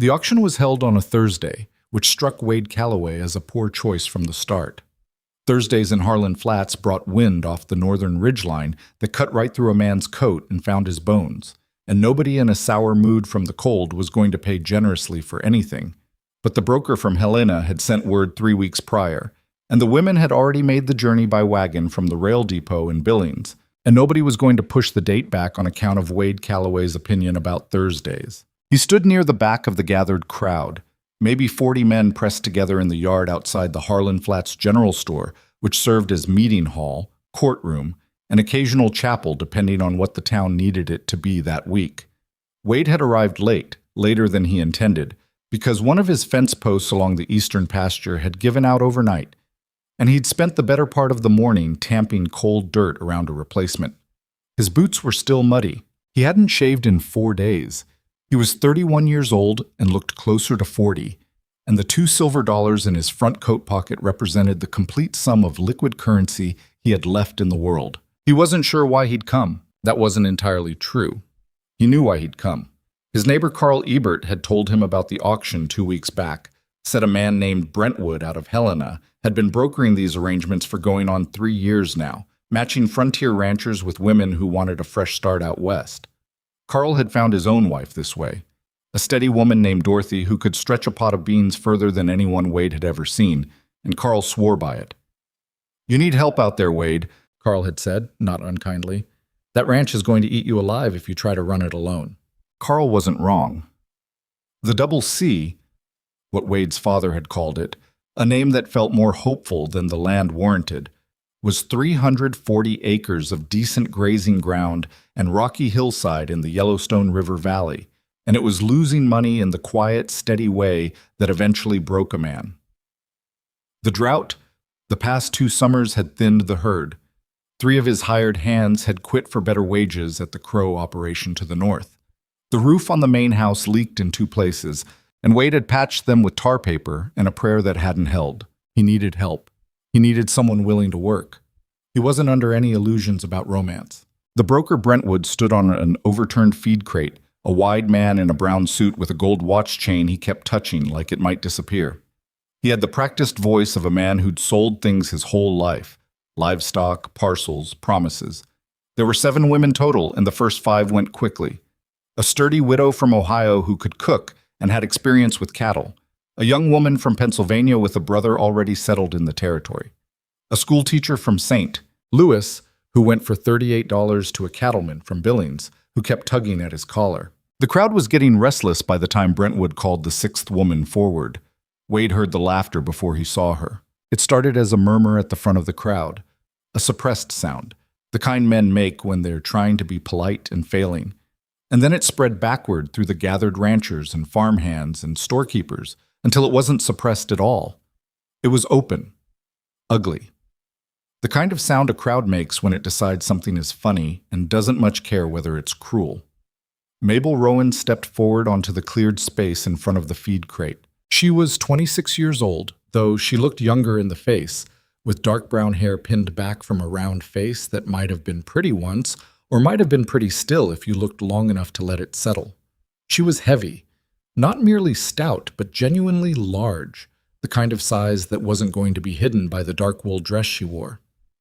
The auction was held on a Thursday, which struck Wade Calloway as a poor choice from the start. Thursdays in Harlan Flats brought wind off the northern ridgeline that cut right through a man's coat and found his bones, and nobody in a sour mood from the cold was going to pay generously for anything. But the broker from Helena had sent word 3 weeks prior, and the women had already made the journey by wagon from the rail depot in Billings, and nobody was going to push the date back on account of Wade Calloway's opinion about Thursdays. He stood near the back of the gathered crowd. Maybe 40 men pressed together in the yard outside the Harlan Flats General Store, which served as meeting hall, courtroom, and occasional chapel depending on what the town needed it to be that week. Wade had arrived late, later than he intended, because one of his fence posts along the eastern pasture had given out overnight, and he'd spent the better part of the morning tamping cold dirt around a replacement. His boots were still muddy. He hadn't shaved in 4 days. He was 31 years old and looked closer to 40, and the 2 silver dollars in his front coat pocket represented the complete sum of liquid currency he had left in the world. He wasn't sure why he'd come. That wasn't entirely true. He knew why he'd come. His neighbor Carl Ebert had told him about the auction 2 weeks back, said a man named Brentwood out of Helena had been brokering these arrangements for going on 3 years now, matching frontier ranchers with women who wanted a fresh start out west. Carl had found his own wife this way, a steady woman named Dorothy who could stretch a pot of beans further than anyone Wade had ever seen, and Carl swore by it. "You need help out there, Wade," Carl had said, not unkindly. "That ranch is going to eat you alive if you try to run it alone." Carl wasn't wrong. The Double C, what Wade's father had called it, a name that felt more hopeful than the land warranted, was 340 acres of decent grazing ground and rocky hillside in the Yellowstone River Valley, and it was losing money in the quiet, steady way that eventually broke a man. The drought, the past 2 summers had thinned the herd. 3 of his hired hands had quit for better wages at the Crow operation to the north. The roof on the main house leaked in 2 places, and Wade had patched them with tar paper and a prayer that hadn't held. He needed help. He needed someone willing to work. He wasn't under any illusions about romance. The broker Brentwood stood on an overturned feed crate, a wide man in a brown suit with a gold watch chain he kept touching like it might disappear. He had the practiced voice of a man who'd sold things his whole life: livestock, parcels, promises. There were 7 women total, and the first 5 went quickly. A sturdy widow from Ohio who could cook and had experience with cattle. A young woman from Pennsylvania with a brother already settled in the territory. A schoolteacher from St. Louis who went for $38 to a cattleman from Billings who kept tugging at his collar. The crowd was getting restless by the time Brentwood called the 6th woman forward. Wade heard the laughter before he saw her. It started as a murmur at the front of the crowd, a suppressed sound, the kind men make when they're trying to be polite and failing. And then it spread backward through the gathered ranchers and farmhands and storekeepers until it wasn't suppressed at all. It was open, ugly. The kind of sound a crowd makes when it decides something is funny and doesn't much care whether it's cruel. Mabel Rowan stepped forward onto the cleared space in front of the feed crate. She was 26 years old, though she looked younger in the face, with dark brown hair pinned back from a round face that might have been pretty once, or might have been pretty still if you looked long enough to let it settle. She was heavy, not merely stout, but genuinely large, the kind of size that wasn't going to be hidden by the dark wool dress she wore.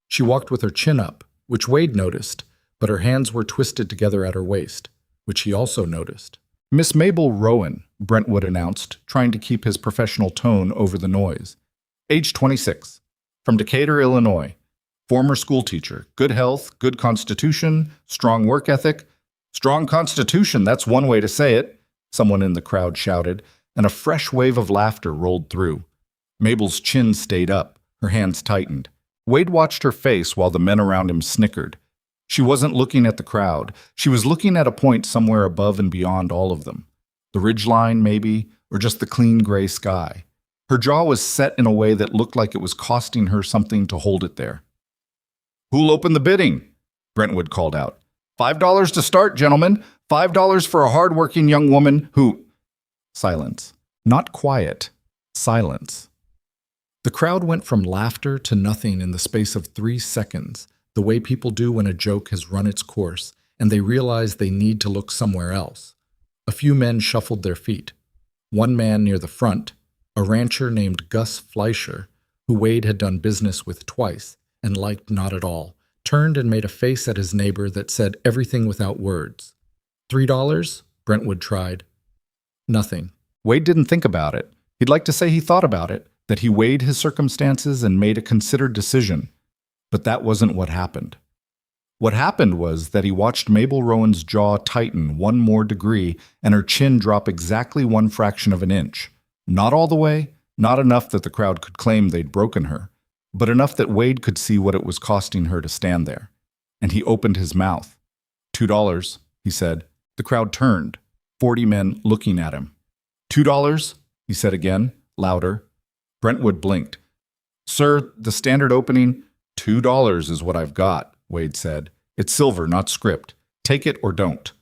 She walked with her chin up, which Wade noticed, but her hands were twisted together at her waist, which he also noticed. "Miss Mabel Rowan," Brentwood announced, trying to keep his professional tone over the noise. "Age 26, from Decatur, Illinois. Former schoolteacher, good health, good constitution, strong work ethic." "Strong constitution, that's one way to say it," someone in the crowd shouted, and a fresh wave of laughter rolled through. Mabel's chin stayed up, her hands tightened. Wade watched her face while the men around him snickered. She wasn't looking at the crowd. She was looking at a point somewhere above and beyond all of them. The ridgeline, maybe, or just the clean gray sky. Her jaw was set in a way that looked like it was costing her something to hold it there. "Who'll open the bidding?" Brentwood called out. $5 to start, gentlemen. $5 for a hard-working young woman who—" Silence. Not quiet. Silence. The crowd went from laughter to nothing in the space of 3 seconds, the way people do when a joke has run its course and they realize they need to look somewhere else. A few men shuffled their feet. One man near the front, a rancher named Gus Fleischer, who Wade had done business with twice and liked not at all, turned and made a face at his neighbor that said everything without words. $3? Brentwood tried. Nothing. Wade didn't think about it. He'd like to say he thought about it, that he weighed his circumstances and made a considered decision. But that wasn't what happened. What happened was that he watched Mabel Rowan's jaw tighten one more degree and her chin drop exactly one fraction of an inch. Not all the way, not enough that the crowd could claim they'd broken her, but enough that Wade could see what it was costing her to stand there. And he opened his mouth. $2, he said. The crowd turned, 40 men looking at him. $2, he said again, louder. Brentwood blinked. Sir, the standard opening, $2 is what I've got, Wade said. It's silver, not script. Take it or don't.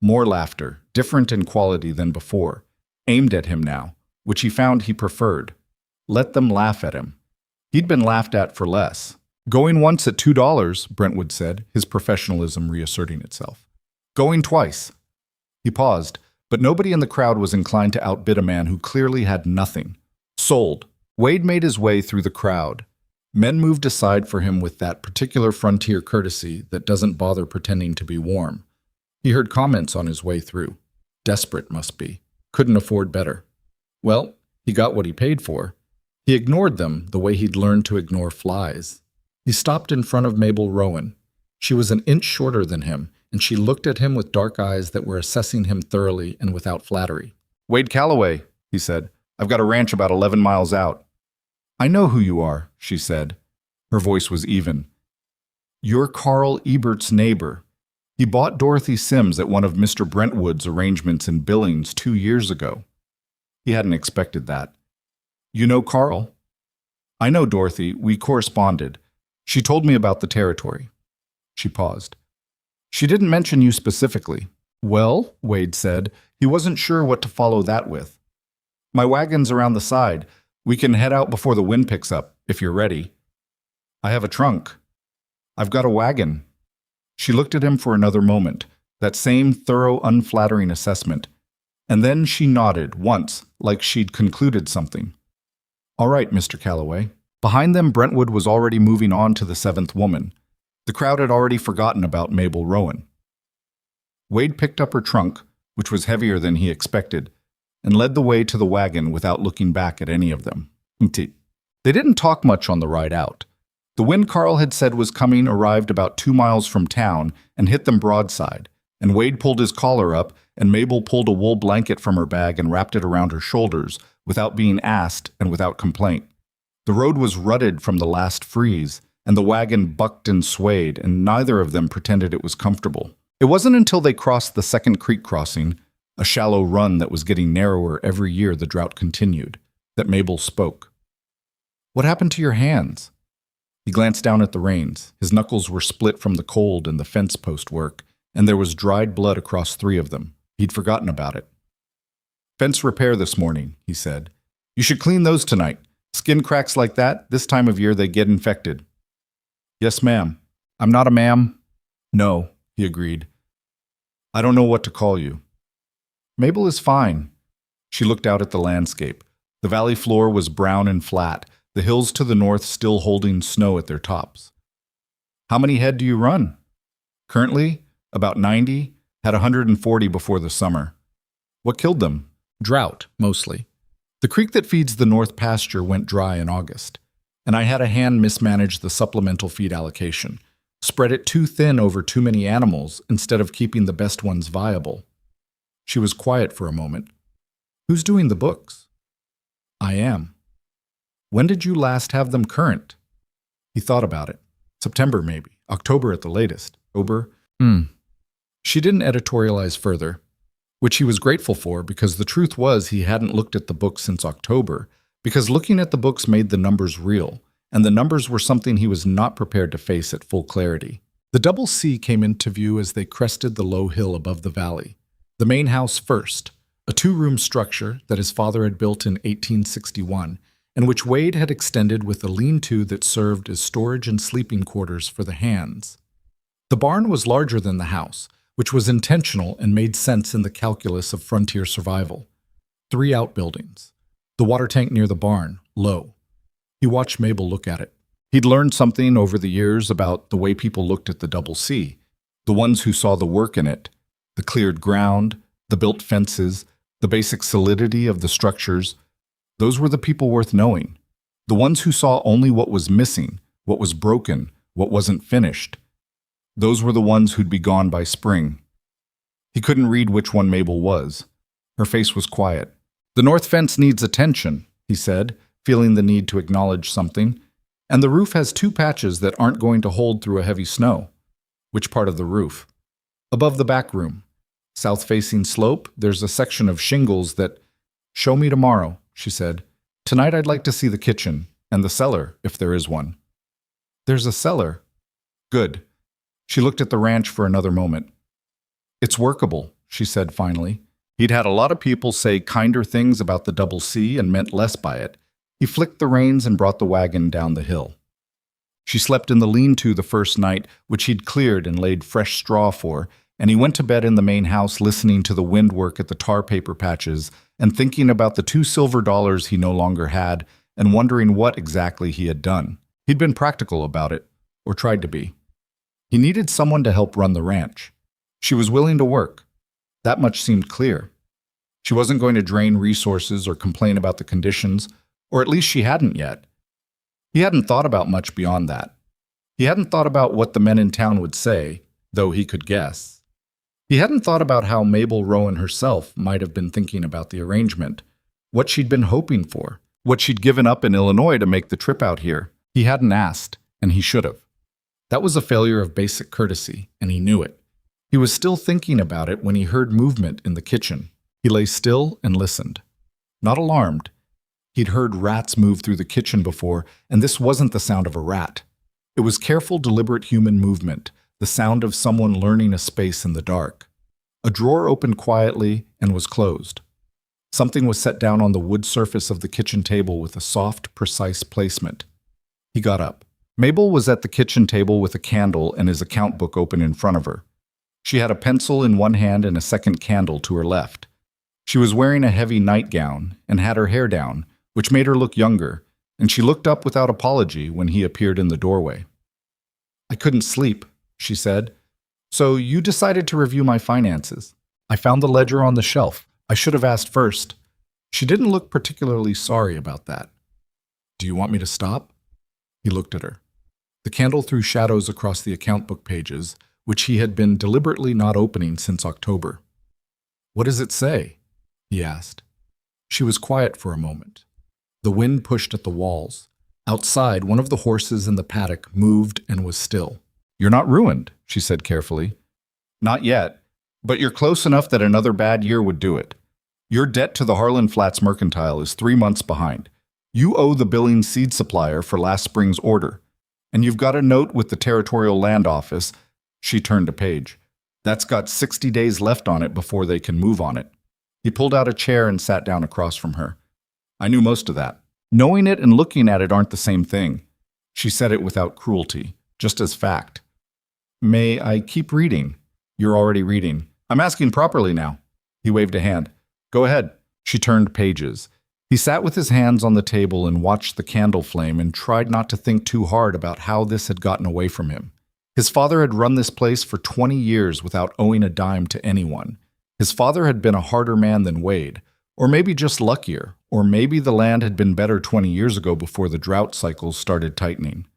More laughter, different in quality than before, aimed at him now, which he found he preferred. Let them laugh at him. He'd been laughed at for less. Going once at $2, Brentwood said, his professionalism reasserting itself. Going twice. He paused, but nobody in the crowd was inclined to outbid a man who clearly had nothing. Sold. Wade made his way through the crowd. Men moved aside for him with that particular frontier courtesy that doesn't bother pretending to be warm. He heard comments on his way through. Desperate, must be. Couldn't afford better. Well, he got what he paid for. He ignored them the way he'd learned to ignore flies. He stopped in front of Mabel Rowan. She was an inch shorter than him, and she looked at him with dark eyes that were assessing him thoroughly and without flattery. Wade Calloway, he said. I've got a ranch about 11 miles out. I know who you are, she said. Her voice was even. You're Carl Ebert's neighbor. He bought Dorothy Sims at one of Mr. Brentwood's arrangements in Billings 2 years ago. He hadn't expected that. You know Carl? I know Dorothy. We corresponded. She told me about the territory. She paused. She didn't mention you specifically. Well, Wade said, he wasn't sure what to follow that with. My wagon's around the side. We can head out before the wind picks up, if you're ready. I have a trunk. I've got a wagon. She looked at him for another moment, that same thorough, unflattering assessment, and then she nodded once, like she'd concluded something. All right, Mr. Calloway. Behind them, Brentwood was already moving on to the seventh woman. The crowd had already forgotten about Mabel Rowan. Wade picked up her trunk, which was heavier than he expected, and led the way to the wagon without looking back at any of them. They didn't talk much on the ride out. The wind Carl had said was coming arrived about 2 miles from town and hit them broadside, and Wade pulled his collar up, and Mabel pulled a wool blanket from her bag and wrapped it around her shoulders, without being asked and without complaint. The road was rutted from the last freeze, and the wagon bucked and swayed, and neither of them pretended it was comfortable. It wasn't until they crossed the second creek crossing, a shallow run that was getting narrower every year the drought continued, that Mabel spoke. What happened to your hands? He glanced down at the reins. His knuckles were split from the cold and the fence post work, and there was dried blood across 3 of them. He'd forgotten about it. Fence repair this morning, he said. You should clean those tonight. Skin cracks like that, this time of year they get infected. Yes, ma'am. I'm not a ma'am. No, he agreed. I don't know what to call you. Mabel is fine. She looked out at the landscape. The valley floor was brown and flat, the hills to the north still holding snow at their tops. How many head do you run? Currently, about 90, had 140 before the summer. What killed them? Drought, mostly. The creek that feeds the north pasture went dry in August, and I had a hand mismanage the supplemental feed allocation, spread it too thin over too many animals instead of keeping the best ones viable. She was quiet for a moment. Who's doing the books? I am. When did you last have them current? He thought about it. September, maybe. October at the latest. October? She didn't editorialize further, which he was grateful for because the truth was he hadn't looked at the books since October, because looking at the books made the numbers real, and the numbers were something he was not prepared to face at full clarity. The double C came into view as they crested the low hill above the valley. The main house first, a 2-room structure that his father had built in 1861, and which Wade had extended with a lean-to that served as storage and sleeping quarters for the hands. The barn was larger than the house, which was intentional and made sense in the calculus of frontier survival. 3 outbuildings. The water tank near the barn, low. He watched Mabel look at it. He'd learned something over the years about the way people looked at the double C, the ones who saw the work in it, the cleared ground, the built fences, the basic solidity of the structures. Those were the people worth knowing. The ones who saw only what was missing, what was broken, what wasn't finished. Those were the ones who'd be gone by spring. He couldn't read which one Mabel was. Her face was quiet. "The north fence needs attention," he said, feeling the need to acknowledge something. "And the roof has 2 patches that aren't going to hold through a heavy snow." "Which part of the roof?" "Above the back room. South-facing slope, there's a section of shingles that—" "Show me tomorrow," she said. "Tonight I'd like to see the kitchen, and the cellar, if there is one." "There's a cellar." "Good." She looked at the ranch for another moment. "It's workable," she said finally. He'd had a lot of people say kinder things about the double C and meant less by it. He flicked the reins and brought the wagon down the hill. She slept in the lean-to the first night, which he'd cleared and laid fresh straw for, and he went to bed in the main house listening to the wind work at the tar paper patches and thinking about the 2 silver dollars he no longer had and wondering what exactly he had done. He'd been practical about it, or tried to be. He needed someone to help run the ranch. She was willing to work. That much seemed clear. She wasn't going to drain resources or complain about the conditions, or at least she hadn't yet. He hadn't thought about much beyond that. He hadn't thought about what the men in town would say, though he could guess. He hadn't thought about how Mabel Rowan herself might have been thinking about the arrangement, what she'd been hoping for, what she'd given up in Illinois to make the trip out here. He hadn't asked, and he should have. That was a failure of basic courtesy, and he knew it. He was still thinking about it when he heard movement in the kitchen. He lay still and listened. Not alarmed. He'd heard rats move through the kitchen before, and this wasn't the sound of a rat. It was careful, deliberate human movement, the sound of someone learning a space in the dark. A drawer opened quietly and was closed. Something was set down on the wood surface of the kitchen table with a soft, precise placement. He got up. Mabel was at the kitchen table with a candle and his account book open in front of her. She had a pencil in one hand and a second candle to her left. She was wearing a heavy nightgown and had her hair down, which made her look younger, and she looked up without apology when he appeared in the doorway. "I couldn't sleep," she said. "So you decided to review my finances. I found the ledger on the shelf. I should have asked first." She didn't look particularly sorry about that. "Do you want me to stop?" He looked at her. The candle threw shadows across the account book pages, which he had been deliberately not opening since October. "What does it say?" he asked. She was quiet for a moment. The wind pushed at the walls. Outside, one of the horses in the paddock moved and was still. "You're not ruined," she said carefully. "Not yet, but you're close enough that another bad year would do it. Your debt to the Harlan Flats Mercantile is 3 months behind. You owe the Billings seed supplier for last spring's order. And you've got a note with the Territorial Land Office." She turned a page. "That's got 60 days left on it before they can move on it." He pulled out a chair and sat down across from her. "I knew most of that. Knowing it and looking at it aren't the same thing." She said it without cruelty, just as fact. "May I keep reading?" "You're already reading. I'm asking properly now." He waved a hand. "Go ahead." She turned pages. He sat with his hands on the table and watched the candle flame and tried not to think too hard about how this had gotten away from him. His father had run this place for 20 years without owing a dime to anyone. His father had been a harder man than Wade, or maybe just luckier, or maybe the land had been better 20 years ago before the drought cycles started tightening.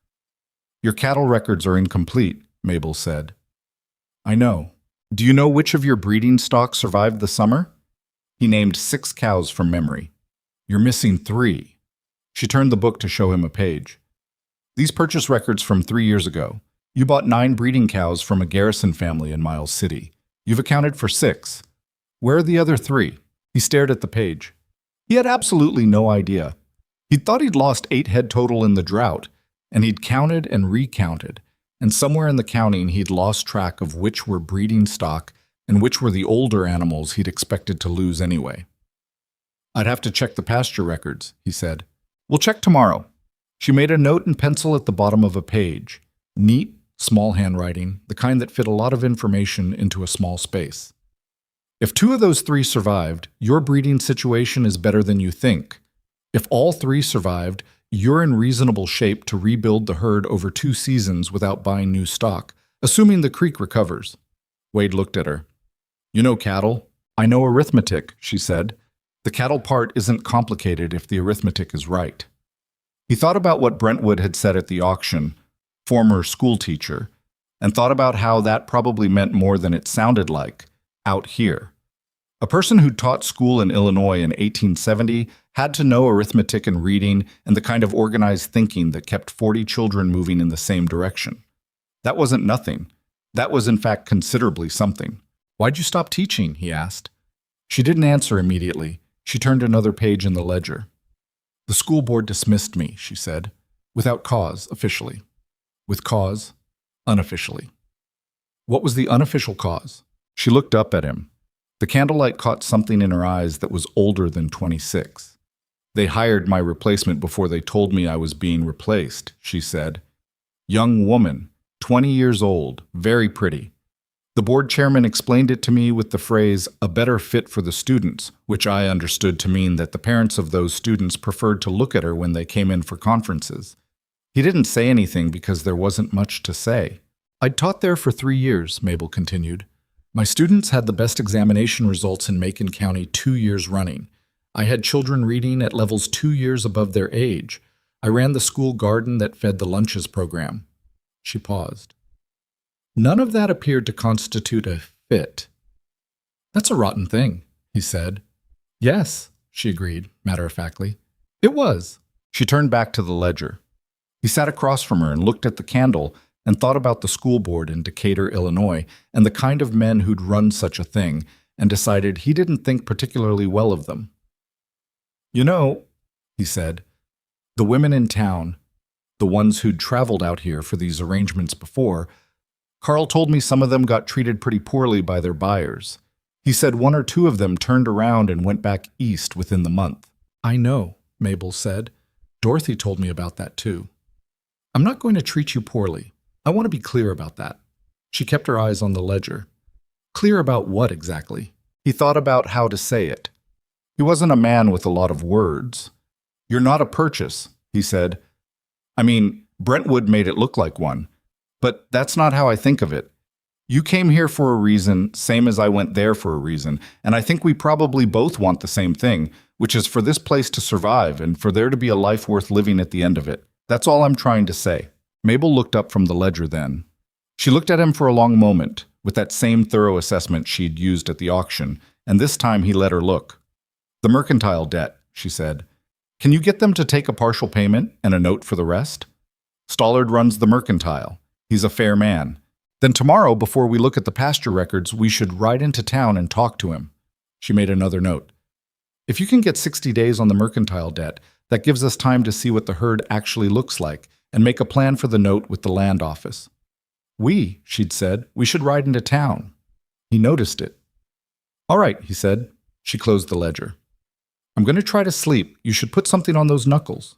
"Your cattle records are incomplete," Mabel said. "I know. Do you know which of your breeding stock survived the summer?" He named 6 cows from memory. "You're missing 3. She turned the book to show him a page. "These purchase records from 3 years ago. You bought 9 breeding cows from a Garrison family in Miles City. You've accounted for 6. Where are the other 3? He stared at the page. He had absolutely no idea. He'd thought he'd lost 8 head total in the drought, and he'd counted and recounted, and somewhere in the counting he'd lost track of which were breeding stock and which were the older animals he'd expected to lose anyway. "I'd have to check the pasture records," he said. "We'll check tomorrow." She made a note in pencil at the bottom of a page. Neat, small handwriting, the kind that fit a lot of information into a small space. If 2 of those 3 survived, your breeding situation is better than you think. If all 3 survived, you're in reasonable shape to rebuild the herd over 2 seasons without buying new stock, assuming the creek recovers. Wade looked at her. You know cattle? I know arithmetic, she said. The cattle part isn't complicated if the arithmetic is right. He thought about what Brentwood had said at the auction, former schoolteacher, and thought about how that probably meant more than it sounded like, out here. A person who taught school in Illinois in 1870 had to know arithmetic and reading and the kind of organized thinking that kept 40 children moving in the same direction. That wasn't nothing. That was in fact considerably something. Why'd you stop teaching? He asked. She didn't answer immediately. She turned another page in the ledger. The school board dismissed me, she said, without cause, officially. With cause, unofficially. What was the unofficial cause? She looked up at him. The candlelight caught something in her eyes that was older than 26. They hired my replacement before they told me I was being replaced, she said. Young woman, 20 years old, very pretty. The board chairman explained it to me with the phrase, a better fit for the students, which I understood to mean that the parents of those students preferred to look at her when they came in for conferences. He didn't say anything because there wasn't much to say. I'd taught there for 3 years, Mabel continued. My students had the best examination results in Macon County 2 years running. I had children reading at levels 2 years above their age. I ran the school garden that fed the lunches program. She paused. None of that appeared to constitute a fit. That's a rotten thing, he said. Yes, she agreed, matter-of-factly. It was. She turned back to the ledger. He sat across from her and looked at the candle and thought about the school board in Decatur, Illinois, and the kind of men who'd run such a thing, and decided he didn't think particularly well of them. You know, he said, the women in town, the ones who'd traveled out here for these arrangements before, Carl told me some of them got treated pretty poorly by their buyers. He said 1 or 2 of them turned around and went back east within the month. I know, Mabel said. Dorothy told me about that too. I'm not going to treat you poorly. I want to be clear about that. She kept her eyes on the ledger. Clear about what exactly? He thought about how to say it. He wasn't a man with a lot of words. You're not a purchase, he said. I mean, Brentwood made it look like one. But that's not how I think of it. You came here for a reason, same as I went there for a reason, and I think we probably both want the same thing, which is for this place to survive and for there to be a life worth living at the end of it. That's all I'm trying to say. Mabel looked up from the ledger then. She looked at him for a long moment, with that same thorough assessment she'd used at the auction, and this time he let her look. The mercantile debt, she said. Can you get them to take a partial payment and a note for the rest? Stollard runs the mercantile. He's a fair man. Then tomorrow, before we look at the pasture records, we should ride into town and talk to him. She made another note. If you can get 60 days on the mercantile debt, that gives us time to see what the herd actually looks like and make a plan for the note with the land office. She'd said, we should ride into town. He noticed it. All right, he said. She closed the ledger. I'm going to try to sleep. You should put something on those knuckles.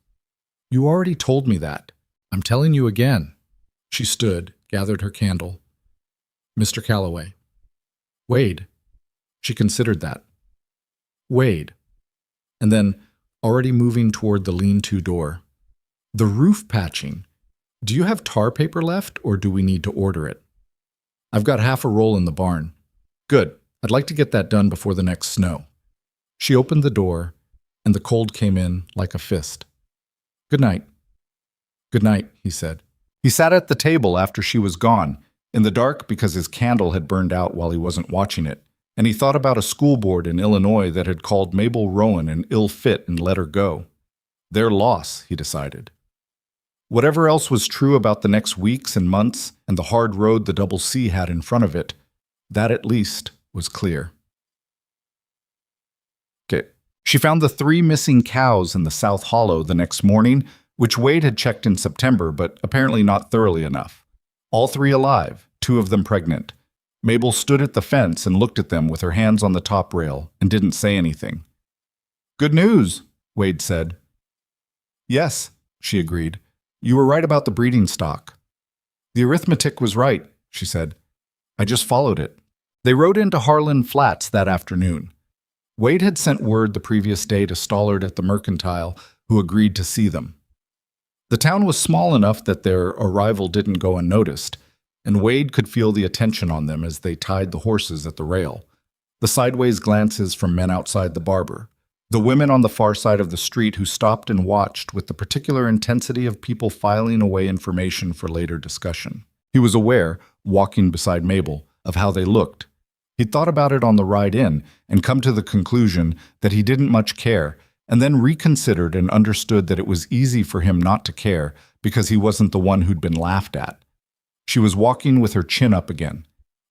You already told me that. I'm telling you again. She stood, gathered her candle. Mr. Calloway. Wade. She considered that. Wade. And then, already moving toward the lean-to door. The roof patching. Do you have tar paper left, or do we need to order it? I've got half a roll in the barn. Good. I'd like to get that done before the next snow. She opened the door, and the cold came in like a fist. Good night. Good night, he said. He sat at the table after she was gone, in the dark because his candle had burned out while he wasn't watching it, and he thought about a school board in Illinois that had called Mabel Rowan an ill fit and let her go. Their loss, he decided. Whatever else was true about the next weeks and months and the hard road the Double C had in front of it, that at least was clear. Okay. She found the 3 missing cows in the South Hollow the next morning, which Wade had checked in September, but apparently not thoroughly enough. All 3 alive, 2 of them pregnant. Mabel stood at the fence and looked at them with her hands on the top rail and didn't say anything. Good news, Wade said. Yes, she agreed. You were right about the breeding stock. The arithmetic was right, she said. I just followed it. They rode into Harlan Flats that afternoon. Wade had sent word the previous day to Stollard at the Mercantile, who agreed to see them. The town was small enough that their arrival didn't go unnoticed, and Wade could feel the attention on them as they tied the horses at the rail, the sideways glances from men outside the barber, the women on the far side of the street who stopped and watched with the particular intensity of people filing away information for later discussion. He was aware, walking beside Mabel, of how they looked. He'd thought about it on the ride in and come to the conclusion that he didn't much care, and then reconsidered and understood that it was easy for him not to care because he wasn't the one who'd been laughed at. She was walking with her chin up again.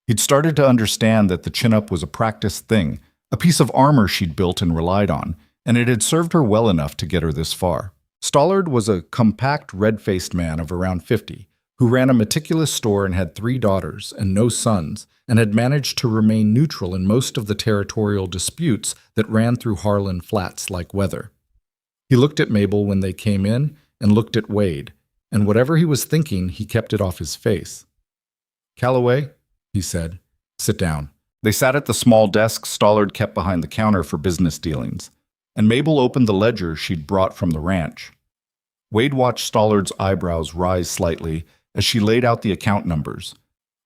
He'd started to understand that the chin-up was a practiced thing, a piece of armor she'd built and relied on, and it had served her well enough to get her this far. Stollard was a compact, red-faced man of around 50, who ran a meticulous store and had 3 daughters and no sons, and had managed to remain neutral in most of the territorial disputes that ran through Harlan Flats like weather. He looked at Mabel when they came in and looked at Wade, and whatever he was thinking, he kept it off his face. "Calloway," he said, "sit down." They sat at the small desk Stollard kept behind the counter for business dealings, and Mabel opened the ledger she'd brought from the ranch. Wade watched Stollard's eyebrows rise slightly as she laid out the account numbers,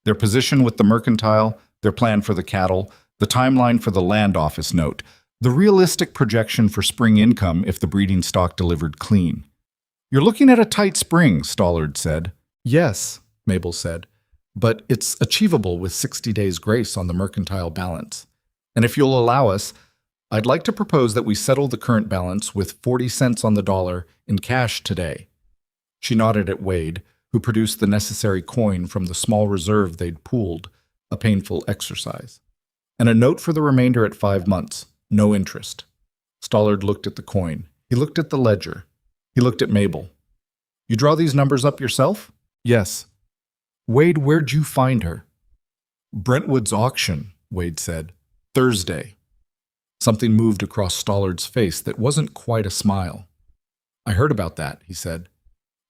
their position with the Mercantile, their plan for the cattle, the timeline for the land office note, the realistic projection for spring income if the breeding stock delivered clean. "You're looking at a tight spring," Stollard said. "Yes," Mabel said, "but it's achievable with 60 days grace on the Mercantile balance. And if you'll allow us, I'd like to propose that we settle the current balance with 40 cents on the dollar in cash today." She nodded at Wade, who produced the necessary coin from the small reserve they'd pooled, a painful exercise. "And a note for the remainder at 5 months, no interest." Stollard looked at the coin. He looked at the ledger. He looked at Mabel. "You draw these numbers up yourself?" "Yes." "Wade, where'd you find her?" "Brentwood's auction," Wade said. "Thursday." Something moved across Stollard's face that wasn't quite a smile. "I heard about that," he said.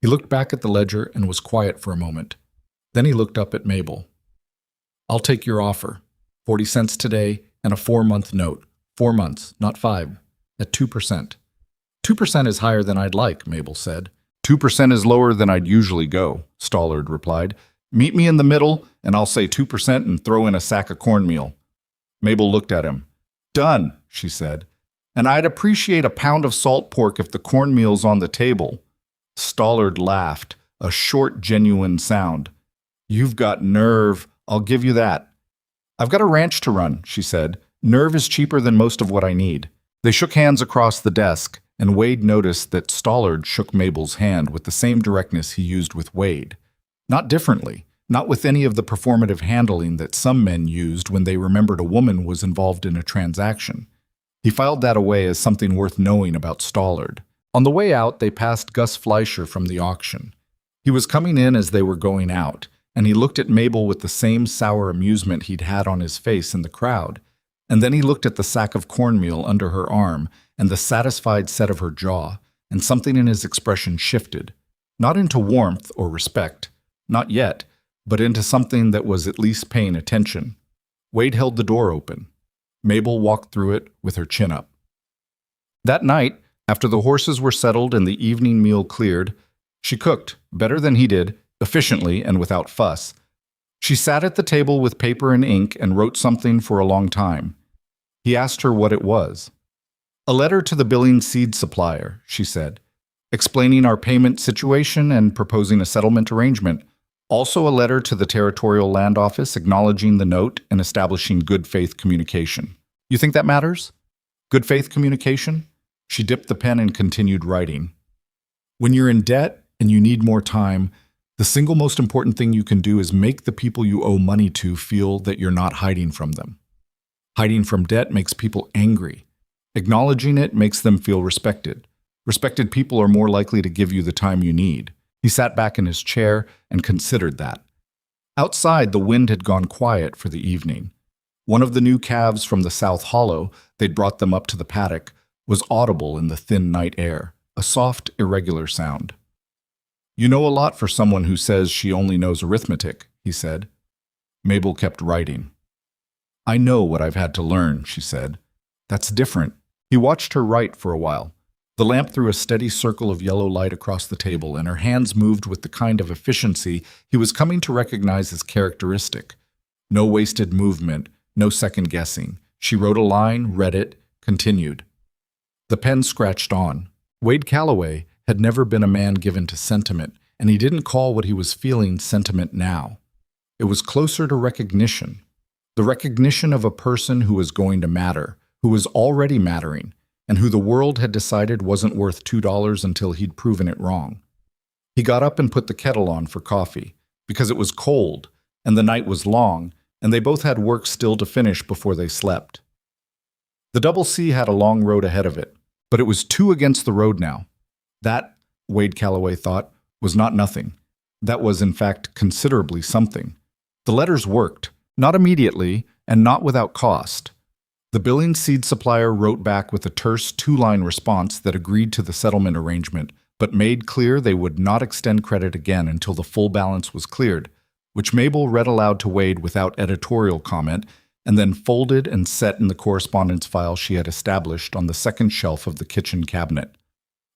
He looked back at the ledger and was quiet for a moment. Then he looked up at Mabel. "I'll take your offer. 40 cents today and a 4-month note. 4 months, not 5, at 2%. 2% is higher than I'd like," Mabel said. 2% is lower than I'd usually go," Stollard replied. "Meet me in the middle, and I'll say 2% and throw in a sack of cornmeal." Mabel looked at him. "Done," she said. "And I'd appreciate a pound of salt pork if the cornmeal's on the table." Stollard laughed, a short, genuine sound. "You've got nerve, I'll give you that." "I've got a ranch to run," she said. "Nerve is cheaper than most of what I need." They shook hands across the desk, and Wade noticed that Stollard shook Mabel's hand with the same directness he used with Wade. Not differently, not with any of the performative handling that some men used when they remembered a woman was involved in a transaction. He filed that away as something worth knowing about Stollard. On the way out, they passed Gus Fleischer from the auction. He was coming in as they were going out, and he looked at Mabel with the same sour amusement he'd had on his face in the crowd. And then he looked at the sack of cornmeal under her arm and the satisfied set of her jaw, and something in his expression shifted, not into warmth or respect, not yet, but into something that was at least paying attention. Wade held the door open. Mabel walked through it with her chin up. That night, after the horses were settled and the evening meal cleared, she cooked, better than he did, efficiently and without fuss. She sat at the table with paper and ink and wrote something for a long time. He asked her what it was. "A letter to the billing seed supplier," she said, "explaining our payment situation and proposing a settlement arrangement. Also a letter to the Territorial Land Office acknowledging the note and establishing good faith communication. You think that matters? Good faith communication?" She dipped the pen and continued writing. "When you're in debt and you need more time, the single most important thing you can do is make the people you owe money to feel that you're not hiding from them. Hiding from debt makes people angry. Acknowledging it makes them feel respected. Respected people are more likely to give you the time you need." He sat back in his chair and considered that. Outside, the wind had gone quiet for the evening. One of the new calves from the South Hollow, they'd brought them up to the paddock, was audible in the thin night air, a soft, irregular sound. "You know a lot for someone who says she only knows arithmetic," he said. Mabel kept writing. I know what I've had to learn, she said. That's different. He watched her write for a while. The lamp threw a steady circle of yellow light across the table, and her hands moved with the kind of efficiency he was coming to recognize as characteristic. No wasted movement, no second guessing. She wrote a line, read it, continued. The pen scratched on. Wade Calloway had never been a man given to sentiment, and he didn't call what he was feeling sentiment now. It was closer to recognition. The recognition of a person who was going to matter, who was already mattering, and who the world had decided wasn't worth $2 until he'd proven it wrong. He got up and put the kettle on for coffee, because it was cold, and the night was long, and they both had work still to finish before they slept. The Double C had a long road ahead of it, but it was 2 against the road now. That, Wade Calloway thought, was not nothing. That was, in fact, considerably something. The letters worked, not immediately, and not without cost. The billing seed supplier wrote back with a terse 2-line response that agreed to the settlement arrangement, but made clear they would not extend credit again until the full balance was cleared, which Mabel read aloud to Wade without editorial comment, and then folded and set in the correspondence file she had established on the second shelf of the kitchen cabinet.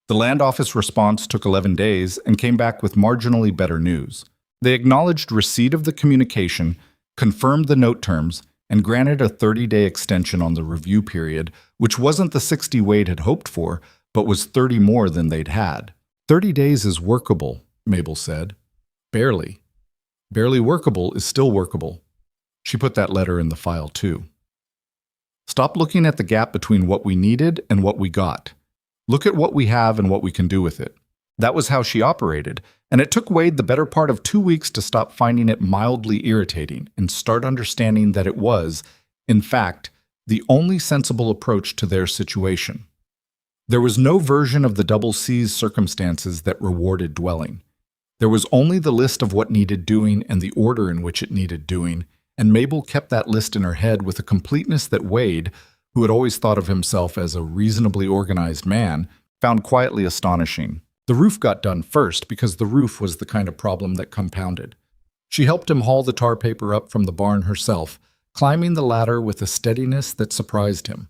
The land office response took 11 days and came back with marginally better news. They acknowledged receipt of the communication, confirmed the note terms, and granted a 30-day extension on the review period, which wasn't the 60 Wade had hoped for, but was 30 more than they'd had. 30 days is workable, Mabel said. Barely. Barely workable is still workable. She put that letter in the file, too. Stop looking at the gap between what we needed and what we got. Look at what we have and what we can do with it. That was how she operated, and it took Wade the better part of 2 weeks to stop finding it mildly irritating and start understanding that it was, in fact, the only sensible approach to their situation. There was no version of the Double C's circumstances that rewarded dwelling. There was only the list of what needed doing and the order in which it needed doing, and Mabel kept that list in her head with a completeness that Wade, who had always thought of himself as a reasonably organized man, found quietly astonishing. The roof got done first because the roof was the kind of problem that compounded. She helped him haul the tar paper up from the barn herself, climbing the ladder with a steadiness that surprised him.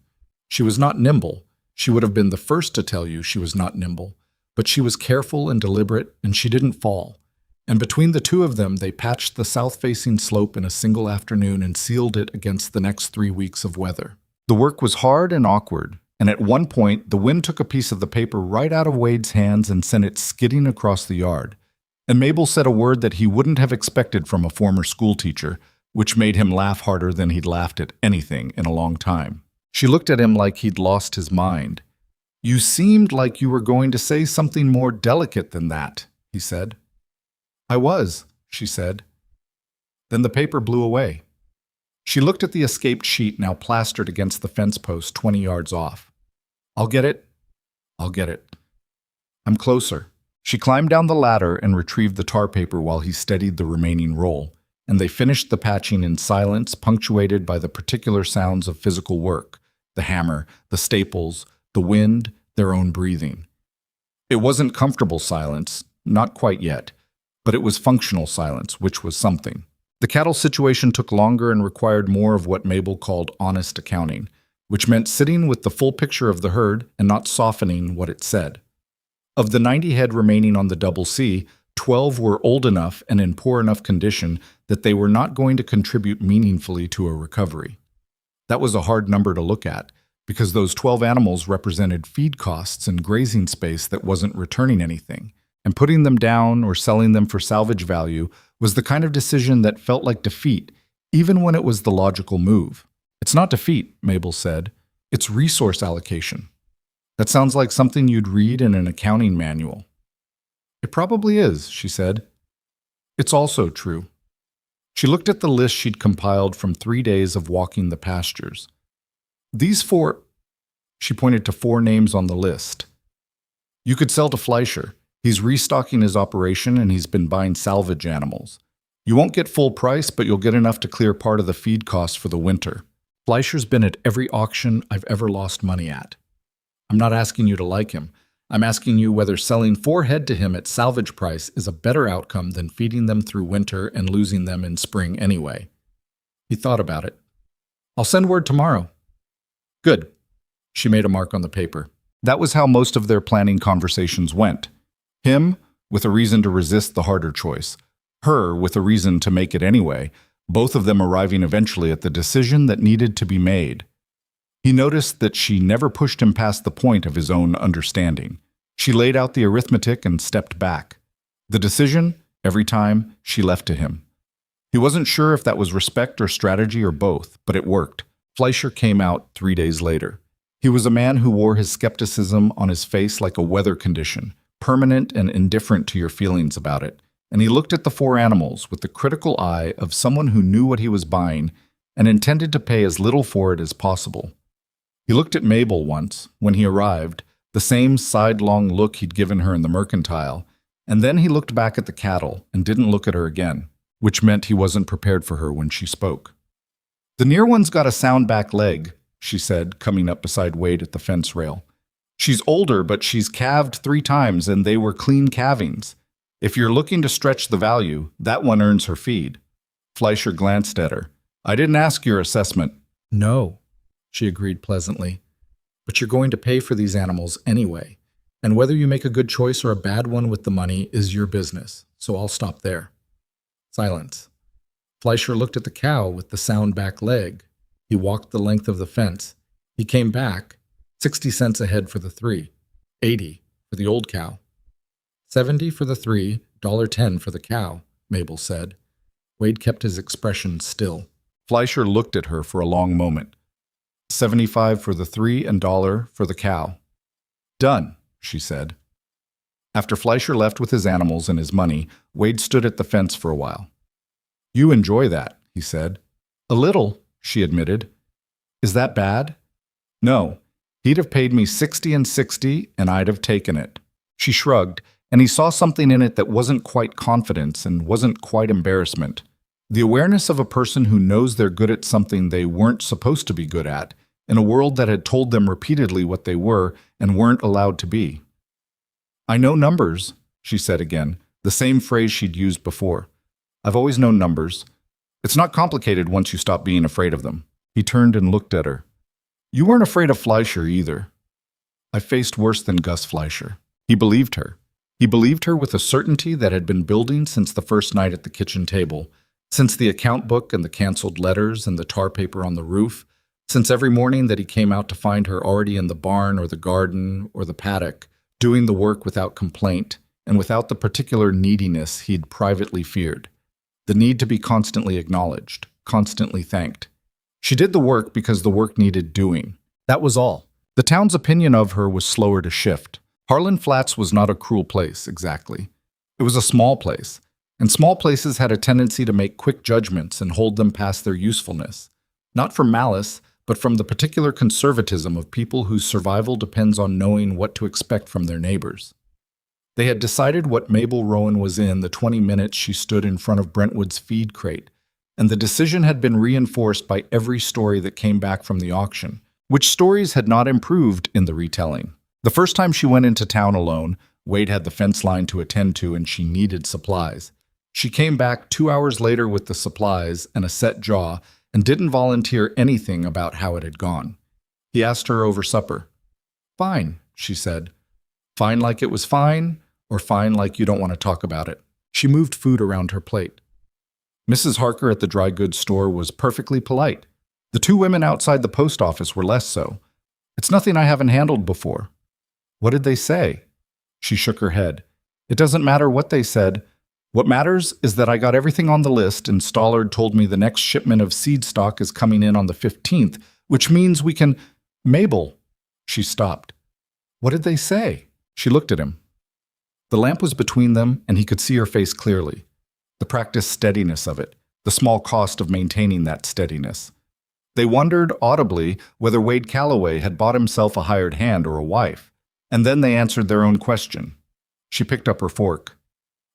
She was not nimble. She would have been the first to tell you she was not nimble, but she was careful and deliberate, and she didn't fall. And between the two of them, they patched the south-facing slope in a single afternoon and sealed it against the next 3 weeks of weather. The work was hard and awkward, and at one point, the wind took a piece of the paper right out of Wade's hands and sent it skidding across the yard. And Mabel said a word that he wouldn't have expected from a former schoolteacher, which made him laugh harder than he'd laughed at anything in a long time. She looked at him like he'd lost his mind. "You seemed like you were going to say something more delicate than that," he said. "I was," she said. Then the paper blew away. She looked at the escaped sheet now plastered against the fence post 20 yards off. "I'll get it. I'll get it. I'm closer." She climbed down the ladder and retrieved the tar paper while he steadied the remaining roll, and they finished the patching in silence punctuated by the particular sounds of physical work, the hammer, the staples, the wind, their own breathing. It wasn't comfortable silence, not quite yet, but it was functional silence, which was something. The cattle situation took longer and required more of what Mabel called honest accounting, which meant sitting with the full picture of the herd and not softening what it said. Of the 90 head remaining on the Double C, 12 were old enough and in poor enough condition that they were not going to contribute meaningfully to a recovery. That was a hard number to look at, because those 12 animals represented feed costs and grazing space that wasn't returning anything, and putting them down or selling them for salvage value was the kind of decision that felt like defeat, even when it was the logical move. "It's not defeat," Mabel said. "It's resource allocation." "That sounds like something you'd read in an accounting manual." "It probably is," she said. "It's also true." She looked at the list she'd compiled from 3 days of walking the pastures. "These 4," she pointed to 4 names on the list. "You could sell to Fleischer. He's restocking his operation and he's been buying salvage animals. You won't get full price, but you'll get enough to clear part of the feed costs for the winter. Fleischer's been at every auction I've ever lost money at. I'm not asking you to like him. I'm asking you whether selling 4 head to him at salvage price is a better outcome than feeding them through winter and losing them in spring anyway." He thought about it. I'll send word tomorrow. Good. She made a mark on the paper. That was how most of their planning conversations went. Him, with a reason to resist the harder choice. Her, with a reason to make it anyway, both of them arriving eventually at the decision that needed to be made. He noticed that she never pushed him past the point of his own understanding. She laid out the arithmetic and stepped back. The decision, every time, she left to him. He wasn't sure if that was respect or strategy or both, but it worked. Fleischer came out 3 days later. He was a man who wore his skepticism on his face like a weather condition, permanent and indifferent to your feelings about it. And he looked at the 4 animals with the critical eye of someone who knew what he was buying and intended to pay as little for it as possible. He looked at Mabel once, when he arrived, the same sidelong look he'd given her in the mercantile, and then he looked back at the cattle and didn't look at her again, which meant he wasn't prepared for her when she spoke. "The near one's got a sound back leg," she said, coming up beside Wade at the fence rail. "She's older, but she's calved 3 times, and they were clean calvings. If you're looking to stretch the value, that one earns her feed." Fleischer glanced at her. "I didn't ask your assessment." "No," she agreed pleasantly. "But you're going to pay for these animals anyway, and whether you make a good choice or a bad one with the money is your business, so I'll stop there." Silence. Fleischer looked at the cow with the sound back leg. He walked the length of the fence. He came back, 60 cents ahead for the 3, 80 for the old cow. 70 for the 3, $1.10 for the cow, Mabel said. Wade kept his expression still. Fleischer looked at her for a long moment. 75 for the 3 and $1 for the cow. "Done," she said. After Fleischer left with his animals and his money, Wade stood at the fence for a while. "You enjoy that," he said. "A little," she admitted. "Is that bad?" "No. He'd have paid me 60 and 60, and I'd have taken it." She shrugged, and he saw something in it that wasn't quite confidence and wasn't quite embarrassment. The awareness of a person who knows they're good at something they weren't supposed to be good at, in a world that had told them repeatedly what they were and weren't allowed to be. "I know numbers," she said again, the same phrase she'd used before. "I've always known numbers. It's not complicated once you stop being afraid of them." He turned and looked at her. "You weren't afraid of Fleischer either." "I faced worse than Gus Fleischer." He believed her. He believed her with a certainty that had been building since the first night at the kitchen table, since the account book and the canceled letters and the tar paper on the roof, since every morning that he came out to find her already in the barn or the garden or the paddock, doing the work without complaint and without the particular neediness he'd privately feared. The need to be constantly acknowledged, constantly thanked. She did the work because the work needed doing. That was all. The town's opinion of her was slower to shift. Harlan Flats was not a cruel place, exactly. It was a small place, and small places had a tendency to make quick judgments and hold them past their usefulness. Not from malice, but from the particular conservatism of people whose survival depends on knowing what to expect from their neighbors. They had decided what Mabel Rowan was in the 20 minutes she stood in front of Brentwood's feed crate, and the decision had been reinforced by every story that came back from the auction, which stories had not improved in the retelling. The first time she went into town alone, Wade had the fence line to attend to and she needed supplies. She came back 2 hours later with the supplies and a set jaw and didn't volunteer anything about how it had gone. He asked her over supper. "Fine," she said. "Fine like it was fine, or fine like you don't want to talk about it." She moved food around her plate. Mrs. Harker at the dry goods store was perfectly polite. The 2 women outside the post office were less so. "It's nothing I haven't handled before." "What did they say?" She shook her head. "It doesn't matter what they said. What matters is that I got everything on the list and Stollard told me the next shipment of seed stock is coming in on the 15th, which means we can—" "Mabel." She stopped. "What did they say?" She looked at him. The lamp was between them and he could see her face clearly. The practiced steadiness of it, the small cost of maintaining that steadiness. They wondered, audibly, whether Wade Calloway had bought himself a hired hand or a wife, and then they answered their own question. She picked up her fork.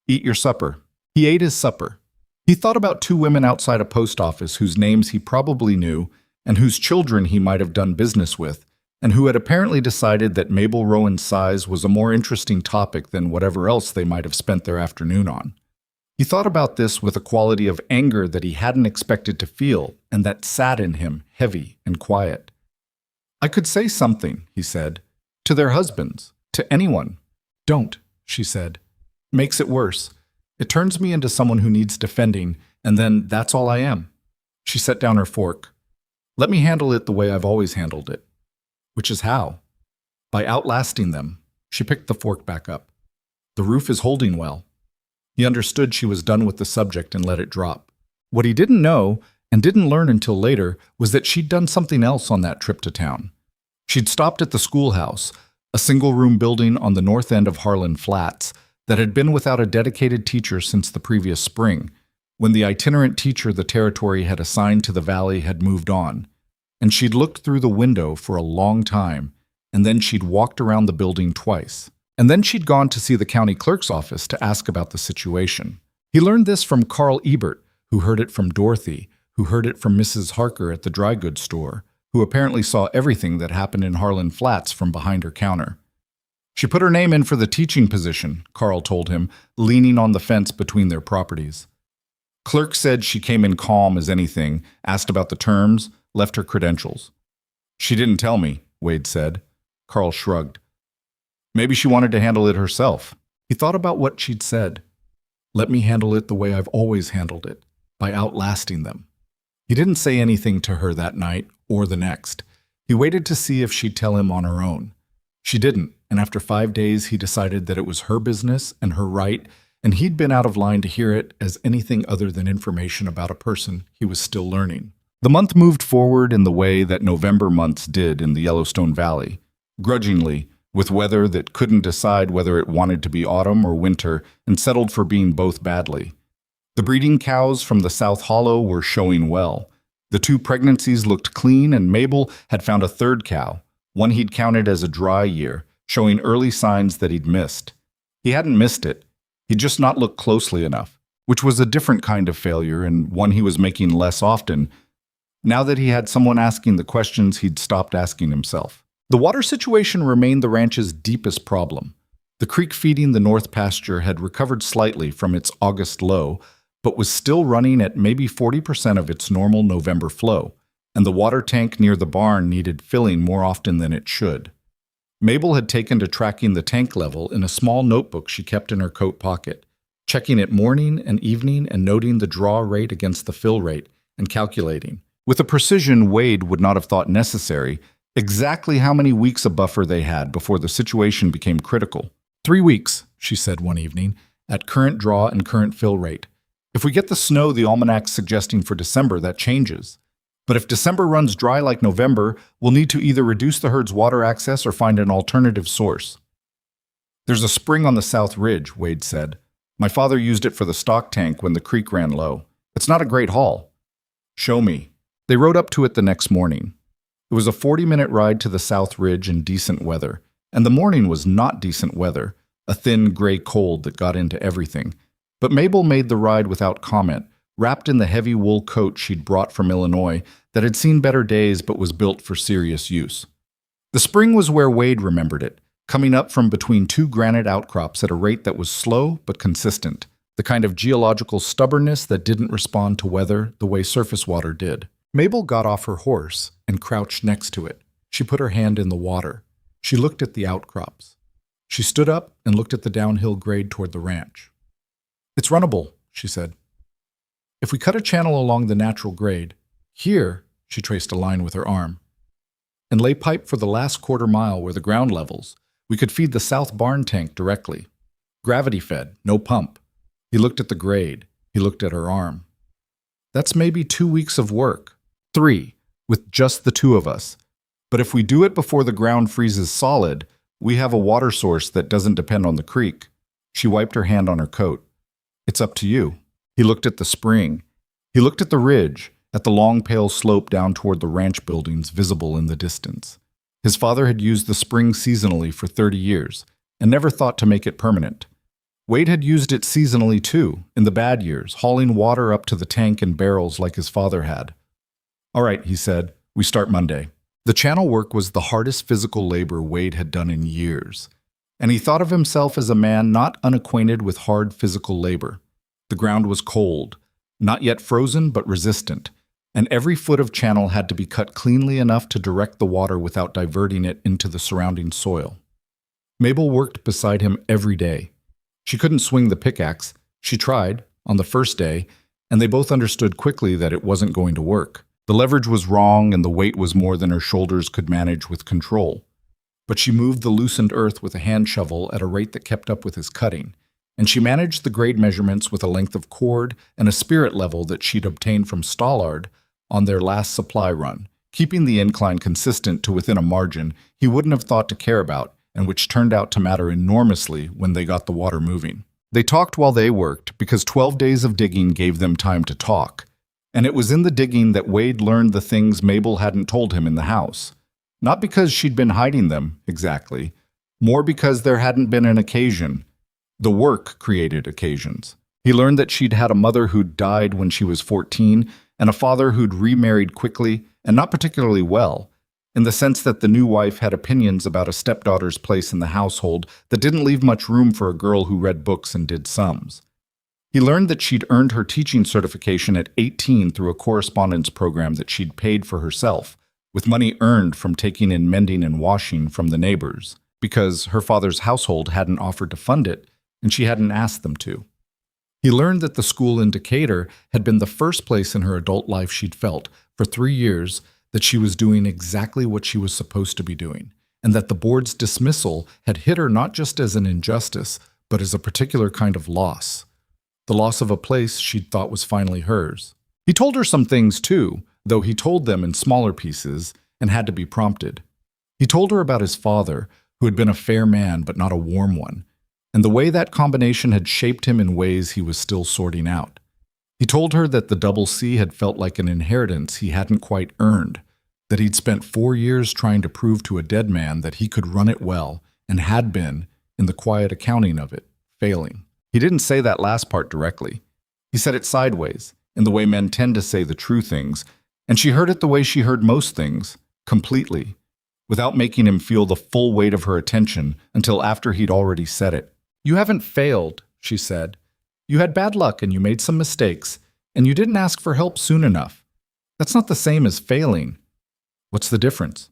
"Eat your supper." He ate his supper. He thought about 2 women outside a post office whose names he probably knew and whose children he might have done business with, and who had apparently decided that Mabel Rowan's size was a more interesting topic than whatever else they might have spent their afternoon on. He thought about this with a quality of anger that he hadn't expected to feel and that sat in him, heavy and quiet. "I could say something," he said, "to their husbands, to anyone." "Don't," she said. "Makes it worse. It turns me into someone who needs defending, and then that's all I am." She set down her fork. "Let me handle it the way I've always handled it." "Which is how?" "By outlasting them." She picked the fork back up. "The roof is holding well." He understood she was done with the subject and let it drop. What he didn't know, and didn't learn until later, was that she'd done something else on that trip to town. She'd stopped at the schoolhouse, a single-room building on the north end of Harlan Flats that had been without a dedicated teacher since the previous spring, when the itinerant teacher the territory had assigned to the valley had moved on. And she'd looked through the window for a long time, and then she'd walked around the building twice. And then she'd gone to see the county clerk's office to ask about the situation. He learned this from Carl Ebert, who heard it from Dorothy, who heard it from Mrs. Harker at the dry goods store, who apparently saw everything that happened in Harlan Flats from behind her counter. She put her name in for the teaching position, Carl told him, leaning on the fence between their properties. Clerk said she came in calm as anything, asked about the terms, left her credentials. "She didn't tell me," Wade said. Carl shrugged. "Maybe she wanted to handle it herself." He thought about what she'd said. "Let me handle it the way I've always handled it, by outlasting them." He didn't say anything to her that night or the next. He waited to see if she'd tell him on her own. She didn't, and after 5 days he decided that it was her business and her right, and he'd been out of line to hear it as anything other than information about a person he was still learning. The month moved forward in the way that November months did in the Yellowstone Valley, grudgingly, with weather that couldn't decide whether it wanted to be autumn or winter and settled for being both badly. The breeding cows from the South Hollow were showing well. The 2 pregnancies looked clean, and Mabel had found a 3rd cow, one he'd counted as a dry year, showing early signs that he'd missed. He hadn't missed it. He'd just not looked closely enough, which was a different kind of failure and one he was making less often. Now that he had someone asking the questions he'd stopped asking himself. The water situation remained the ranch's deepest problem. The creek feeding the north pasture had recovered slightly from its August low, but was still running at maybe 40% of its normal November flow, and the water tank near the barn needed filling more often than it should. Mabel had taken to tracking the tank level in a small notebook she kept in her coat pocket, checking it morning and evening and noting the draw rate against the fill rate and calculating, with a precision Wade would not have thought necessary, exactly how many weeks of buffer they had before the situation became critical. 3 weeks, she said one evening, at current draw and current fill rate. If we get the snow the almanac's suggesting for December, that changes. But if December runs dry like November, we'll need to either reduce the herd's water access or find an alternative source. "There's a spring on the South Ridge," Wade said. "My father used it for the stock tank when the creek ran low. It's not a great haul." "Show me." They rode up to it the next morning. It was a 40-minute ride to the South Ridge in decent weather, and the morning was not decent weather, a thin gray cold that got into everything. But Mabel made the ride without comment, wrapped in the heavy wool coat she'd brought from Illinois that had seen better days but was built for serious use. The spring was where Wade remembered it, coming up from between 2 granite outcrops at a rate that was slow but consistent, the kind of geological stubbornness that didn't respond to weather the way surface water did. Mabel got off her horse and crouched next to it. She put her hand in the water. She looked at the outcrops. She stood up and looked at the downhill grade toward the ranch. "It's runnable," she said. "If we cut a channel along the natural grade, here," she traced a line with her arm, "and lay pipe for the last quarter mile where the ground levels, we could feed the south barn tank directly. Gravity fed, no pump." He looked at the grade. He looked at her arm. "That's maybe 2 weeks of work. 3, with just the 2 of us. But if we do it before the ground freezes solid, we have a water source that doesn't depend on the creek." She wiped her hand on her coat. "It's up to you." He looked at the spring. He looked at the ridge, at the long pale slope down toward the ranch buildings visible in the distance. His father had used the spring seasonally for 30 years, and never thought to make it permanent. Wade had used it seasonally too, in the bad years, hauling water up to the tank in barrels like his father had. "All right," he said, "we start Monday." The channel work was the hardest physical labor Wade had done in years, and he thought of himself as a man not unacquainted with hard physical labor. The ground was cold, not yet frozen but resistant, and every foot of channel had to be cut cleanly enough to direct the water without diverting it into the surrounding soil. Mabel worked beside him every day. She couldn't swing the pickaxe. She tried, on the first day, and they both understood quickly that it wasn't going to work. The leverage was wrong and the weight was more than her shoulders could manage with control. But she moved the loosened earth with a hand shovel at a rate that kept up with his cutting, and she managed the grade measurements with a length of cord and a spirit level that she'd obtained from Stollard on their last supply run, keeping the incline consistent to within a margin he wouldn't have thought to care about, and which turned out to matter enormously when they got the water moving. They talked while they worked because 12 days of digging gave them time to talk, and it was in the digging that Wade learned the things Mabel hadn't told him in the house. Not because she'd been hiding them, exactly, more because there hadn't been an occasion. The work created occasions. He learned that she'd had a mother who'd died when she was 14 and a father who'd remarried quickly and not particularly well, in the sense that the new wife had opinions about a stepdaughter's place in the household that didn't leave much room for a girl who read books and did sums. He learned that she'd earned her teaching certification at 18 through a correspondence program that she'd paid for herself, with money earned from taking in mending and washing from the neighbors, because her father's household hadn't offered to fund it, and she hadn't asked them to. He learned that the school in Decatur had been the first place in her adult life she'd felt, for 3 years, that she was doing exactly what she was supposed to be doing, and that the board's dismissal had hit her not just as an injustice, but as a particular kind of loss. The loss of a place she'd thought was finally hers. He told her some things too, though he told them in smaller pieces and had to be prompted. He told her about his father, who had been a fair man but not a warm one, and the way that combination had shaped him in ways he was still sorting out. He told her that the Double C had felt like an inheritance he hadn't quite earned, that he'd spent 4 years trying to prove to a dead man that he could run it well, and had been, in the quiet accounting of it, failing. He didn't say that last part directly. He said it sideways, in the way men tend to say the true things, and she heard it the way she heard most things, completely, without making him feel the full weight of her attention until after he'd already said it. "You haven't failed," she said. "You had bad luck and you made some mistakes, and you didn't ask for help soon enough. That's not the same as failing." "What's the difference?"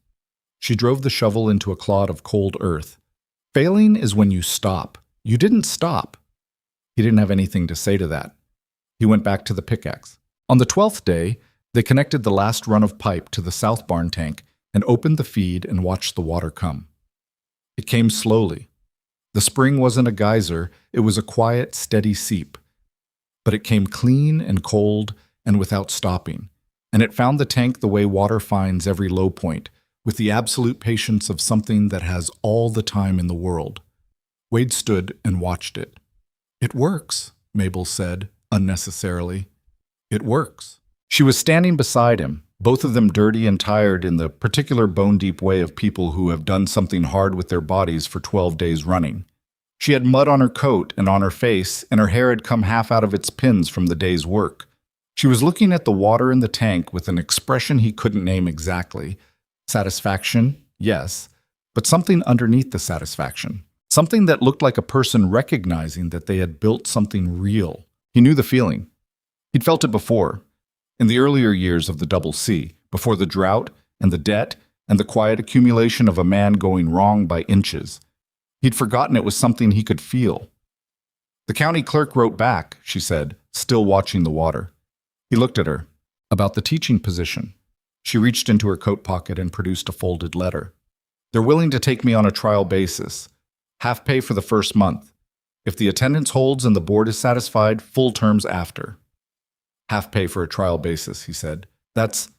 She drove the shovel into a clod of cold earth. "Failing is when you stop. You didn't stop." He didn't have anything to say to that. He went back to the pickaxe. On the 12th day, they connected the last run of pipe to the south barn tank and opened the feed and watched the water come. It came slowly. The spring wasn't a geyser, it was a quiet, steady seep. But it came clean and cold and without stopping, and it found the tank the way water finds every low point, with the absolute patience of something that has all the time in the world. Wade stood and watched it. "It works," Mabel said, unnecessarily. "It works." She was standing beside him, both of them dirty and tired in the particular bone-deep way of people who have done something hard with their bodies for 12 days running. She had mud on her coat and on her face, and her hair had come half out of its pins from the day's work. She was looking at the water in the tank with an expression he couldn't name exactly. Satisfaction, yes, but something underneath the satisfaction. Something that looked like a person recognizing that they had built something real. He knew the feeling. He'd felt it before, in the earlier years of the Double C, before the drought and the debt and the quiet accumulation of a man going wrong by inches. He'd forgotten it was something he could feel. "The county clerk wrote back," she said, still watching the water. He looked at her. "About the teaching position." She reached into her coat pocket and produced a folded letter. "They're willing to take me on a trial basis. Half pay for the first month. If the attendance holds and the board is satisfied, full terms after." "Half pay for a trial basis," he said. "That's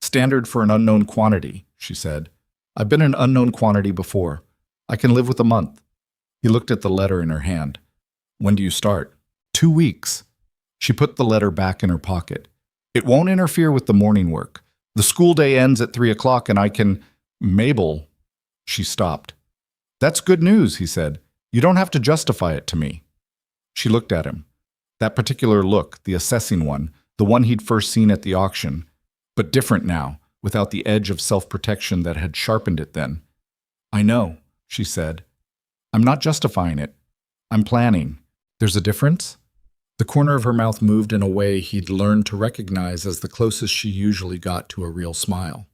standard for an unknown quantity," she said. "I've been an unknown quantity before. I can live with a month." He looked at the letter in her hand. "When do you start?" 2 weeks. She put the letter back in her pocket. "It won't interfere with the morning work. The school day ends at 3 o'clock and I can—" "Mabel." She stopped. "That's good news," he said. "You don't have to justify it to me." She looked at him. That particular look, the assessing one, the one he'd first seen at the auction, but different now, without the edge of self-protection that had sharpened it then. "I know," she said. "I'm not justifying it. I'm planning." "There's a difference?" The corner of her mouth moved in a way he'd learned to recognize as the closest she usually got to a real smile.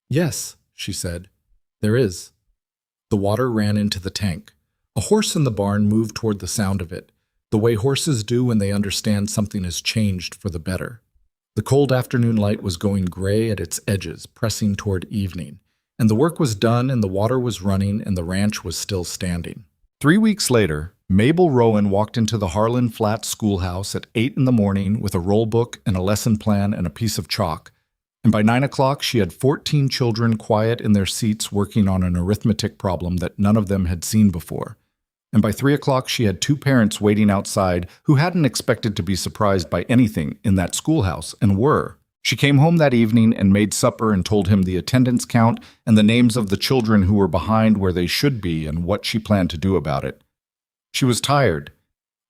"Yes," she said, "there is." The water ran into the tank. A horse in the barn moved toward the sound of it, the way horses do when they understand something has changed for the better. The cold afternoon light was going gray at its edges, pressing toward evening, and the work was done and the water was running and the ranch was still standing. 3 weeks later, Mabel Rowan walked into the Harlan Flats schoolhouse at 8 in the morning with a roll book and a lesson plan and a piece of chalk, and by 9 o'clock she had 14 children quiet in their seats working on an arithmetic problem that none of them had seen before. And by 3 o'clock she had 2 parents waiting outside who hadn't expected to be surprised by anything in that schoolhouse, and were. She came home that evening and made supper and told him the attendance count and the names of the children who were behind where they should be and what she planned to do about it. She was tired.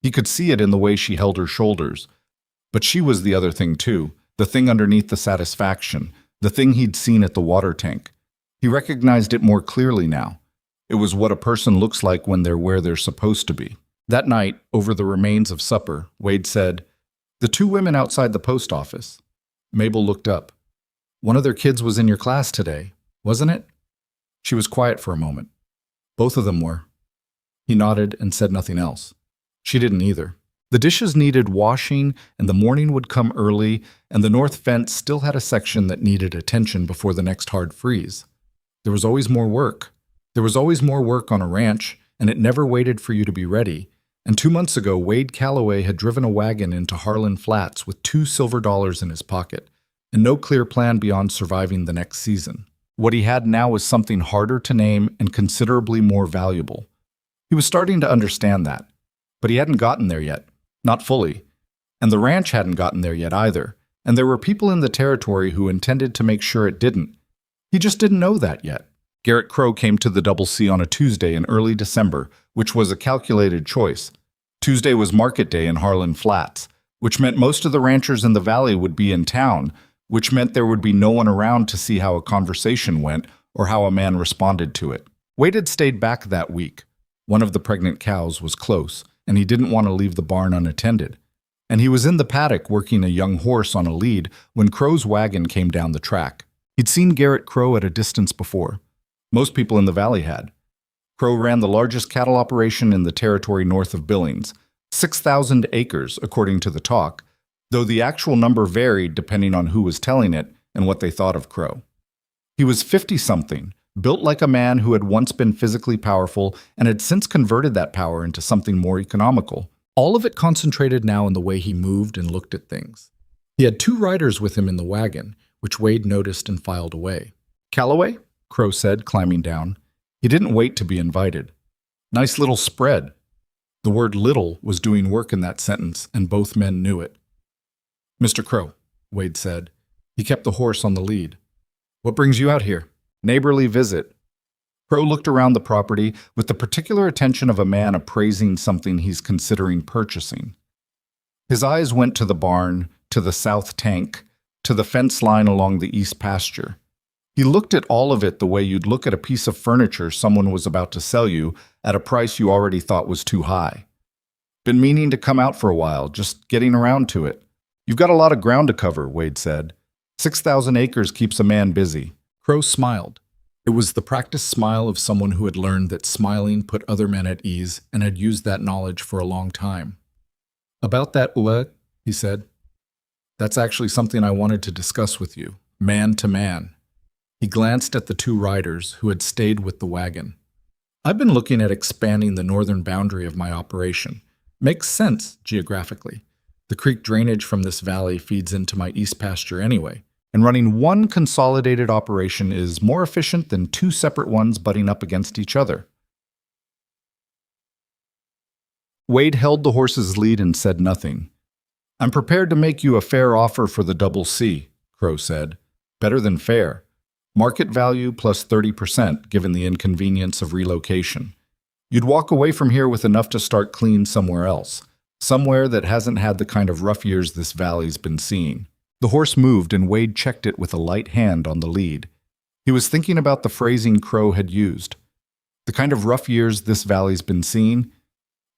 He could see it in the way she held her shoulders. But she was the other thing too, the thing underneath the satisfaction, the thing he'd seen at the water tank. He recognized it more clearly now. It was what a person looks like when they're where they're supposed to be. That night, over the remains of supper, Wade said, "The 2 women outside the post office." Mabel looked up. "One of their kids was in your class today, wasn't it?" She was quiet for a moment. "Both of them were." He nodded and said nothing else. She didn't either. The dishes needed washing, and the morning would come early, and the north fence still had a section that needed attention before the next hard freeze. There was always more work. There was always more work on a ranch, and it never waited for you to be ready. And 2 months ago, Wade Calloway had driven a wagon into Harlan Flats with $2 silver in his pocket, and no clear plan beyond surviving the next season. What he had now was something harder to name and considerably more valuable. He was starting to understand that, but he hadn't gotten there yet, not fully. And the ranch hadn't gotten there yet either, and there were people in the territory who intended to make sure it didn't. He just didn't know that yet. Garrett Crow came to the Double C on a Tuesday in early December, which was a calculated choice. Tuesday was market day in Harlan Flats, which meant most of the ranchers in the valley would be in town, which meant there would be no one around to see how a conversation went or how a man responded to it. Wade had stayed back that week. One of the pregnant cows was close, and he didn't want to leave the barn unattended. And he was in the paddock working a young horse on a lead when Crow's wagon came down the track. He'd seen Garrett Crow at a distance before. Most people in the valley had. Crow ran the largest cattle operation in the territory north of Billings, 6,000 acres, according to the talk, though the actual number varied depending on who was telling it and what they thought of Crow. He was 50-something, built like a man who had once been physically powerful and had since converted that power into something more economical. All of it concentrated now in the way he moved and looked at things. He had 2 riders with him in the wagon, which Wade noticed and filed away. "Calloway?" Crow said, climbing down. He didn't wait to be invited. "Nice little spread." The word little was doing work in that sentence, and both men knew it. "Mr. Crow," Wade said. He kept the horse on the lead. "What brings you out here?" "Neighborly visit." Crow looked around the property with the particular attention of a man appraising something he's considering purchasing. His eyes went to the barn, to the south tank, to the fence line along the east pasture. He looked at all of it the way you'd look at a piece of furniture someone was about to sell you at a price you already thought was too high. "Been meaning to come out for a while, just getting around to it." "You've got a lot of ground to cover," Wade said. 6,000 acres keeps a man busy." Crow smiled. It was the practiced smile of someone who had learned that smiling put other men at ease and had used that knowledge for a long time. "About that, he said. "That's actually something I wanted to discuss with you, man to man." He glanced at the 2 riders who had stayed with the wagon. "I've been looking at expanding the northern boundary of my operation. Makes sense geographically. The creek drainage from this valley feeds into my east pasture anyway, and running one consolidated operation is more efficient than 2 separate ones butting up against each other." Wade held the horse's lead and said nothing. "I'm prepared to make you a fair offer for the Double C," Crow said. "Better than fair. Market value plus 30% given the inconvenience of relocation. You'd walk away from here with enough to start clean somewhere else, somewhere that hasn't had the kind of rough years this valley's been seeing." The horse moved and Wade checked it with a light hand on the lead. He was thinking about the phrasing Crow had used. The kind of rough years this valley's been seeing?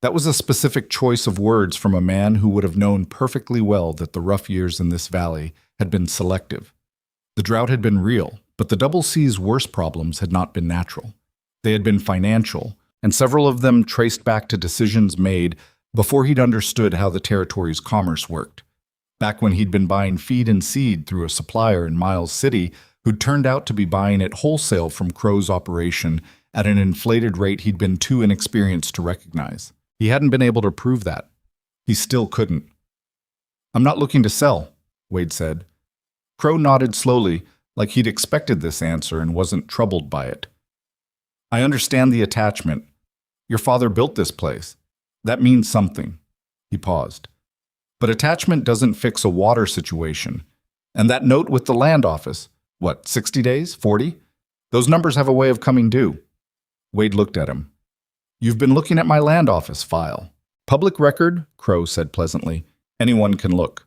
That was a specific choice of words from a man who would have known perfectly well that the rough years in this valley had been selective. The drought had been real, but the Double C's worst problems had not been natural. They had been financial, and several of them traced back to decisions made before he'd understood how the territory's commerce worked. Back when he'd been buying feed and seed through a supplier in Miles City who'd turned out to be buying it wholesale from Crow's operation at an inflated rate he'd been too inexperienced to recognize. He hadn't been able to prove that. He still couldn't. "I'm not looking to sell," Wade said. Crow nodded slowly, like he'd expected this answer and wasn't troubled by it. "I understand the attachment. Your father built this place. That means something." He paused. "But attachment doesn't fix a water situation. And that note with the land office, what, 60 days, 40? Those numbers have a way of coming due." Wade looked at him. "You've been looking at my land office file." "Public record," Crow said pleasantly. "Anyone can look."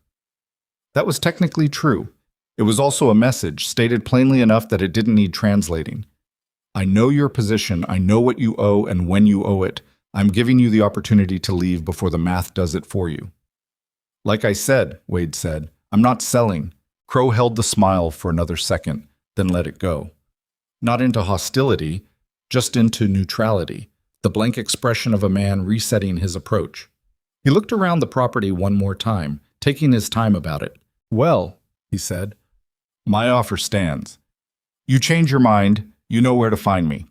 That was technically true. It was also a message, stated plainly enough that it didn't need translating. "I know your position, I know what you owe and when you owe it. I'm giving you the opportunity to leave before the math does it for you." "Like I said," Wade said, "I'm not selling." Crow held the smile for another second, then let it go. Not into hostility, just into neutrality, the blank expression of a man resetting his approach. He looked around the property one more time, taking his time about it. "Well," he said, "my offer stands. You change your mind, you know where to find me."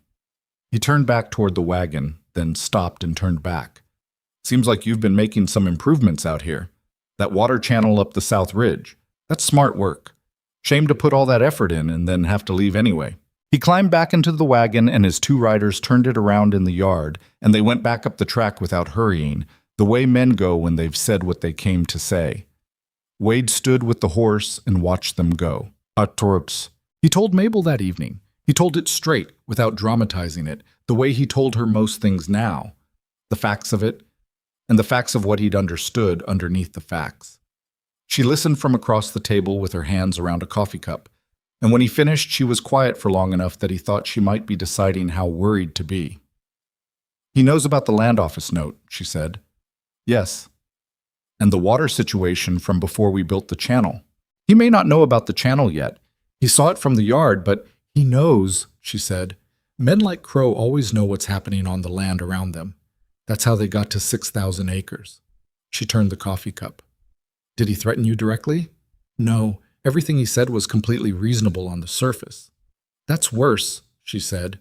He turned back toward the wagon, then stopped and turned back. "Seems like you've been making some improvements out here. That water channel up the South Ridge, that's smart work. Shame to put all that effort in and then have to leave anyway." He climbed back into the wagon and his two riders turned it around in the yard, and they went back up the track without hurrying, the way men go when they've said what they came to say. Wade stood with the horse and watched them go. "Atrox." He told Mabel that evening. He told it straight, without dramatizing it, the way he told her most things now. The facts of it, and the facts of what he'd understood underneath the facts. She listened from across the table with her hands around a coffee cup, and when he finished, she was quiet for long enough that he thought she might be deciding how worried to be. "He knows about the land office note," she said. "Yes. And the water situation from before we built the channel. He may not know about the channel yet. He saw it from the yard, but he knows," she said. "Men like Crow always know what's happening on the land around them. That's how they got to 6,000 acres. She turned the coffee cup. "Did he threaten you directly?" "No. Everything he said was completely reasonable on the surface." "That's worse," she said.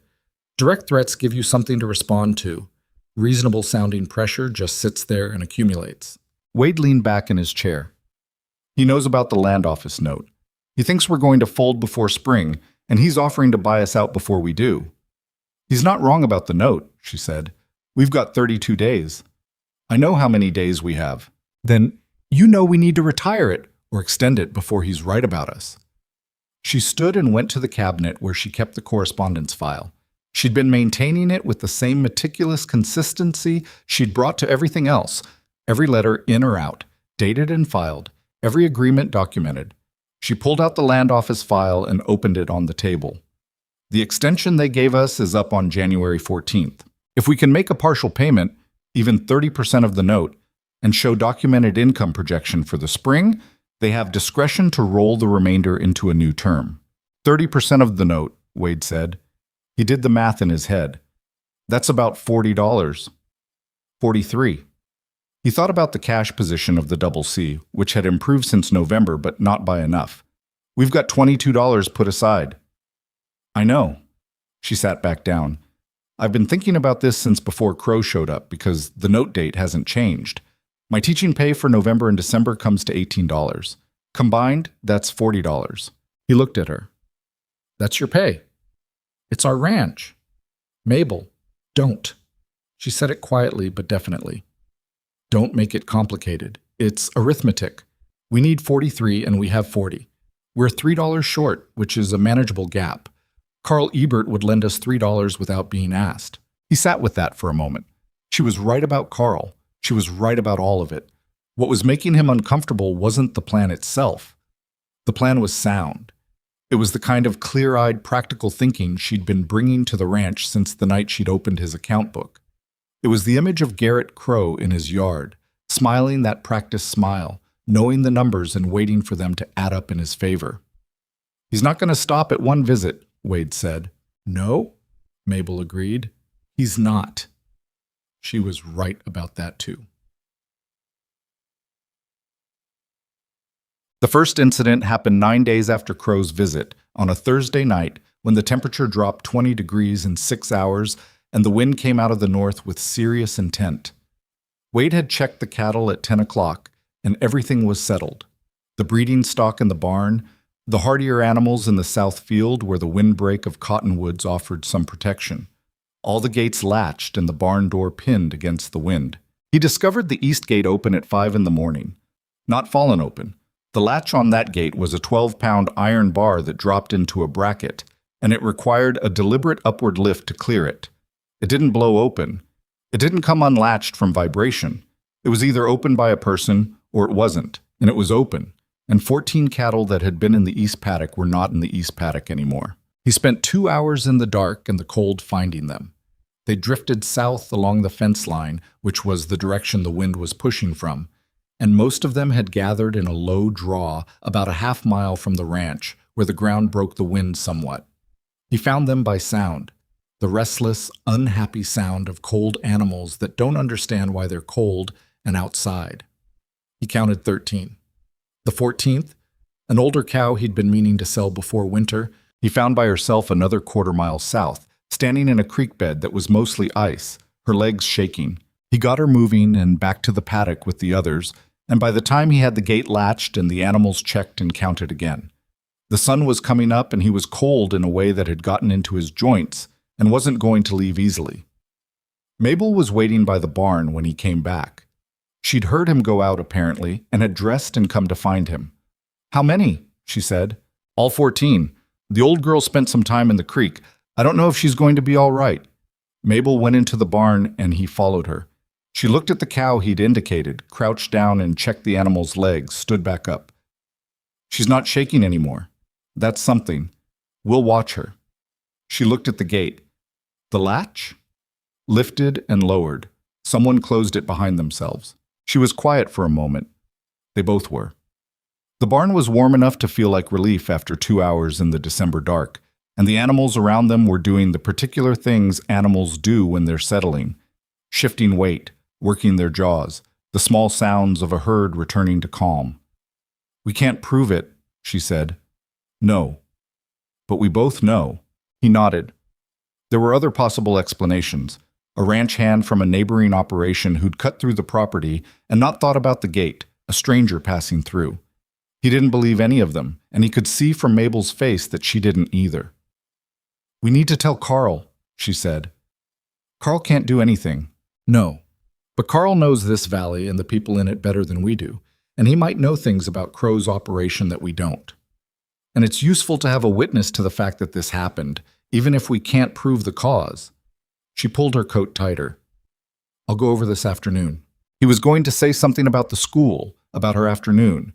"Direct threats give you something to respond to. Reasonable-sounding pressure just sits there and accumulates." Wade leaned back in his chair. "He knows about the land office note. He thinks we're going to fold before spring, and he's offering to buy us out before we do." "He's not wrong about the note," she said. "We've got 32 days. I know how many days we have." "Then you know we need to retire it or extend it before he's right about us." She stood and went to the cabinet where she kept the correspondence file. She'd been maintaining it with the same meticulous consistency she'd brought to everything else, every letter in or out, dated and filed, every agreement documented. She pulled out the land office file and opened it on the table. "The extension they gave us is up on January 14th. If we can make a partial payment, even 30% of the note, and show documented income projection for the spring, they have discretion to roll the remainder into a new term." 30% of the note, Wade said. He did the math in his head. "That's about $40. 43. He thought about the cash position of the Double C, which had improved since November, but not by enough. "We've got $22 put aside." "I know." She sat back down. "I've been thinking about this since before Crow showed up because the note date hasn't changed. My teaching pay for November and December comes to $18. Combined, that's $40. He looked at her. "That's your pay. It's our ranch." "Mabel, don't." She said it quietly but definitely. "Don't make it complicated. It's arithmetic. We need 43 and we have 40. We're $3 short, which is a manageable gap. Carl Ebert would lend us $3 without being asked." He sat with that for a moment. She was right about Carl. She was right about all of it. What was making him uncomfortable wasn't the plan itself. The plan was sound. It was the kind of clear-eyed, practical thinking she'd been bringing to the ranch since the night she'd opened his account book. It was the image of Garrett Crow in his yard, smiling that practiced smile, knowing the numbers and waiting for them to add up in his favor. "He's not going to stop at one visit," Wade said. "No," Mabel agreed. "He's not." She was right about that too. The first incident happened 9 days after Crow's visit, on a Thursday night when the temperature dropped 20 degrees in 6 hours and the wind came out of the north with serious intent. Wade had checked the cattle at 10 o'clock, and everything was settled. The breeding stock in the barn, the hardier animals in the south field where the windbreak of cottonwoods offered some protection. All the gates latched and the barn door pinned against the wind. He discovered the east gate open at 5 in the morning. Not fallen open. The latch on that gate was a 12-pound iron bar that dropped into a bracket, and it required a deliberate upward lift to clear it. It didn't blow open. It didn't come unlatched from vibration. It was either opened by a person or it wasn't, and it was open. And 14 cattle that had been in the east paddock were not in the east paddock anymore. He spent 2 hours in the dark and the cold finding them. They drifted south along the fence line, which was the direction the wind was pushing from, and most of them had gathered in a low draw about a half-mile from the ranch, where the ground broke the wind somewhat. He found them by sound, the restless, unhappy sound of cold animals that don't understand why they're cold and outside. He counted 13. The 14th, an older cow he'd been meaning to sell before winter, he found by herself another quarter-mile south, standing in a creek bed that was mostly ice, her legs shaking. He got her moving and back to the paddock with the others, and by the time he had the gate latched and the animals checked and counted again. The sun was coming up and he was cold in a way that had gotten into his joints and wasn't going to leave easily. Mabel was waiting by the barn when he came back. She'd heard him go out apparently and had dressed and come to find him. "How many?" she said. "All 14. The old girl spent some time in the creek. I don't know if she's going to be all right." Mabel went into the barn and he followed her. She looked at the cow he'd indicated, crouched down and checked the animal's legs, stood back up. "She's not shaking anymore. That's something. We'll watch her." She looked at the gate. The latch? Lifted and lowered. Someone closed it behind themselves. She was quiet for a moment. They both were. The barn was warm enough to feel like relief after 2 hours in the December dark, and the animals around them were doing the particular things animals do when they're settling, shifting weight, working their jaws, the small sounds of a herd returning to calm. "We can't prove it," she said. "No. But we both know." He nodded. There were other possible explanations. A ranch hand from a neighboring operation who'd cut through the property and not thought about the gate, a stranger passing through. He didn't believe any of them, and he could see from Mabel's face that she didn't either. "We need to tell Carl," she said. "Carl can't do anything." "No. But Carl knows this valley and the people in it better than we do, and he might know things about Crow's operation that we don't. And it's useful to have a witness to the fact that this happened, even if we can't prove the cause." She pulled her coat tighter. "I'll go over this afternoon." He was going to say something about the school, about her afternoon.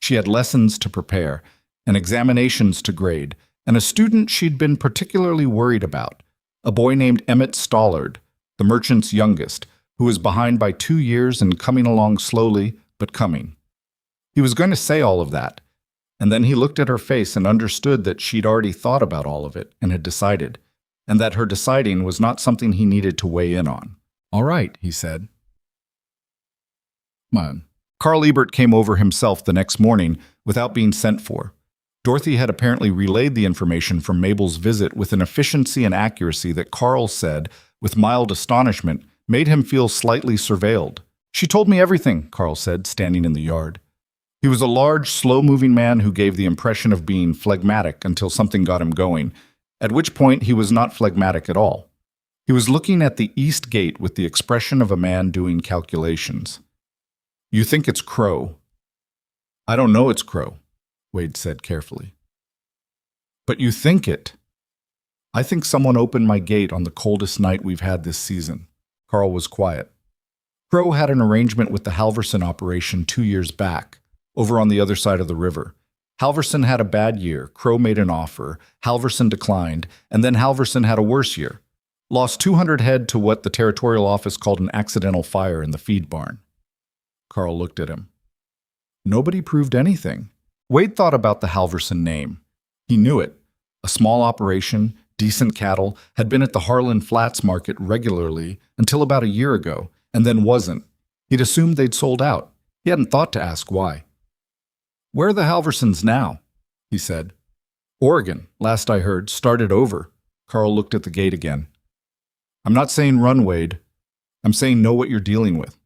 She had lessons to prepare, and examinations to grade, and a student she'd been particularly worried about, a boy named Emmett Stollard, the merchant's youngest, who was behind by 2 years and coming along slowly, but coming. He was going to say all of that, and then he looked at her face and understood that she'd already thought about all of it and had decided, and that her deciding was not something he needed to weigh in on. "All right," he said. "Come on." Carl Ebert came over himself the next morning without being sent for. Dorothy had apparently relayed the information from Mabel's visit with an efficiency and accuracy that Carl said, with mild astonishment, made him feel slightly surveilled. "She told me everything," Carl said, standing in the yard. He was a large, slow-moving man who gave the impression of being phlegmatic until something got him going, at which point he was not phlegmatic at all. He was looking at the east gate with the expression of a man doing calculations. "You think it's Crow." "I don't know it's Crow," Wade said carefully. "But you think it." "I think someone opened my gate on the coldest night we've had this season." Carl was quiet. Crow had an arrangement with the Halverson operation 2 years back, over on the other side of the river. Halverson had a bad year, Crow made an offer, Halverson declined, and then Halverson had a worse year. Lost 200 head to what the territorial office called an accidental fire in the feed barn. Carl looked at him. Nobody proved anything. Wade thought about the Halverson name. He knew it. A small operation, decent cattle, had been at the Harlan Flats market regularly until about a year ago, and then wasn't. He'd assumed they'd sold out. He hadn't thought to ask why. "Where are the Halversons now?" he said. "Oregon, last I heard, started over." Carl looked at the gate again. "I'm not saying run, Wade. I'm saying know what you're dealing with."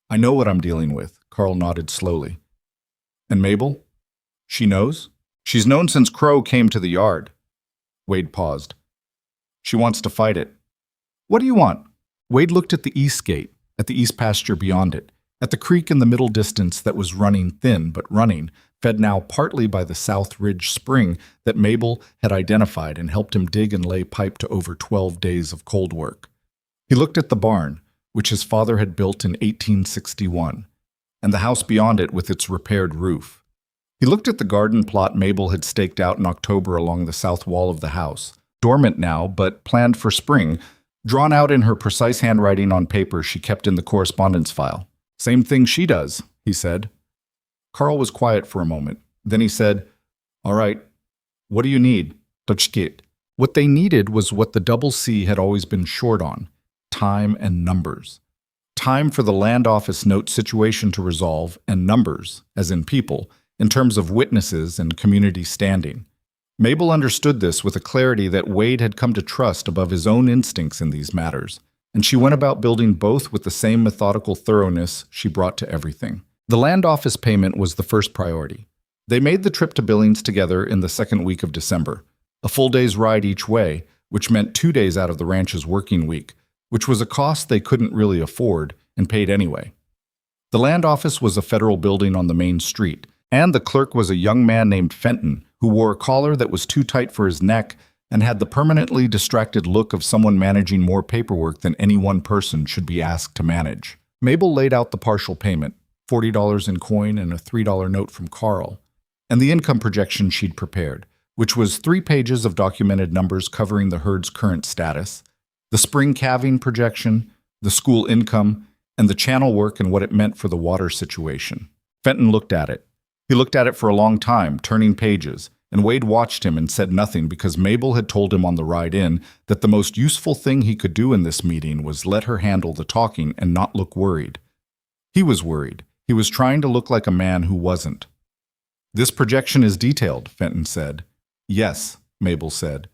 "I know what I'm dealing with," Carl nodded slowly. "And Mabel? She knows? She's known since Crow came to the yard." Wade paused. "She wants to fight it." "What do you want?" Wade looked at the east gate, at the east pasture beyond it, at the creek in the middle distance that was running thin but running, fed now partly by the South Ridge spring that Mabel had identified and helped him dig and lay pipe to over 12 days of cold work. He looked at the barn, which his father had built in 1861, and the house beyond it with its repaired roof. He looked at the garden plot Mabel had staked out in October along the south wall of the house, dormant now but planned for spring, drawn out in her precise handwriting on paper she kept in the correspondence file. "Same thing she does," he said. Carl was quiet for a moment. Then he said, "All right, what do you need?" What they needed was what the Double C had always been short on: time and numbers. Time for the land office note situation to resolve, and numbers, as in people, in terms of witnesses and community standing. Mabel understood this with a clarity that Wade had come to trust above his own instincts in these matters, and she went about building both with the same methodical thoroughness she brought to everything. The land office payment was the first priority. They made the trip to Billings together in the second week of December, a full day's ride each way, which meant 2 days out of the ranch's working week, which was a cost they couldn't really afford and paid anyway. The land office was a federal building on the main street, and the clerk was a young man named Fenton, who wore a collar that was too tight for his neck and had the permanently distracted look of someone managing more paperwork than any one person should be asked to manage. Mabel laid out the partial payment, $40 in coin and a $3 note from Carl, and the income projection she'd prepared, which was 3 pages of documented numbers covering the herd's current status, the spring calving projection, the school income, and the channel work and what it meant for the water situation. Fenton looked at it. He looked at it for a long time, turning pages, and Wade watched him and said nothing because Mabel had told him on the ride in that the most useful thing he could do in this meeting was let her handle the talking and not look worried. He was worried. He was trying to look like a man who wasn't. "This projection is detailed," Fenton said. "Yes," Mabel said.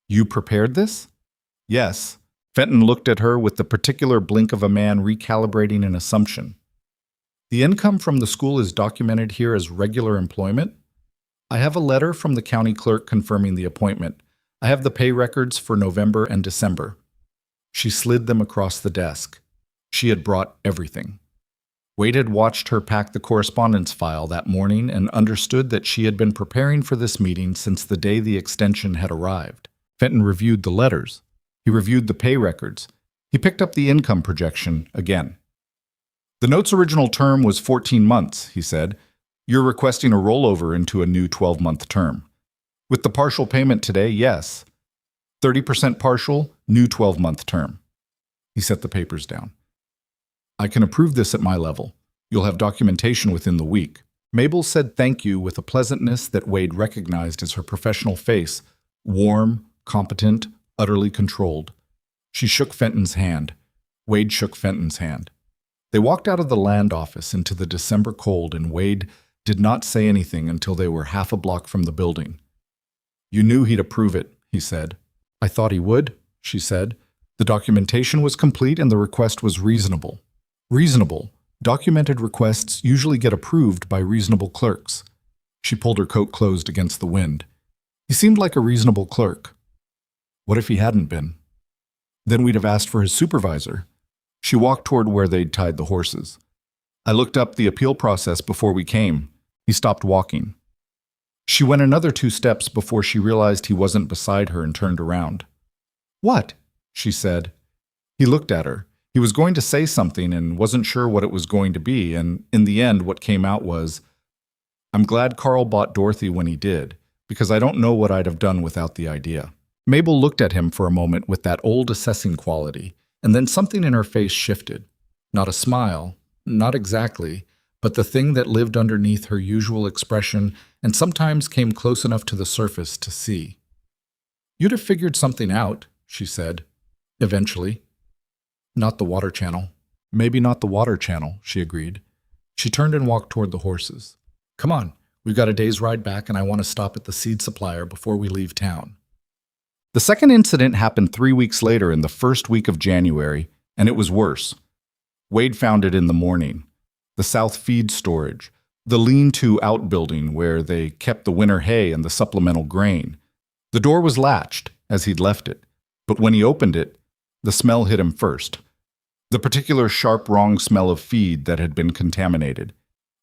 "You prepared this?" "Yes." Fenton looked at her with the particular blink of a man recalibrating an assumption. "The income from the school is documented here as regular employment?" "I have a letter from the county clerk confirming the appointment. I have the pay records for November and December." She slid them across the desk. She had brought everything. Wade had watched her pack the correspondence file that morning and understood that she had been preparing for this meeting since the day the extension had arrived. Fenton reviewed the letters. He reviewed the pay records. He picked up the income projection again. "The note's original term was 14 months, he said. "You're requesting a rollover into a new 12-month term. With the partial payment today, yes. 30% partial, new 12-month term." He set the papers down. "I can approve this at my level. You'll have documentation within the week." Mabel said thank you with a pleasantness that Wade recognized as her professional face, warm, competent, utterly controlled. She shook Fenton's hand. Wade shook Fenton's hand. They walked out of the land office into the December cold, and Wade did not say anything until they were half a block from the building. "You knew he'd approve it," he said. "I thought he would," she said. "The documentation was complete and the request was reasonable." Reasonable. Documented requests usually get approved by reasonable clerks. She pulled her coat closed against the wind. He seemed like a reasonable clerk. What if he hadn't been? Then we'd have asked for his supervisor. She walked toward where they'd tied the horses. "I looked up the appeal process before we came." He stopped walking. She went another 2 steps before she realized he wasn't beside her and turned around. "What?" she said. He looked at her. He was going to say something and wasn't sure what it was going to be, and in the end what came out was, "I'm glad Carl bought Dorothy when he did, because I don't know what I'd have done without the idea." Mabel looked at him for a moment with that old assessing quality, and then something in her face shifted. Not a smile, not exactly, but the thing that lived underneath her usual expression and sometimes came close enough to the surface to see. "You'd have figured something out," she said, eventually. "Not the water channel." "Maybe not the water channel," she agreed. She turned and walked toward the horses. "Come on, we've got a day's ride back and I want to stop at the seed supplier before we leave town." The second incident happened 3 weeks later in the first week of January, and it was worse. Wade found it in the morning. The south feed storage, the lean-to outbuilding where they kept the winter hay and the supplemental grain. The door was latched, as he'd left it, but when he opened it, the smell hit him first. The particular sharp, wrong smell of feed that had been contaminated.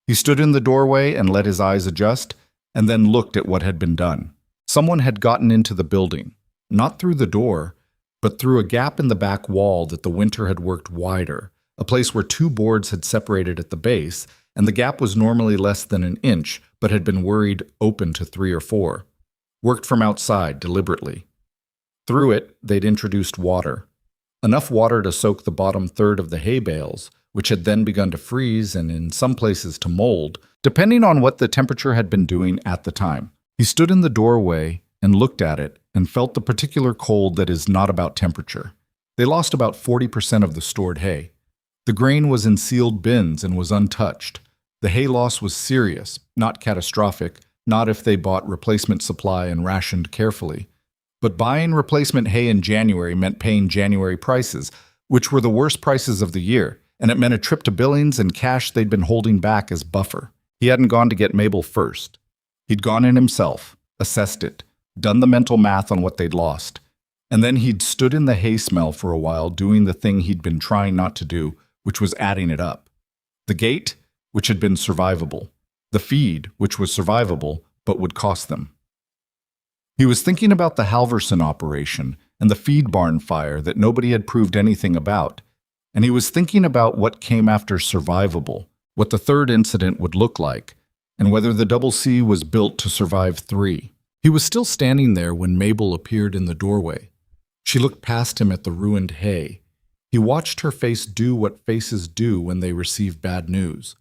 He stood in the doorway and let his eyes adjust, and then looked at what had been done. Someone had gotten into the building, not through the door, but through a gap in the back wall that the winter had worked wider, a place where 2 boards had separated at the base, and the gap was normally less than an inch, but had been worried open to 3 or 4. Worked from outside, deliberately. Through it, they'd introduced water. Enough water to soak the bottom third of the hay bales, which had then begun to freeze and in some places to mold, depending on what the temperature had been doing at the time. He stood in the doorway and looked at it and felt the particular cold that is not about temperature. They lost about 40% of the stored hay. The grain was in sealed bins and was untouched. The hay loss was serious, not catastrophic, not if they bought replacement supply and rationed carefully. But buying replacement hay in January meant paying January prices, which were the worst prices of the year, and it meant a trip to Billings and cash they'd been holding back as buffer. He hadn't gone to get Mabel first. He'd gone in himself, assessed it, done the mental math on what they'd lost, and then he'd stood in the hay smell for a while doing the thing he'd been trying not to do, which was adding it up. The gate, which had been survivable. The feed, which was survivable, but would cost them. He was thinking about the Halverson operation and the feed barn fire that nobody had proved anything about, and he was thinking about what came after survivable, what the third incident would look like, and whether the Double C was built to survive 3. He was still standing there when Mabel appeared in the doorway. She looked past him at the ruined hay. He watched her face do what faces do when they receive bad news.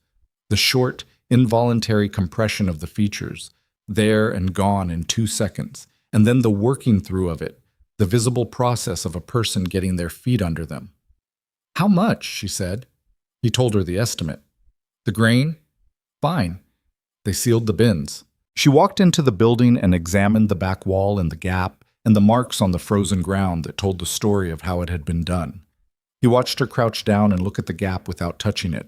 The short, involuntary compression of the features, there and gone in 2 seconds, and then the working through of it, the visible process of a person getting their feet under them. "How much?" she said. He told her the estimate. "The grain? Fine." They sealed the bins. She walked into the building and examined the back wall and the gap and the marks on the frozen ground that told the story of how it had been done. He watched her crouch down and look at the gap without touching it.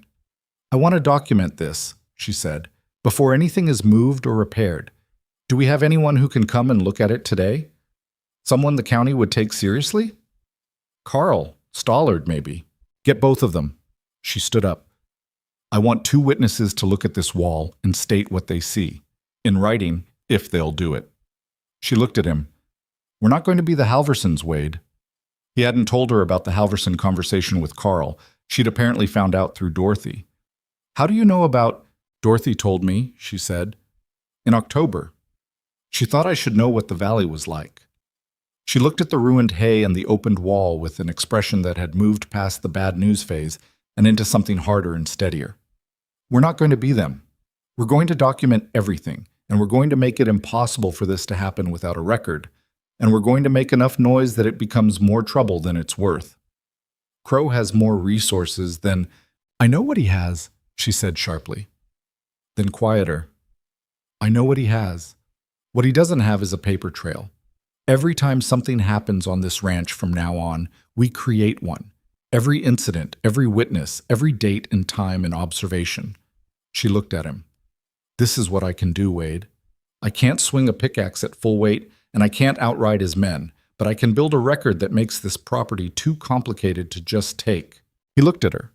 "I want to document this," she said, "before anything is moved or repaired. Do we have anyone who can come and look at it today? Someone the county would take seriously?" "Carl, Stollard, maybe. Get both of them." She stood up. "I want 2 witnesses to look at this wall and state what they see. In writing, if they'll do it." She looked at him. "We're not going to be the Halversons, Wade." He hadn't told her about the Halverson conversation with Carl. She'd apparently found out through Dorothy. "How do you know about—" "Dorothy told me," she said. "In October." She thought I should know what the valley was like. She looked at the ruined hay and the opened wall with an expression that had moved past the bad news phase and into something harder and steadier. "We're not going to be them. We're going to document everything, and we're going to make it impossible for this to happen without a record, and we're going to make enough noise that it becomes more trouble than it's worth. Crow has more resources than—" "I know what he has," she said sharply. Then quieter. "I know what he has. What he doesn't have is a paper trail. Every time something happens on this ranch from now on, we create one. Every incident, every witness, every date and time and observation." She looked at him. "This is what I can do, Wade. I can't swing a pickaxe at full weight, and I can't outride his men, but I can build a record that makes this property too complicated to just take." He looked at her.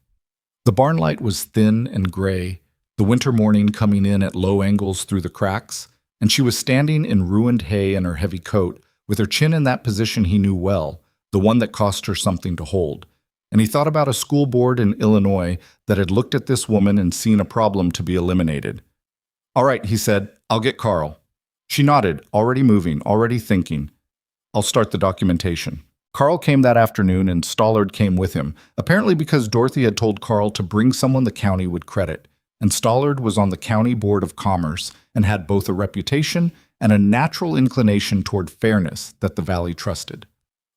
The barn light was thin and gray, the winter morning coming in at low angles through the cracks, and she was standing in ruined hay in her heavy coat, with her chin in that position he knew well, the one that cost her something to hold. And he thought about a school board in Illinois that had looked at this woman and seen a problem to be eliminated. "All right," he said, "I'll get Carl." She nodded, already moving, already thinking. I'll start the documentation. Carl came that afternoon and Stollard came with him, apparently because Dorothy had told Carl to bring someone the county would credit, and Stollard was on the County Board of Commerce and had both a reputation and a natural inclination toward fairness that the valley trusted.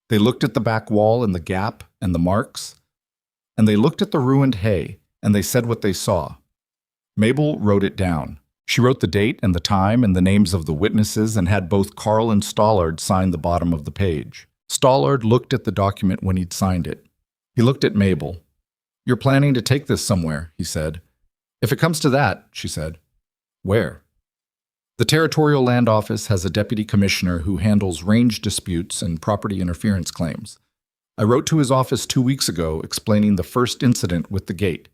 They looked at the back wall and the gap and the marks, and they looked at the ruined hay, and they said what they saw. Mabel wrote it down. She wrote the date and the time and the names of the witnesses and had both Carl and Stollard sign the bottom of the page. Stollard looked at the document when he'd signed it. He looked at Mabel. "You're planning to take this somewhere," he said. "If it comes to that," she said. "Where?" "The Territorial Land Office has a deputy commissioner who handles range disputes and property interference claims. I wrote to his office 2 weeks ago explaining the first incident with the gate.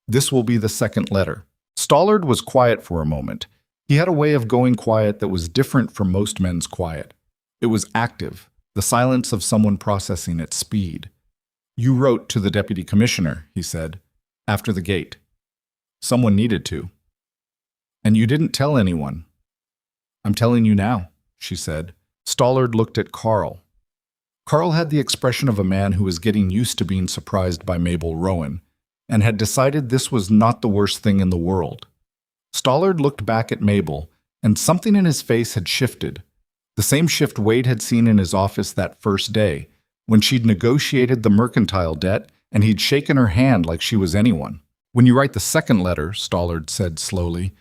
This will be the second letter." Stollard was quiet for a moment. He had a way of going quiet that was different from most men's quiet. It was active, the silence of someone processing at speed. "You wrote to the deputy commissioner," he said, "after the gate. Someone needed to. And you didn't tell anyone." "I'm telling you now," she said. Stollard looked at Carl. Carl had the expression of a man who was getting used to being surprised by Mabel Rowan, and had decided this was not the worst thing in the world. Stollard looked back at Mabel, and something in his face had shifted. The same shift Wade had seen in his office that first day, when she'd negotiated the mercantile debt and he'd shaken her hand like she was anyone. "When you write the second letter," Stollard said slowly,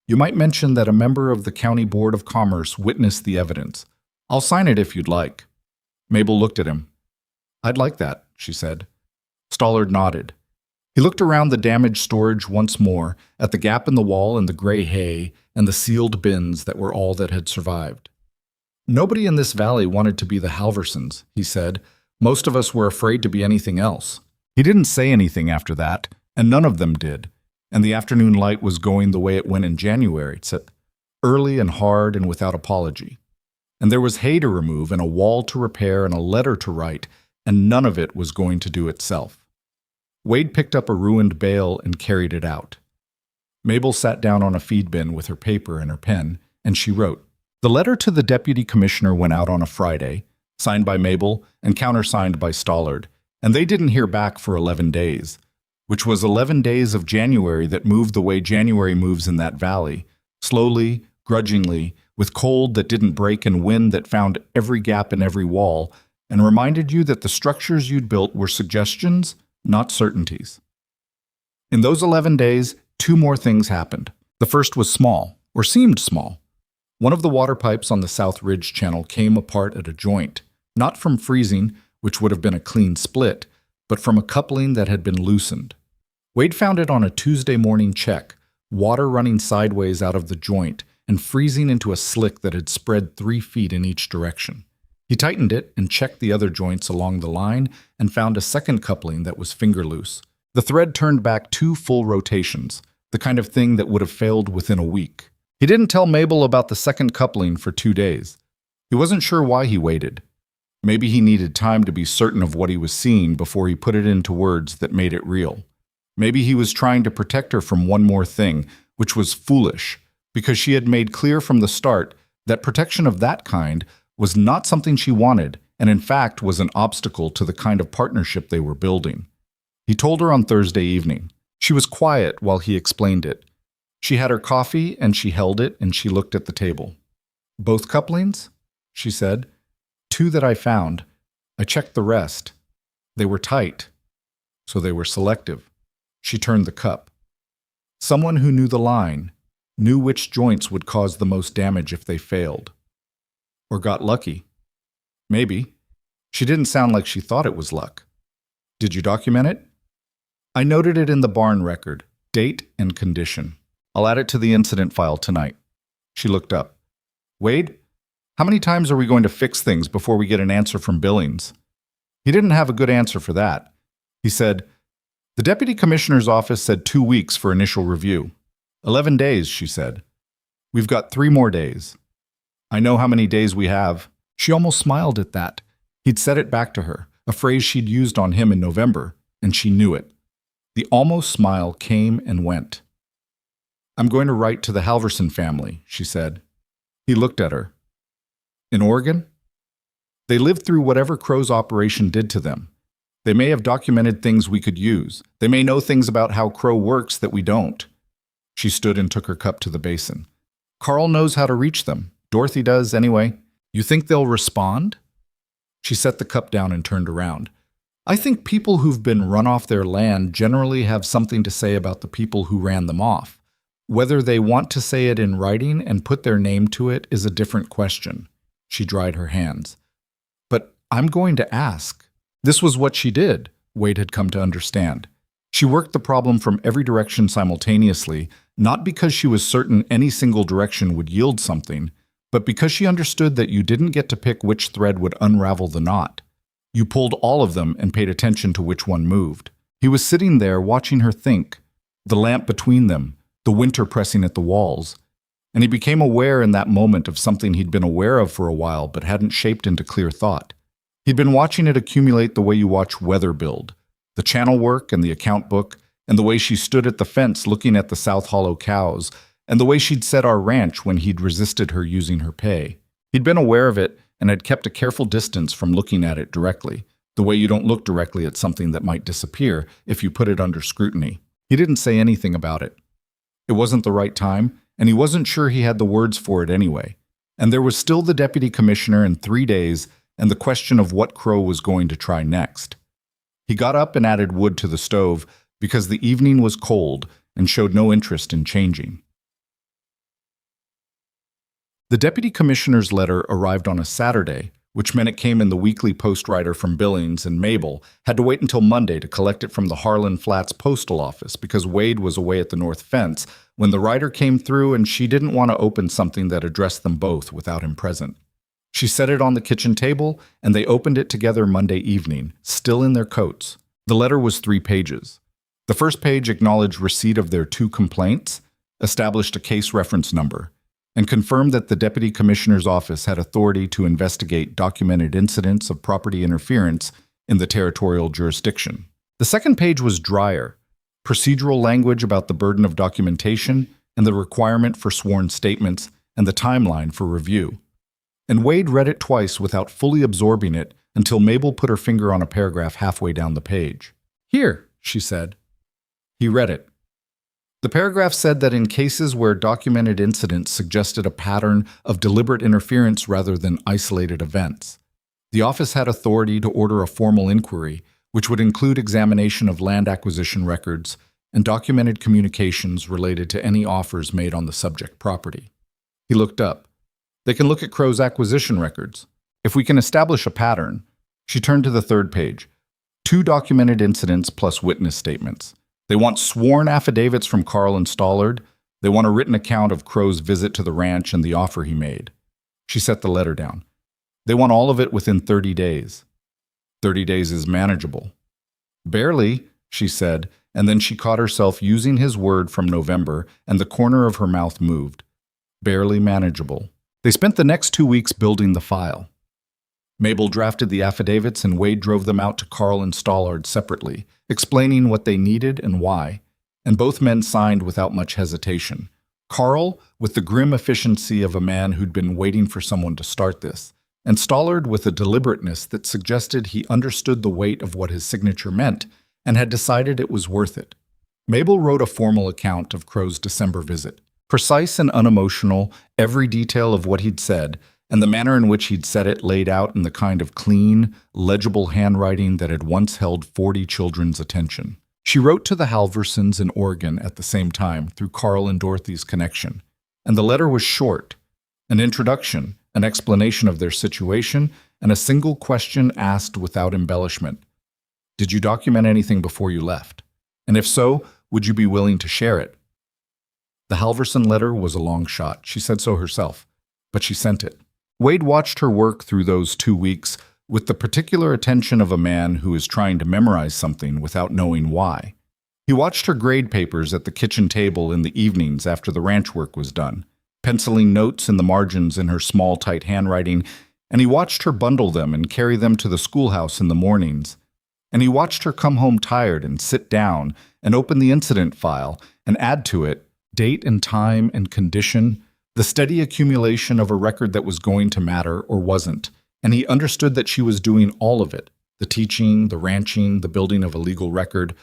"you might mention that a member of the County Board of Commerce witnessed the evidence. I'll sign it if you'd like." Mabel looked at him. "I'd like that," she said. Stollard nodded. He looked around the damaged storage once more, at the gap in the wall and the gray hay and the sealed bins that were all that had survived. "Nobody in this valley wanted to be the Halversons," he said. "Most of us were afraid to be anything else." He didn't say anything after that, and none of them did, and the afternoon light was going the way it went in January, early and hard and without apology. And there was hay to remove and a wall to repair and a letter to write, and none of it was going to do itself. Wade picked up a ruined bale and carried it out. Mabel sat down on a feed bin with her paper and her pen, and she wrote. The letter to the deputy commissioner went out on a Friday, signed by Mabel and countersigned by Stollard, and they didn't hear back for 11 days, which was 11 days of January that moved the way January moves in that valley, slowly, grudgingly, with cold that didn't break and wind that found every gap in every wall, and reminded you that the structures you'd built were suggestions, not certainties. In those 11 days, 2 more things happened. The first was small, or seemed small. One of the water pipes on the South Ridge Channel came apart at a joint, not from freezing, which would have been a clean split, but from a coupling that had been loosened. Wade found it on a Tuesday morning check, water running sideways out of the joint and freezing into a slick that had spread 3 feet in each direction. He tightened it and checked the other joints along the line and found a second coupling that was finger loose. The thread turned back 2 full rotations, the kind of thing that would have failed within a week. He didn't tell Mabel about the second coupling for 2 days. He wasn't sure why he waited. Maybe he needed time to be certain of what he was seeing before he put it into words that made it real. Maybe he was trying to protect her from one more thing, which was foolish, because she had made clear from the start that protection of that kind was not something she wanted, and in fact was an obstacle to the kind of partnership they were building. He told her on Thursday evening. She was quiet while he explained it. She had her coffee, and she held it, and she looked at the table. "Both couplings?" she said. "2 that I found. I checked the rest. They were tight, so they were selective." She turned the cup. Someone who knew the line, knew which joints would cause the most damage if they failed. Or got lucky. Maybe. She didn't sound like she thought it was luck. "Did you document it?" "I noted it in the barn record, date and condition. I'll add it to the incident file tonight." She looked up. "Wade, how many times are we going to fix things before we get an answer from Billings?" He didn't have a good answer for that. He said, "The deputy commissioner's office said 2 weeks for initial review." 11 days, she said. "We've got 3 more days. I know how many days we have." She almost smiled at that. He'd said it back to her, a phrase she'd used on him in November, and she knew it. The almost smile came and went. "I'm going to write to the Halverson family," she said. He looked at her. "In Oregon?" They lived through whatever Crow's operation did to them. They may have documented things we could use. They may know things about how Crow works that we don't. She stood and took her cup to the basin. Carl knows how to reach them. Dorothy does, anyway. You think they'll respond? She set the cup down and turned around. I think people who've been run off their land generally have something to say about the people who ran them off. Whether they want to say it in writing and put their name to it is a different question. She dried her hands. But I'm going to ask. This was what she did, Wade had come to understand. She worked the problem from every direction simultaneously, not because she was certain any single direction would yield something, but because she understood that you didn't get to pick which thread would unravel the knot. You pulled all of them and paid attention to which one moved. He was sitting there watching her think, the lamp between them, the winter pressing at the walls, and he became aware in that moment of something he'd been aware of for a while but hadn't shaped into clear thought. He'd been watching it accumulate the way you watch weather build, the channel work and the account book, and the way she stood at the fence looking at the South Hollow cows, and the way she'd set our ranch when he'd resisted her using her pay. He'd been aware of it and had kept a careful distance from looking at it directly, the way you don't look directly at something that might disappear if you put it under scrutiny. He didn't say anything about it. It wasn't the right time, and he wasn't sure he had the words for it anyway. And there was still the deputy commissioner in 3 days and the question of what Crow was going to try next. He got up and added wood to the stove because the evening was cold and showed no interest in changing. The deputy commissioner's letter arrived on a Saturday, which meant it came in the weekly postwriter from Billings, and Mabel had to wait until Monday to collect it from the Harlan Flats postal office because Wade was away at the North Fence when the writer came through and she didn't want to open something that addressed them both without him present. She set it on the kitchen table, and they opened it together Monday evening, still in their coats. The letter was 3 pages. The first page acknowledged receipt of their 2 complaints, established a case reference number, and confirmed that the Deputy Commissioner's Office had authority to investigate documented incidents of property interference in the territorial jurisdiction. The second page was drier, procedural language about the burden of documentation and the requirement for sworn statements and the timeline for review. And Wade read it twice without fully absorbing it until Mabel put her finger on a paragraph halfway down the page. "Here," she said. He read it. The paragraph said that in cases where documented incidents suggested a pattern of deliberate interference rather than isolated events, the office had authority to order a formal inquiry, which would include examination of land acquisition records and documented communications related to any offers made on the subject property. He looked up. They can look at Crow's acquisition records. If we can establish a pattern. She turned to the third page. 2 documented incidents plus witness statements. They want sworn affidavits from Carl and Stollard. They want a written account of Crow's visit to the ranch and the offer he made. She set the letter down. They want all of it within 30 days. 30 days is manageable. Barely, she said, and then she caught herself using his word from November, and the corner of her mouth moved. Barely manageable. They spent the next 2 weeks building the file. Mabel drafted the affidavits and Wade drove them out to Carl and Stollard separately, explaining what they needed and why, and both men signed without much hesitation. Carl, with the grim efficiency of a man who'd been waiting for someone to start this, and Stollard with a deliberateness that suggested he understood the weight of what his signature meant and had decided it was worth it. Mabel wrote a formal account of Crow's December visit, precise and unemotional, every detail of what he'd said, and the manner in which he'd said it laid out in the kind of clean, legible handwriting that had once held 40 children's attention. She wrote to the Halversons in Oregon at the same time through Carl and Dorothy's connection, and the letter was short, an introduction, an explanation of their situation, and a single question asked without embellishment. Did you document anything before you left? And if so, would you be willing to share it? The Halverson letter was a long shot. She said so herself, but she sent it. Wade watched her work through those 2 weeks with the particular attention of a man who is trying to memorize something without knowing why. He watched her grade papers at the kitchen table in the evenings after the ranch work was done, penciling notes in the margins in her small, tight handwriting, and he watched her bundle them and carry them to the schoolhouse in the mornings. And he watched her come home tired and sit down and open the incident file and add to it date and time and condition, the steady accumulation of a record that was going to matter or wasn't, and he understood that she was doing all of it, the teaching, the ranching, the building of a legal record,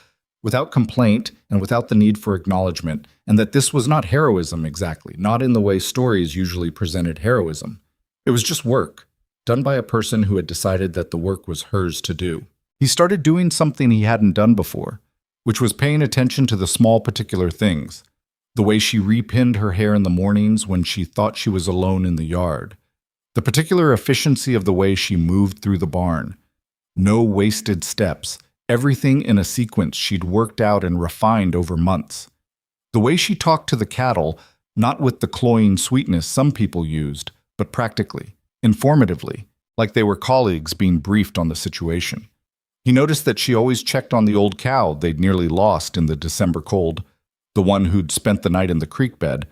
without complaint and without the need for acknowledgement, and that this was not heroism exactly, not in the way stories usually presented heroism. It was just work, done by a person who had decided that the work was hers to do. He started doing something he hadn't done before, which was paying attention to the small particular things, the way she repinned her hair in the mornings when she thought she was alone in the yard, the particular efficiency of the way she moved through the barn. No wasted steps, everything in a sequence she'd worked out and refined over months. The way she talked to the cattle, not with the cloying sweetness some people used, but practically, informatively, like they were colleagues being briefed on the situation. He noticed that she always checked on the old cow they'd nearly lost in the December cold, the one who'd spent the night in the creek bed,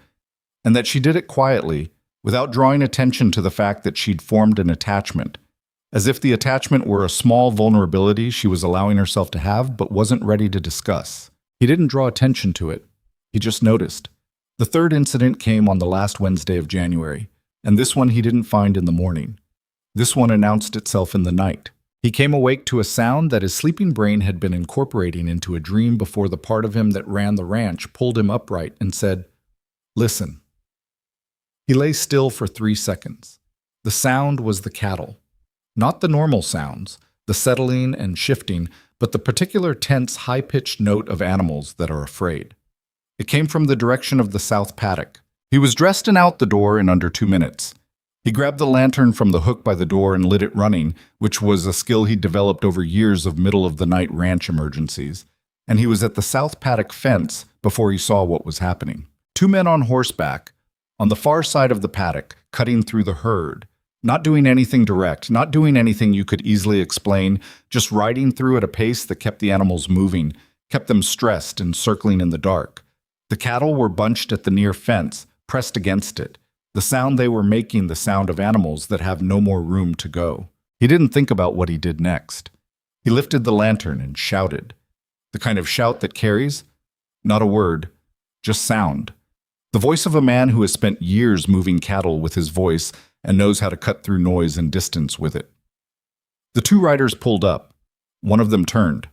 and that she did it quietly, without drawing attention to the fact that she'd formed an attachment, as if the attachment were a small vulnerability she was allowing herself to have but wasn't ready to discuss. He didn't draw attention to it. He just noticed. The third incident came on the last Wednesday of January, and this one he didn't find in the morning. This one announced itself in the night. He came awake to a sound that his sleeping brain had been incorporating into a dream before the part of him that ran the ranch pulled him upright and said, "Listen." He lay still for 3 seconds. The sound was the cattle. Not the normal sounds, the settling and shifting, but the particular tense, high-pitched note of animals that are afraid. It came from the direction of the south paddock. He was dressed and out the door in under 2 minutes. He grabbed the lantern from the hook by the door and lit it running, which was a skill he'd developed over years of middle-of-the-night ranch emergencies, and he was at the south paddock fence before he saw what was happening. 2 men on horseback, on the far side of the paddock, cutting through the herd, not doing anything direct, not doing anything you could easily explain, just riding through at a pace that kept the animals moving, kept them stressed and circling in the dark. The cattle were bunched at the near fence, pressed against it, the sound they were making the sound of animals that have no more room to go. He didn't think about what he did next. He lifted the lantern and shouted. The kind of shout that carries? Not a word, just sound. The voice of a man who has spent years moving cattle with his voice and knows how to cut through noise and distance with it. The 2 riders pulled up. One of them turned.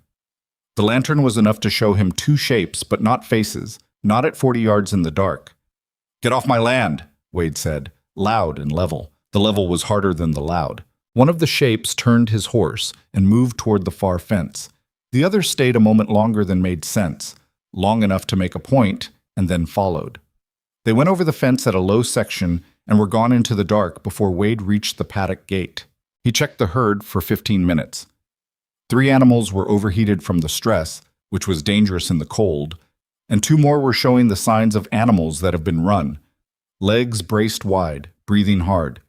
The lantern was enough to show him 2 shapes, but not faces, not at 40 yards in the dark. "Get off my land," Wade said, loud and level. The level was harder than the loud. One of the shapes turned his horse and moved toward the far fence. The other stayed a moment longer than made sense, long enough to make a point, and then followed. They went over the fence at a low section and were gone into the dark before Wade reached the paddock gate. He checked the herd for 15 minutes. 3 animals were overheated from the stress, which was dangerous in the cold, and 2 more were showing the signs of animals that have been run. Legs braced wide, breathing hard.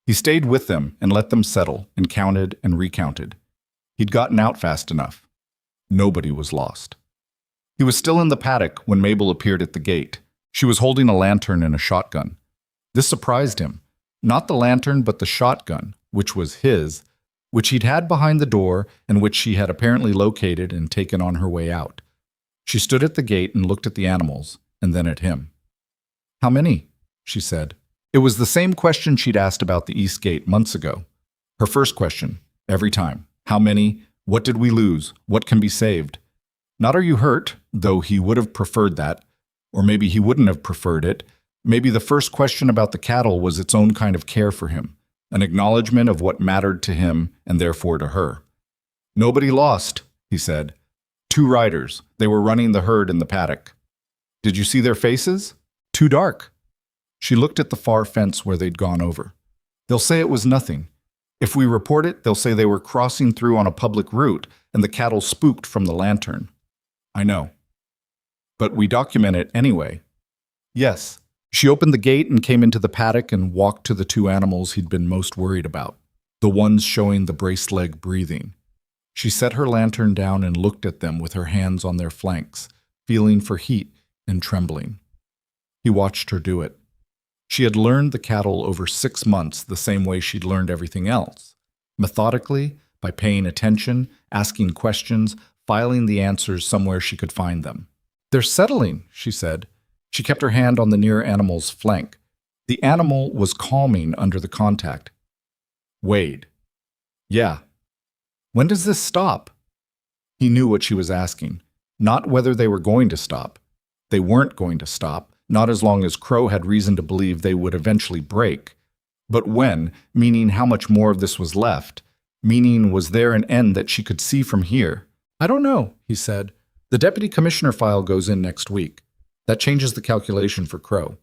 He stayed with them and let them settle and counted and recounted. He'd gotten out fast enough. Nobody was lost. He was still in the paddock when Mabel appeared at the gate. She was holding a lantern and a shotgun. This surprised him. Not the lantern, but the shotgun, which was his, which he'd had behind the door and which she had apparently located and taken on her way out. She stood at the gate and looked at the animals, and then at him. "How many?" she said. It was the same question she'd asked about the East Gate months ago. Her first question, every time. How many? What did we lose? What can be saved? Not "Are you hurt?" though he would have preferred that. Or maybe he wouldn't have preferred it. Maybe the first question about the cattle was its own kind of care for him, an acknowledgement of what mattered to him and therefore to her. "Nobody lost," he said. 2 riders. They were running the herd in the paddock. "Did you see their faces?" "Too dark." She looked at the far fence where they'd gone over. "They'll say it was nothing. If we report it, they'll say they were crossing through on a public route and the cattle spooked from the lantern." "I know. But we document it anyway." "Yes." She opened the gate and came into the paddock and walked to the 2 animals he'd been most worried about, the ones showing the braced leg breathing. She set her lantern down and looked at them with her hands on their flanks, feeling for heat and trembling. He watched her do it. She had learned the cattle over 6 months the same way she'd learned everything else, methodically, by paying attention, asking questions, filing the answers somewhere she could find them. "They're settling," she said. She kept her hand on the near animal's flank. The animal was calming under the contact. "Wade," Yeah. When does this stop? He knew what she was asking. Not whether they were going to stop. They weren't going to stop, not as long as Crow had reason to believe they would eventually break. But when, meaning how much more of this was left, meaning was there an end that she could see from here? I don't know, he said. The deputy commissioner file goes in next week. That changes the calculation for Crow.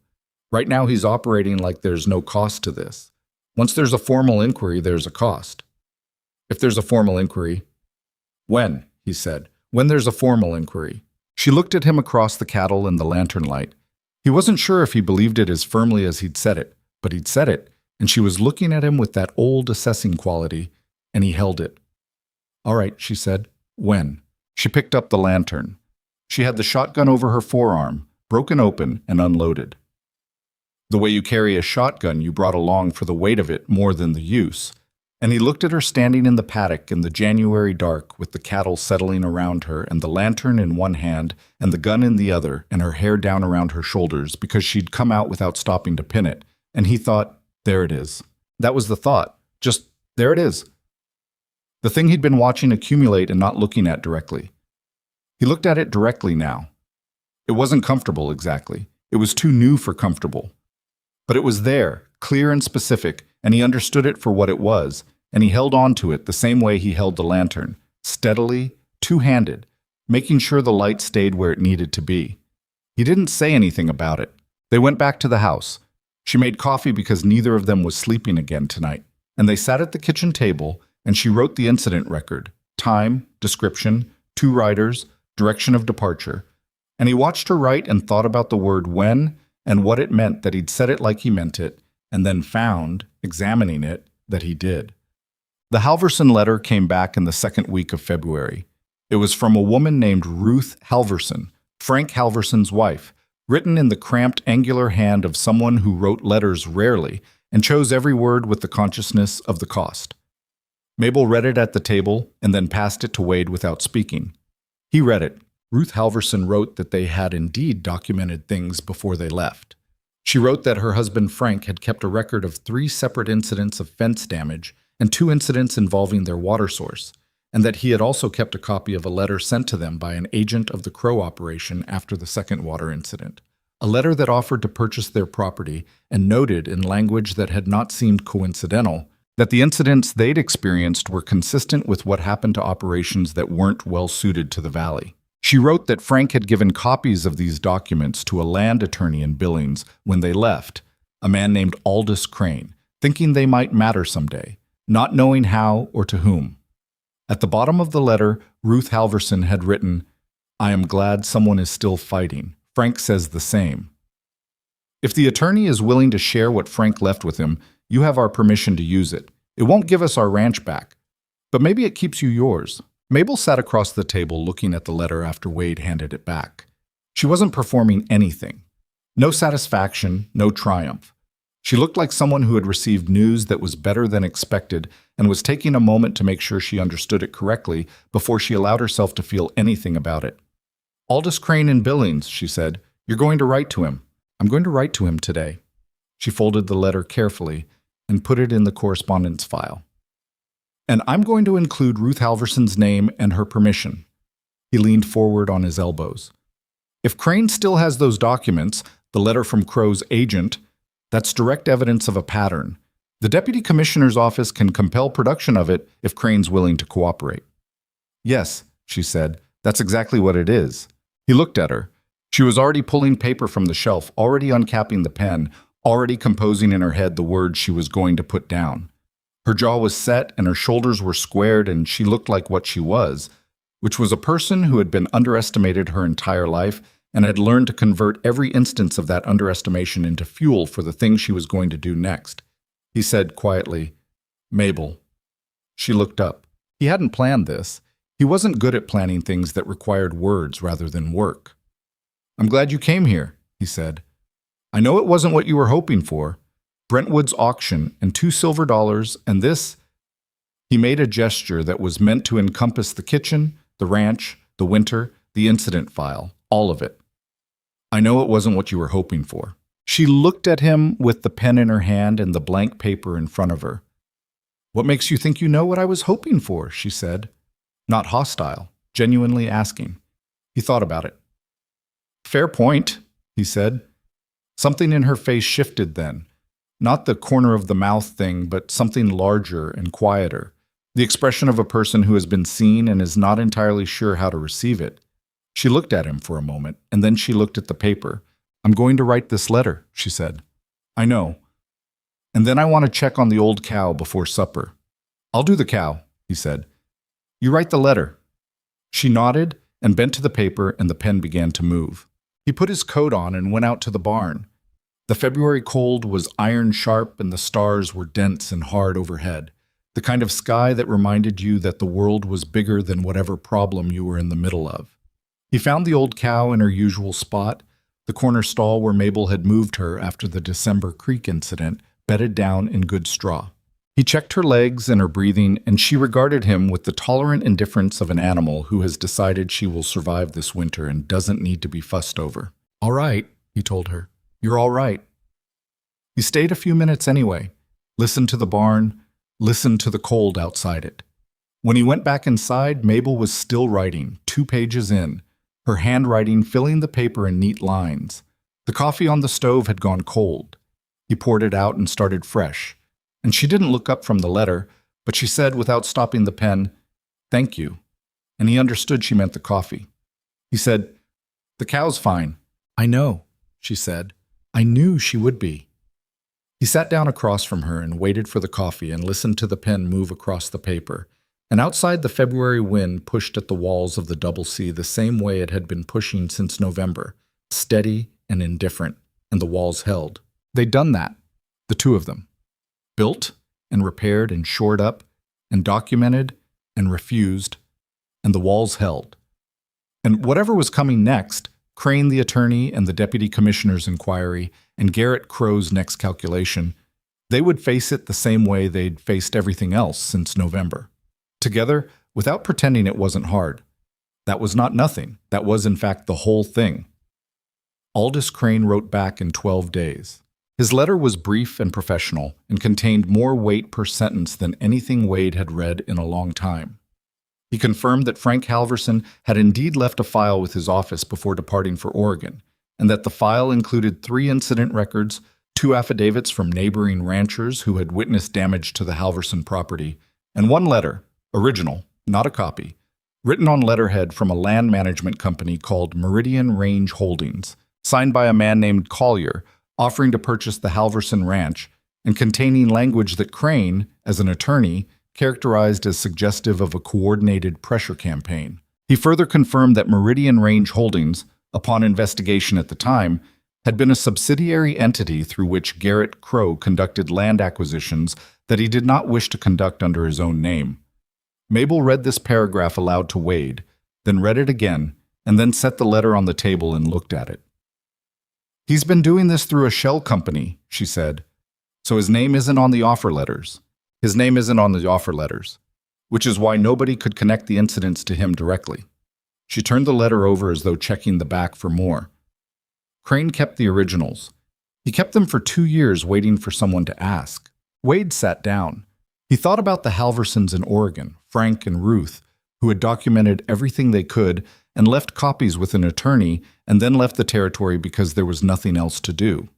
Right now he's operating like there's no cost to this. Once there's a formal inquiry, there's a cost. If there's a formal inquiry. When, he said. When there's a formal inquiry. She looked at him across the cattle and the lantern light. He wasn't sure if he believed it as firmly as he'd said it, but he'd said it, and she was looking at him with that old assessing quality, and he held it. All right, she said. When? She picked up the lantern. She had the shotgun over her forearm, broken open and unloaded. The way you carry a shotgun you brought along for the weight of it more than the use. And he looked at her standing in the paddock in the January dark with the cattle settling around her and the lantern in one hand and the gun in the other and her hair down around her shoulders because she'd come out without stopping to pin it. And he thought, there it is. That was the thought. Just, there it is. The thing he'd been watching accumulate and not looking at directly. He looked at it directly now. It wasn't comfortable exactly. It was too new for comfortable. But it was there, clear and specific, and he understood it for what it was, and he held on to it the same way he held the lantern, steadily, two-handed, making sure the light stayed where it needed to be. He didn't say anything about it. They went back to the house. She made coffee because neither of them was sleeping again tonight, and they sat at the kitchen table, and she wrote the incident record, time, description, 2 riders, direction of departure, and he watched her write and thought about the word when and what it meant that he'd said it like he meant it, and then found, examining it, that he did. The Halverson letter came back in the second week of February. It was from a woman named Ruth Halverson, Frank Halverson's wife, written in the cramped, angular hand of someone who wrote letters rarely and chose every word with the consciousness of the cost. Mabel read it at the table and then passed it to Wade without speaking. He read it. Ruth Halverson wrote that they had indeed documented things before they left. She wrote that her husband Frank had kept a record of 3 separate incidents of fence damage and 2 incidents involving their water source, and that he had also kept a copy of a letter sent to them by an agent of the Crow operation after the second water incident, a letter that offered to purchase their property and noted in language that had not seemed coincidental that the incidents they'd experienced were consistent with what happened to operations that weren't well suited to the valley. She wrote that Frank had given copies of these documents to a land attorney in Billings when they left, a man named Aldous Crane, thinking they might matter someday, not knowing how or to whom. At the bottom of the letter, Ruth Halverson had written, I am glad someone is still fighting. Frank says the same. If the attorney is willing to share what Frank left with him, you have our permission to use it. It won't give us our ranch back, but maybe it keeps you yours. Mabel sat across the table looking at the letter after Wade handed it back. She wasn't performing anything. No satisfaction, no triumph. She looked like someone who had received news that was better than expected and was taking a moment to make sure she understood it correctly before she allowed herself to feel anything about it. Aldous Crane in Billings, she said. You're going to write to him. I'm going to write to him today. She folded the letter carefully and put it in the correspondence file. And I'm going to include Ruth Halverson's name and her permission. He leaned forward on his elbows. If Crane still has those documents, the letter from Crow's agent, that's direct evidence of a pattern. The deputy commissioner's office can compel production of it if Crane's willing to cooperate. Yes, she said, that's exactly what it is. He looked at her. She was already pulling paper from the shelf, already uncapping the pen, already composing in her head the words she was going to put down. Her jaw was set and her shoulders were squared, and she looked like what she was, which was a person who had been underestimated her entire life and had learned to convert every instance of that underestimation into fuel for the thing she was going to do next. He said quietly, Mabel. She looked up. He hadn't planned this. He wasn't good at planning things that required words rather than work. I'm glad you came here, he said. I know it wasn't what you were hoping for. Brentwood's auction and $2 silver and this. He made a gesture that was meant to encompass the kitchen, the ranch, the winter, the incident file, all of it. I know it wasn't what you were hoping for. She looked at him with the pen in her hand and the blank paper in front of her. What makes you think you know what I was hoping for? She said. Not hostile, genuinely asking. He thought about it. Fair point, he said. Something in her face shifted then. Not the corner of the mouth thing, but something larger and quieter. The expression of a person who has been seen and is not entirely sure how to receive it. She looked at him for a moment, and then she looked at the paper. I'm going to write this letter, she said. I know. And then I want to check on the old cow before supper. I'll do the cow, he said. You write the letter. She nodded and bent to the paper, and the pen began to move. He put his coat on and went out to the barn. The February cold was iron sharp, and the stars were dense and hard overhead. The kind of sky that reminded you that the world was bigger than whatever problem you were in the middle of. He found the old cow in her usual spot, the corner stall where Mabel had moved her after the December Creek incident, bedded down in good straw. He checked her legs and her breathing, and she regarded him with the tolerant indifference of an animal who has decided she will survive this winter and doesn't need to be fussed over. All right, he told her. You're all right. He stayed a few minutes anyway, listened to the barn, listened to the cold outside it. When he went back inside, Mabel was still writing, 2 pages in, her handwriting filling the paper in neat lines. The coffee on the stove had gone cold. He poured it out and started fresh. And she didn't look up from the letter, but she said without stopping the pen, "Thank you." And he understood she meant the coffee. He said, "The cow's fine." "I know," she said. "I knew she would be." He sat down across from her and waited for the coffee and listened to the pen move across the paper. And outside, the February wind pushed at the walls of the Double C the same way it had been pushing since November, steady and indifferent, and the walls held. They'd done that, the two of them. Built and repaired and shored up and documented and refused, and the walls held. And whatever was coming next, Crane the attorney and the deputy commissioner's inquiry and Garrett Crow's next calculation, they would face it the same way they'd faced everything else since November. Together, without pretending it wasn't hard. That was not nothing. That was, in fact, the whole thing. Aldous Crane wrote back in 12 days. His letter was brief and professional and contained more weight per sentence than anything Wade had read in a long time. He confirmed that Frank Halverson had indeed left a file with his office before departing for Oregon, and that the file included 3 incident records, 2 affidavits from neighboring ranchers who had witnessed damage to the Halverson property, and 1 letter, original, not a copy, written on letterhead from a land management company called Meridian Range Holdings, signed by a man named Collier, offering to purchase the Halverson Ranch, and containing language that Crane, as an attorney, characterized as suggestive of a coordinated pressure campaign. He further confirmed that Meridian Range Holdings, upon investigation at the time, had been a subsidiary entity through which Garrett Crow conducted land acquisitions that he did not wish to conduct under his own name. Mabel read this paragraph aloud to Wade, then read it again, and then set the letter on the table and looked at it. He's been doing this through a shell company, she said, so his name isn't on the offer letters. His name isn't on the offer letters, which is why nobody could connect the incidents to him directly. She turned the letter over as though checking the back for more. Crane kept the originals. He kept them for 2 years waiting for someone to ask. Wade sat down. He thought about the Halversons in Oregon, Frank and Ruth, who had documented everything they could and left copies with an attorney and then left the territory because there was nothing else to do.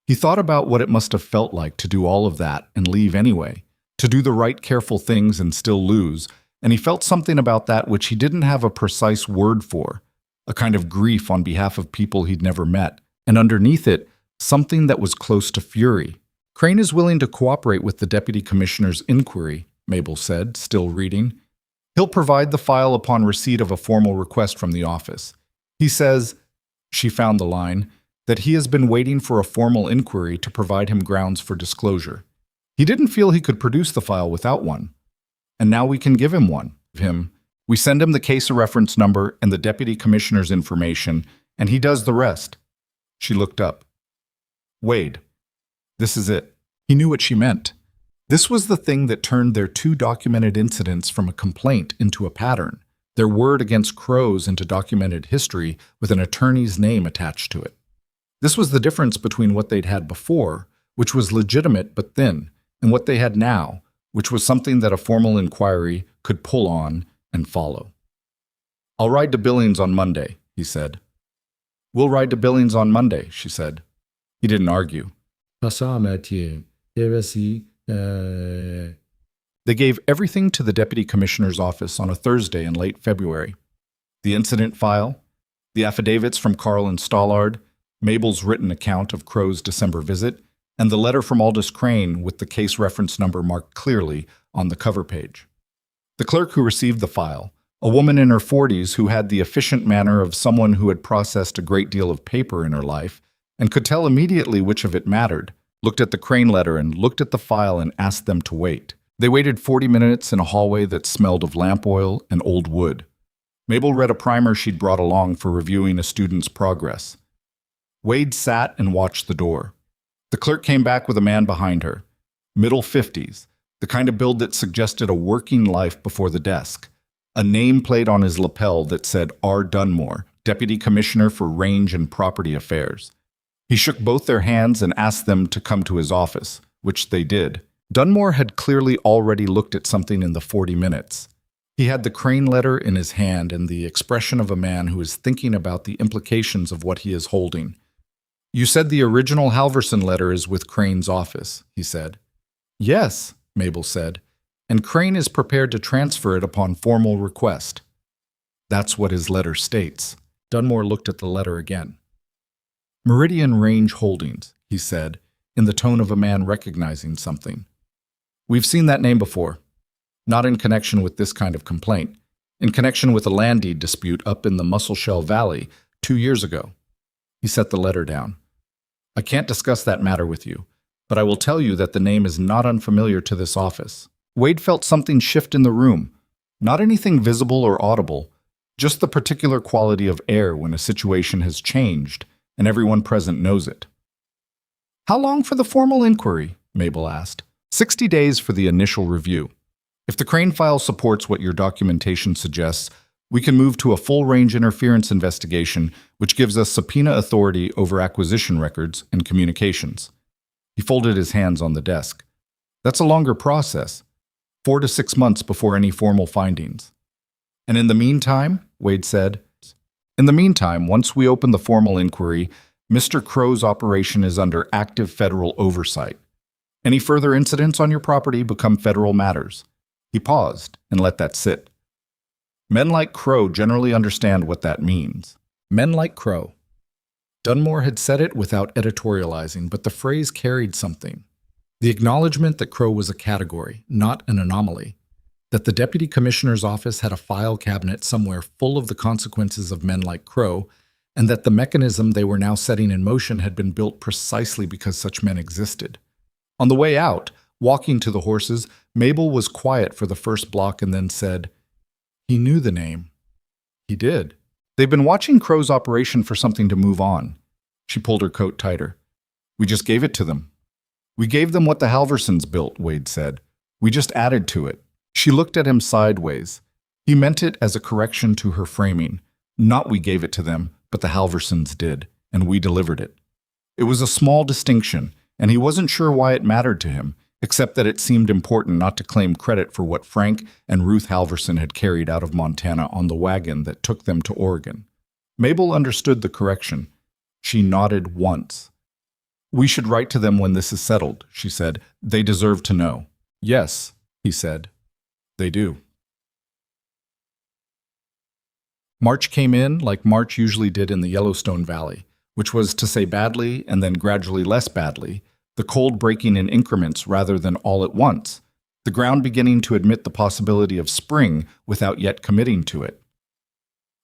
He thought about what it must have felt like to do all of that and leave anyway, to do the right careful things and still lose, and he felt something about that which he didn't have a precise word for, a kind of grief on behalf of people he'd never met, and underneath it, something that was close to fury. Crane is willing to cooperate with the deputy commissioner's inquiry, Mabel said, still reading. He'll provide the file upon receipt of a formal request from the office. He says, she found the line, that he has been waiting for a formal inquiry to provide him grounds for disclosure. He didn't feel he could produce the file without one. And now we can give him one. We send him the case reference number and the deputy commissioner's information, and he does the rest. She looked up. Wade. This is it. He knew what she meant. This was the thing that turned their 2 documented incidents from a complaint into a pattern, their word against Crows into documented history with an attorney's name attached to it. This was the difference between what they'd had before, which was legitimate but thin, and what they had now, which was something that a formal inquiry could pull on and follow. "I'll ride to Billings on Monday," he said. "We'll ride to Billings on Monday," she said. He didn't argue. They gave everything to the deputy commissioner's office on a Thursday in late February. The incident file, the affidavits from Carl and Stollard, Mabel's written account of Crow's December visit, and the letter from Aldous Crane with the case reference number marked clearly on the cover page. The clerk who received the file, a woman in her 40s who had the efficient manner of someone who had processed a great deal of paper in her life and could tell immediately which of it mattered, looked at the Crane letter and looked at the file and asked them to wait. They waited 40 minutes in a hallway that smelled of lamp oil and old wood. Mabel read a primer she'd brought along for reviewing a student's progress. Wade sat and watched the door. The clerk came back with a man behind her, middle 50s, the kind of build that suggested a working life before the desk, a nameplate on his lapel that said R. Dunmore, Deputy Commissioner for Range and Property Affairs. He shook both their hands and asked them to come to his office, which they did. Dunmore had clearly already looked at something in the 40 minutes. He had the Crane letter in his hand and the expression of a man who is thinking about the implications of what he is holding. "You said the original Halverson letter is with Crane's office," he said. "Yes," Mabel said, "and Crane is prepared to transfer it upon formal request." That's what his letter states. Dunmore looked at the letter again. "Meridian Range Holdings," he said, in the tone of a man recognizing something. "We've seen that name before. Not in connection with this kind of complaint. In connection with a land deed dispute up in the Musselshell Valley 2 years ago." He set the letter down. "I can't discuss that matter with you, but I will tell you that the name is not unfamiliar to this office." Wade felt something shift in the room. Not anything visible or audible, just the particular quality of air when a situation has changed and everyone present knows it. "How long for the formal inquiry?" Mabel asked. 60 days for the initial review. If the Crane file supports what your documentation suggests, we can move to a full-range interference investigation, which gives us subpoena authority over acquisition records and communications. He folded his hands on the desk. That's a longer process, 4 to 6 months before any formal findings. "And in the meantime," Wade said, "in the meantime, once we open the formal inquiry, Mr. Crow's operation is under active federal oversight. Any further incidents on your property become federal matters." He paused and let that sit. Men like Crow generally understand what that means. Men like Crow. Dunmore had said it without editorializing, but the phrase carried something. The acknowledgement that Crow was a category, not an anomaly. That the deputy commissioner's office had a file cabinet somewhere full of the consequences of men like Crow, and that the mechanism they were now setting in motion had been built precisely because such men existed. On the way out, walking to the horses, Mabel was quiet for the first block and then said, "He knew the name." "He did. They've been watching Crow's operation for something to move on." She pulled her coat tighter. "We just gave it to them." "We gave them what the Halversons built," Wade said. "We just added to it." She looked at him sideways. He meant it as a correction to her framing. Not we gave it to them, but the Halversons did, and we delivered it. It was a small distinction, and he wasn't sure why it mattered to him, except that it seemed important not to claim credit for what Frank and Ruth Halverson had carried out of Montana on the wagon that took them to Oregon. Mabel understood the correction. She nodded once. "We should write to them when this is settled," she said. "They deserve to know." "Yes," he said. "They do." March came in like March usually did in the Yellowstone Valley, which was to say badly and then gradually less badly, the cold breaking in increments rather than all at once, the ground beginning to admit the possibility of spring without yet committing to it.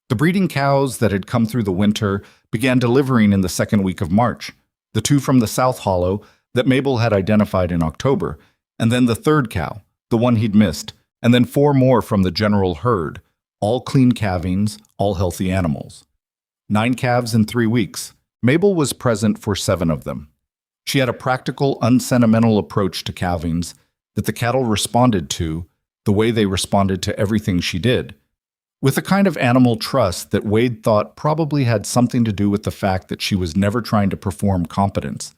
The breeding cows that had come through the winter began delivering in the second week of March, the 2 from the South Hollow that Mabel had identified in October, and then the 3rd cow, the one he'd missed, and then 4 more from the general herd, all clean calvings, all healthy animals. 9 calves in 3 weeks. Mabel was present for 7 of them. She had a practical, unsentimental approach to calvings that the cattle responded to the way they responded to everything she did, with a kind of animal trust that Wade thought probably had something to do with the fact that she was never trying to perform competence.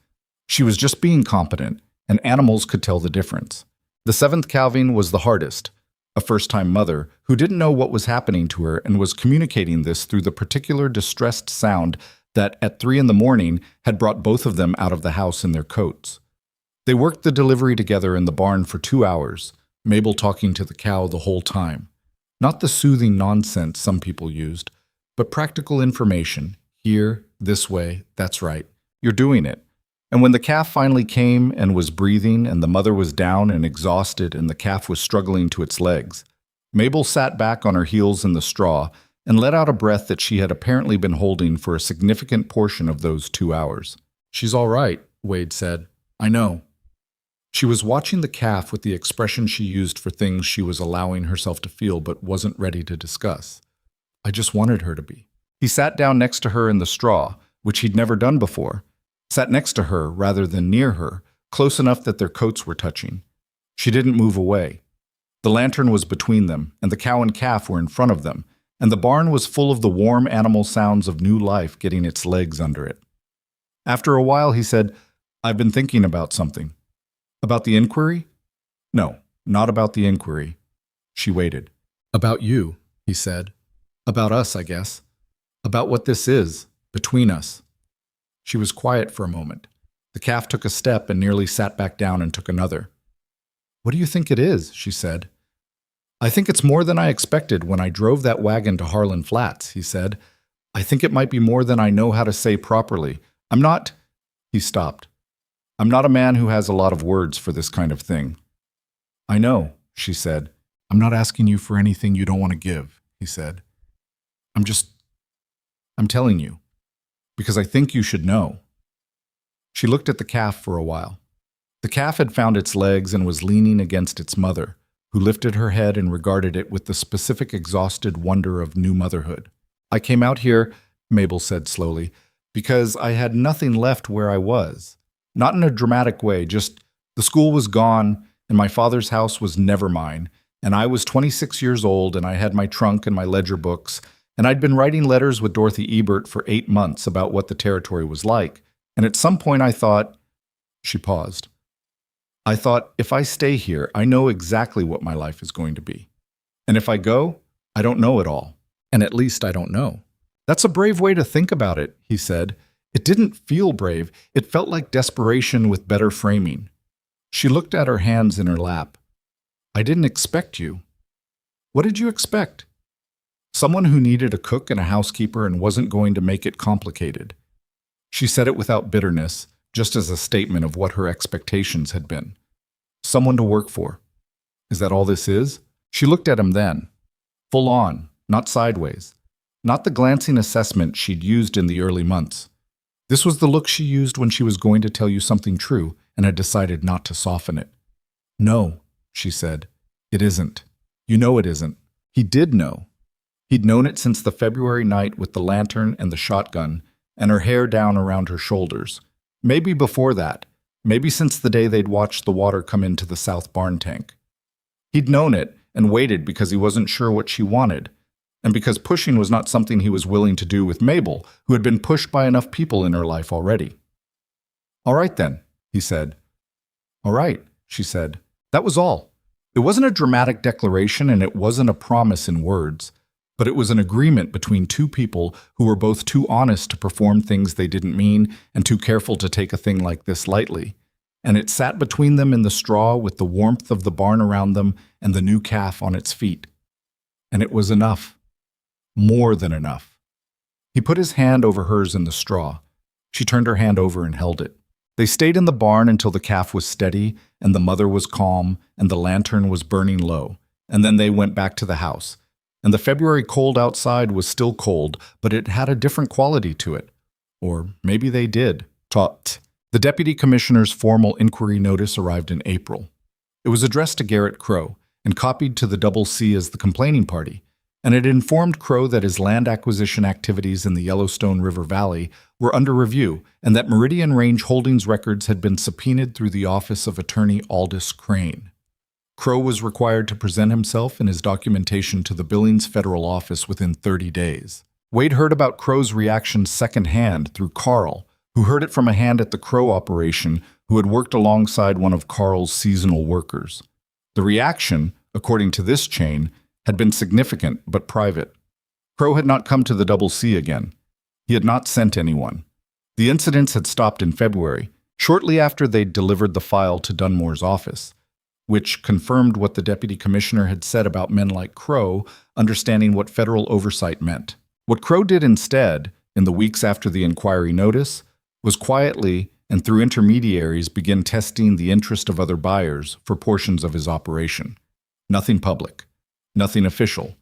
She was just being competent, and animals could tell the difference. The seventh calving was the hardest. A first-time mother who didn't know what was happening to her and was communicating this through the particular distressed sound that, at 3 in the morning, had brought both of them out of the house in their coats. They worked the delivery together in the barn for 2 hours, Mabel talking to the cow the whole time. Not the soothing nonsense some people used, but practical information. Here, this way, that's right. You're doing it. And when the calf finally came and was breathing and the mother was down and exhausted and the calf was struggling to its legs, Mabel sat back on her heels in the straw and let out a breath that she had apparently been holding for a significant portion of those 2 hours. "She's all right," Wade said. "I know." She was watching the calf with the expression she used for things she was allowing herself to feel but wasn't ready to discuss. "I just wanted her to be." He sat down next to her in the straw, which he'd never done before. Sat next to her rather than near her, close enough that their coats were touching. She didn't move away. The lantern was between them, and the cow and calf were in front of them, and the barn was full of the warm animal sounds of new life getting its legs under it. After a while, he said, "I've been thinking about something." "About the inquiry?" "No, not about the inquiry." She waited. "About you," he said. "About us, I guess. About what this is, between us." She was quiet for a moment. The calf took a step and nearly sat back down and took another. "What do you think it is?" she said. "I think it's more than I expected when I drove that wagon to Harlan Flats," he said. "I think it might be more than I know how to say properly. I'm not—" He stopped. "I'm not a man who has a lot of words for this kind of thing." "I know," she said. "I'm not asking you for anything you don't want to give," he said. I'm telling you, because I think you should know." She looked at the calf for a while. The calf had found its legs and was leaning against its mother, who lifted her head and regarded it with the specific exhausted wonder of new motherhood. "I came out here," Mabel said slowly, "because I had nothing left where I was. Not in a dramatic way, just the school was gone, and my father's house was never mine, and I was 26 years old, and I had my trunk and my ledger books, and I'd been writing letters with Dorothy Ebert for 8 months about what the territory was like, and at some point I thought—" She paused. "I thought, if I stay here, I know exactly what my life is going to be. And if I go, I don't know it all. And at least I don't know." "That's a brave way to think about it," he said. It didn't feel brave. It felt like desperation with better framing. She looked at her hands in her lap. "I didn't expect you." "What did you expect?" "Someone who needed a cook and a housekeeper and wasn't going to make it complicated." She said it without bitterness, just as a statement of what her expectations had been. "Someone to work for. Is that all this is?" She looked at him then. Full on, not sideways. Not the glancing assessment she'd used in the early months. This was the look she used when she was going to tell you something true and had decided not to soften it. "No," she said. "It isn't. You know it isn't." He did know. He'd known it since the February night with the lantern and the shotgun, and her hair down around her shoulders. Maybe before that. Maybe since the day they'd watched the water come into the south barn tank. He'd known it and waited because he wasn't sure what she wanted, and because pushing was not something he was willing to do with Mabel, who had been pushed by enough people in her life already. "All right then," he said. "All right," she said. That was all. It wasn't a dramatic declaration and it wasn't a promise in words. But it was an agreement between two people who were both too honest to perform things they didn't mean and too careful to take a thing like this lightly. And it sat between them in the straw with the warmth of the barn around them and the new calf on its feet. And it was enough. More than enough. He put his hand over hers in the straw. She turned her hand over and held it. They stayed in the barn until the calf was steady and the mother was calm and the lantern was burning low, and then they went back to the house. And the February cold outside was still cold, but it had a different quality to it. Or maybe they did. The deputy commissioner's formal inquiry notice arrived in April. It was addressed to Garrett Crow and copied to the Double C as the complaining party, and it informed Crow that his land acquisition activities in the Yellowstone River Valley were under review and that Meridian Range Holdings records had been subpoenaed through the office of Attorney Aldous Crane. Crow was required to present himself and his documentation to the Billings federal office within 30 days. Wade heard about Crow's reaction secondhand through Carl, who heard it from a hand at the Crow operation who had worked alongside one of Carl's seasonal workers. The reaction, according to this chain, had been significant but private. Crow had not come to the Double C again. He had not sent anyone. The incidents had stopped in February, shortly after they'd delivered the file to Dunmore's office, which confirmed what the deputy commissioner had said about men like Crow understanding what federal oversight meant. What Crow did instead, in the weeks after the inquiry notice, was quietly and through intermediaries begin testing the interest of other buyers for portions of his operation. Nothing public, nothing official.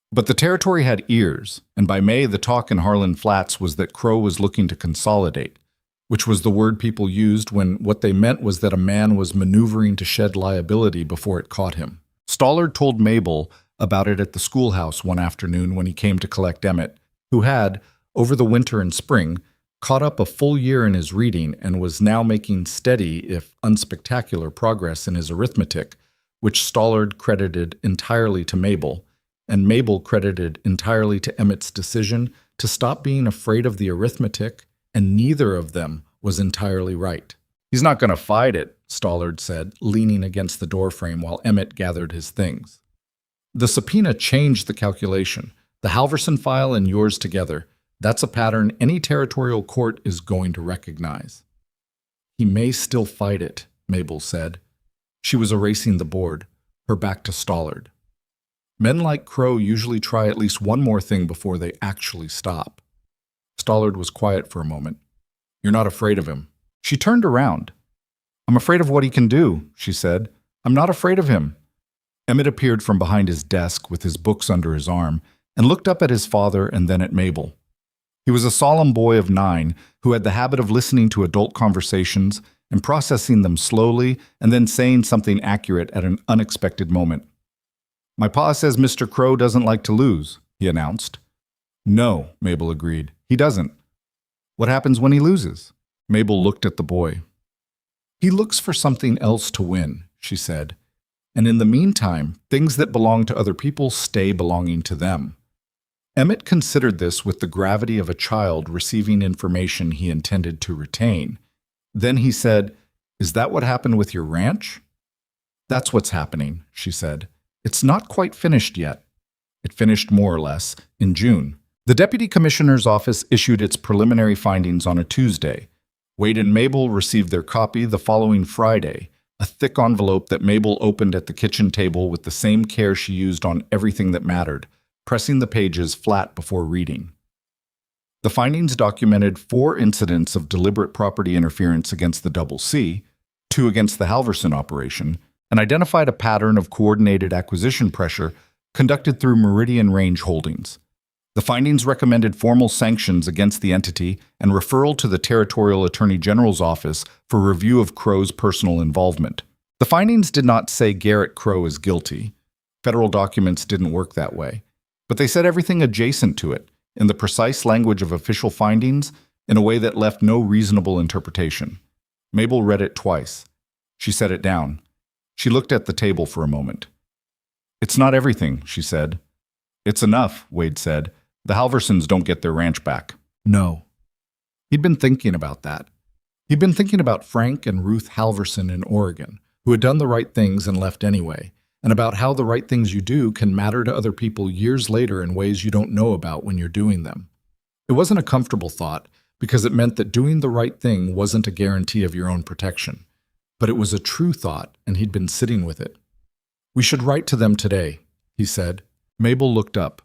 But the territory had ears, and by May the talk in Harlan Flats was that Crow was looking to consolidate, which was the word people used when what they meant was that a man was maneuvering to shed liability before it caught him. Stollard told Mabel about it at the schoolhouse one afternoon when he came to collect Emmett, who had, over the winter and spring, caught up a full year in his reading and was now making steady, if unspectacular, progress in his arithmetic, which Stollard credited entirely to Mabel, and Mabel credited entirely to Emmett's decision to stop being afraid of the arithmetic, and neither of them was entirely right. "He's not going to fight it," Stollard said, leaning against the doorframe while Emmett gathered his things. The subpoena changed the calculation. The Halverson file and yours together. That's a pattern any territorial court is going to recognize. "He may still fight it," Mabel said. She was erasing the board, her back to Stollard. Men like Crow usually try at least one more thing before they actually stop. Stollard was quiet for a moment. "You're not afraid of him." She turned around. "I'm afraid of what he can do," she said. "I'm not afraid of him." Emmett appeared from behind his desk with his books under his arm and looked up at his father and then at Mabel. He was a solemn boy of 9 who had the habit of listening to adult conversations and processing them slowly and then saying something accurate at an unexpected moment. "My pa says Mr. Crow doesn't like to lose," he announced. "No," Mabel agreed. "He doesn't." "What happens when he loses?" Mabel looked at the boy. "He looks for something else to win," she said. "And in the meantime, things that belong to other people stay belonging to them." Emmett considered this with the gravity of a child receiving information he intended to retain. Then he said, "Is that what happened with your ranch?" "That's what's happening," she said. "It's not quite finished yet." It finished more or less in June. The deputy commissioner's office issued its preliminary findings on a Tuesday. Wade and Mabel received their copy the following Friday, a thick envelope that Mabel opened at the kitchen table with the same care she used on everything that mattered, pressing the pages flat before reading. The findings documented 4 incidents of deliberate property interference against the Double C, 2 against the Halverson operation, and identified a pattern of coordinated acquisition pressure conducted through Meridian Range Holdings. The findings recommended formal sanctions against the entity and referral to the Territorial Attorney General's office for review of Crow's personal involvement. The findings did not say Garrett Crow is guilty. Federal documents didn't work that way. But they said everything adjacent to it, in the precise language of official findings, in a way that left no reasonable interpretation. Mabel read it twice. She set it down. She looked at the table for a moment. "It's not everything," she said. "It's enough," Wade said. "The Halversons don't get their ranch back." No. He'd been thinking about that. He'd been thinking about Frank and Ruth Halverson in Oregon, who had done the right things and left anyway, and about how the right things you do can matter to other people years later in ways you don't know about when you're doing them. It wasn't a comfortable thought, because it meant that doing the right thing wasn't a guarantee of your own protection. But it was a true thought, and he'd been sitting with it. "We should write to them today," he said. Mabel looked up.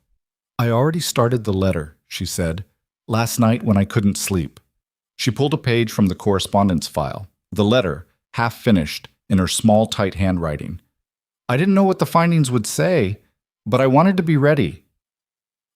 "I already started the letter," she said, "last night when I couldn't sleep." She pulled a page from the correspondence file, the letter, half finished, in her small, tight handwriting. "I didn't know what the findings would say, but I wanted to be ready."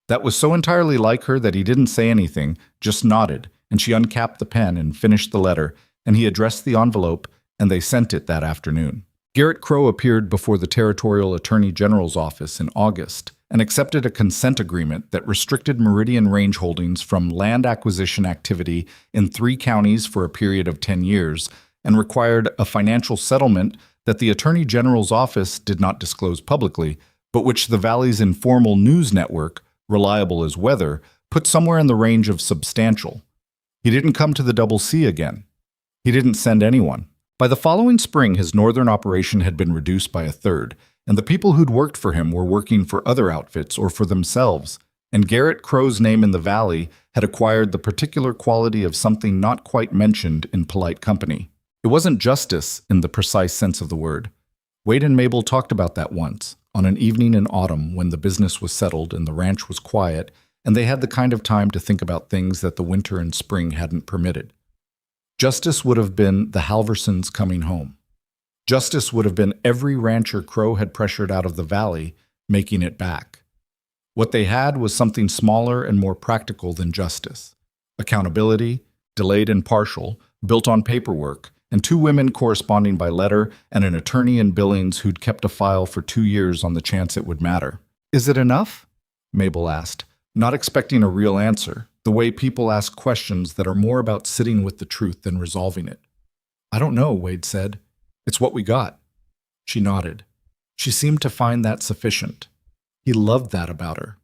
That was so entirely like her that he didn't say anything, just nodded, and she uncapped the pen and finished the letter, and he addressed the envelope, and they sent it that afternoon. Garrett Crow appeared before the Territorial Attorney General's office in August and accepted a consent agreement that restricted Meridian Range Holdings from land acquisition activity in 3 counties for a period of 10 years and required a financial settlement that the Attorney General's office did not disclose publicly, but which the Valley's informal news network, reliable as weather, put somewhere in the range of substantial. He didn't come to the Double C again. He didn't send anyone. By the following spring, his northern operation had been reduced by a third, and the people who'd worked for him were working for other outfits or for themselves, and Garrett Crow's name in the valley had acquired the particular quality of something not quite mentioned in polite company. It wasn't justice in the precise sense of the word. Wade and Mabel talked about that once, on an evening in autumn when the business was settled and the ranch was quiet, and they had the kind of time to think about things that the winter and spring hadn't permitted. Justice would have been the Halversons coming home. Justice would have been every rancher Crow had pressured out of the valley, making it back. What they had was something smaller and more practical than justice. Accountability, delayed and partial, built on paperwork, and 2 women corresponding by letter, and an attorney in Billings who'd kept a file for 2 years on the chance it would matter. "Is it enough?" Mabel asked, not expecting a real answer, the way people ask questions that are more about sitting with the truth than resolving it. "I don't know," Wade said. "It's what we got." She nodded. She seemed to find that sufficient. He loved that about her.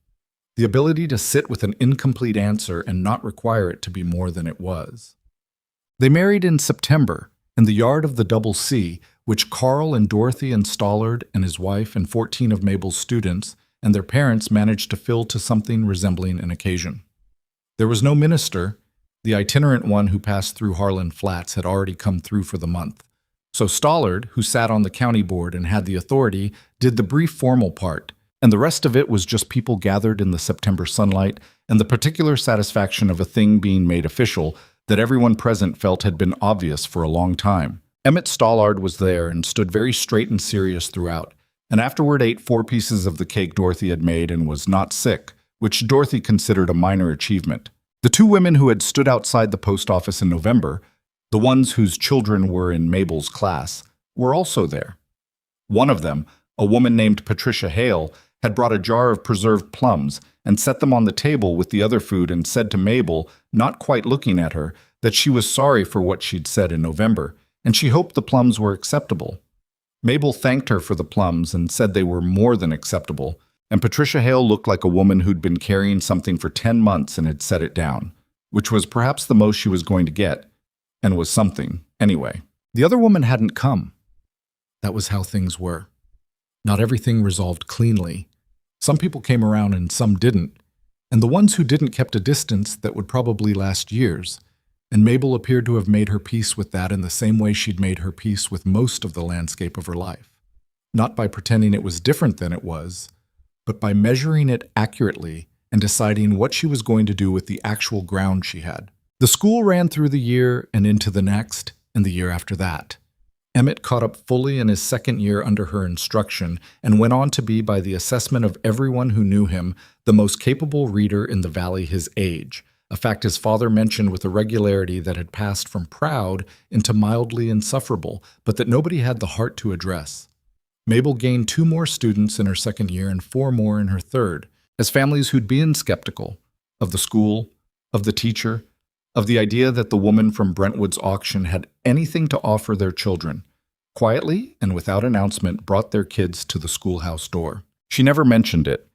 The ability to sit with an incomplete answer and not require it to be more than it was. They married in September, in the yard of the Double C, which Carl and Dorothy and Stollard and his wife and 14 of Mabel's students and their parents managed to fill to something resembling an occasion. There was no minister. The itinerant one who passed through Harlan Flats had already come through for the month. So Stollard, who sat on the county board and had the authority, did the brief formal part, and the rest of it was just people gathered in the September sunlight and the particular satisfaction of a thing being made official that everyone present felt had been obvious for a long time. Emmett Stollard was there and stood very straight and serious throughout, and afterward ate 4 pieces of the cake Dorothy had made and was not sick, which Dorothy considered a minor achievement. The 2 women who had stood outside the post office in November, the ones whose children were in Mabel's class, were also there. One of them, a woman named Patricia Hale, had brought a jar of preserved plums and set them on the table with the other food and said to Mabel, not quite looking at her, that she was sorry for what she'd said in November, and she hoped the plums were acceptable. Mabel thanked her for the plums and said they were more than acceptable, and Patricia Hale looked like a woman who'd been carrying something for 10 months and had set it down, which was perhaps the most she was going to get, and was something, anyway. The other woman hadn't come. That was how things were. Not everything resolved cleanly. Some people came around and some didn't, and the ones who didn't kept a distance that would probably last years, and Mabel appeared to have made her peace with that in the same way she'd made her peace with most of the landscape of her life. Not by pretending it was different than it was, but by measuring it accurately and deciding what she was going to do with the actual ground she had. The school ran through the year and into the next, and the year after that. Emmett caught up fully in his 2nd year under her instruction and went on to be, by the assessment of everyone who knew him, the most capable reader in the valley his age, a fact his father mentioned with a regularity that had passed from proud into mildly insufferable, but that nobody had the heart to address. Mabel gained 2 more students in her 2nd year and 4 more in her 3rd, as families who'd been skeptical of the school, of the teacher, of the idea that the woman from Brentwood's auction had anything to offer their children, quietly and without announcement brought their kids to the schoolhouse door. She never mentioned it.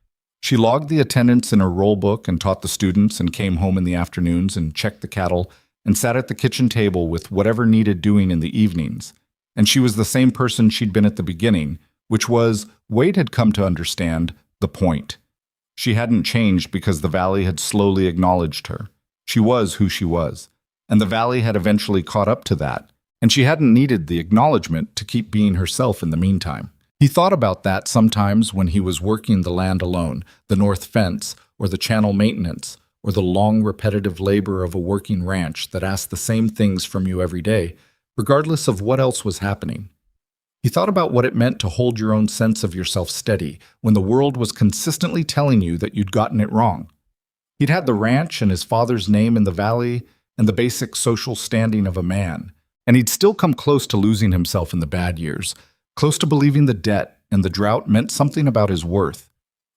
She logged the attendance in her roll book and taught the students and came home in the afternoons and checked the cattle and sat at the kitchen table with whatever needed doing in the evenings. And she was the same person she'd been at the beginning, which was, Wade had come to understand, the point. She hadn't changed because the valley had slowly acknowledged her. She was who she was, and the valley had eventually caught up to that, and she hadn't needed the acknowledgement to keep being herself in the meantime. He thought about that sometimes when he was working the land alone, the north fence, or the channel maintenance, or the long repetitive labor of a working ranch that asked the same things from you every day, regardless of what else was happening. He thought about what it meant to hold your own sense of yourself steady when the world was consistently telling you that you'd gotten it wrong. He'd had the ranch and his father's name in the valley and the basic social standing of a man, and he'd still come close to losing himself in the bad years, close to believing the debt and the drought meant something about his worth.